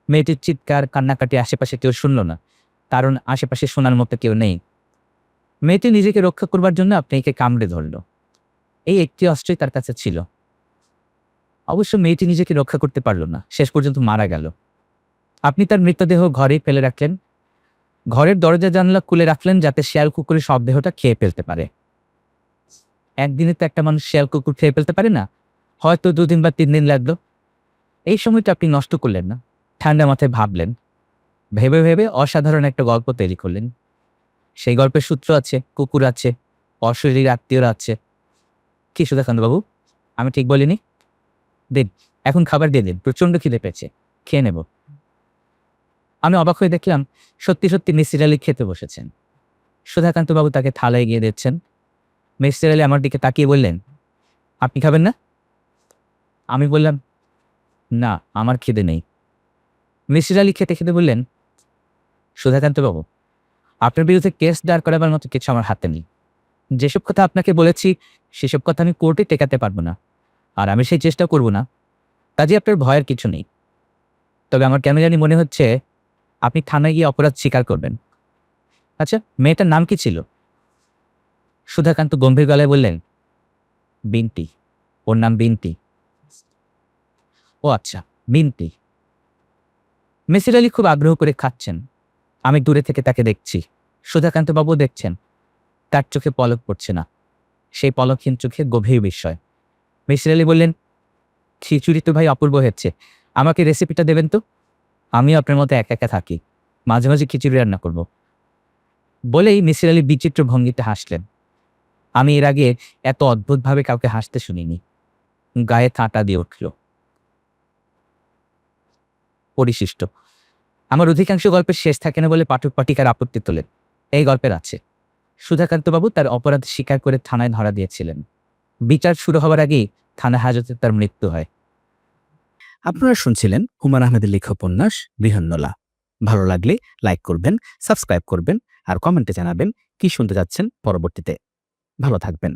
মেয়েটির চিৎকার কান্নাকাটি আশেপাশে কেউ শুনল না, কারণ আশেপাশে শোনার মতো কেউ নেই। মেয়েটি নিজেকে রক্ষা করবার জন্য আপনি একে কামড়ে ধরল। এই একটি অস্ত্রই তার কাছে ছিল। অবশ্য মেয়েটি নিজেকে রক্ষা করতে পারল না, শেষ পর্যন্ত মারা গেল। আপনি তার মৃতদেহ ঘরেই ফেলে রাখলেন। ঘরের দরজা জানলা খুলে রাখলেন যাতে শিয়াল কুকুরের শবদেহটা খেয়ে ফেলতে পারে। একদিনে তো একটা মানুষ শিয়াল কুকুর খেয়ে ফেলতে পারে না, হয়তো 2 দিন বা 3 দিন লাগলো। এই সময়টা আপনি নষ্ট করলেন না, ঠান্ডা মাথায় ভাবলেন। ভেবে ভেবে অসাধারণ একটা গল্প তৈরি করলেন। সেই গল্পের সূত্র আছে, কুকুর আছে, অশরীরী আত্মীয়রা আছে। কি সুধাকান্তবাবু, আমি ঠিক বলিনি? দিন, এখন খাবার দিয়ে দিন, প্রচন্ড খিদে পেয়েছে, খেয়ে নেব। আমি অবাক হয়ে দেখলাম সত্যি সত্যি মিসির আলী খেতে বসেছেন। সুধাকান্তবাবু তাকে থালায় গিয়ে দিচ্ছেন। মিসির আলী আমার দিকে তাকিয়ে বললেন, আপনি খাবেন না? আমি বললাম, না, আমার খিদে নেই। মিসির আলী খেতে খেতে বললেন, সুধাকান্তবাবু, আপনার বিরুদ্ধে কেস দাঁড় করাবার মতো কিছু আমার হাতে নেই। যেসব কথা আপনাকে বলেছি সেসব কথা আমি কোর্টে টেকাতে পারবো না, আর আমি সেই চেষ্টা করব না। কাজে আপনার ভয়ের কিছু নেই। তবে আমার কেন জানি মনে হচ্ছে আপনি থানায় গিয়ে অপরাধ স্বীকার করবেন। আচ্ছা, মেয়েটার নাম কি ছিল? সুধাকান্ত গম্ভীর গলায় বললেন, বিন্তি। ওর নাম বিন্তি। ও আচ্ছা, বিন্তি। মিসির আলী খুব আগ্রহ করে খাচ্ছেন। আমি দূরে থেকে তাকে দেখছি। সুধাকান্তবাবু দেখছেন। তার চোখে পলক পড়ছে না, সেই পলকহীন চোখে গভীর বিস্ময়। মিসির আলী বললেন, খিচুড়ি তো ভাই অপূর্ব হচ্ছে, আমাকে রেসিপিটা দেবেন তো। আমিও আপনার মতো একা একা থাকি, মাঝে মাঝে খিচুড়ি রান্না করব। বলেই মিসির আলী বিচিত্র ভঙ্গিতে হাসলেন। আমি এর আগে এত অদ্ভুতভাবে কাউকে হাসতে শুনিনি। গায়ে কাঁটা দিয়ে উঠল। পরিশিষ্ট। আমার অধিকাংশ গল্পের শেষ থাকে না বলে পাঠক পাঠিকার আপত্তি তোলেন। এই গল্পের আছে। সুধাকান্তবাবু তার অপরাধ স্বীকার করে থানায় ধরা দিয়েছিলেন। বিচার শুরু হওয়ার আগেই থানা হাজতে তার মৃত্যু হয়। আপনারা শুনছিলেন হুমায়ূন আহমেদের লেখা উপন্যাস বৃহন্নলা। ভালো লাগলে লাইক করবেন, সাবস্ক্রাইব করবেন, আর কমেন্টে জানাবেন কি শুনতে যাচ্ছেন পরবর্তীতে। ভালো থাকবেন।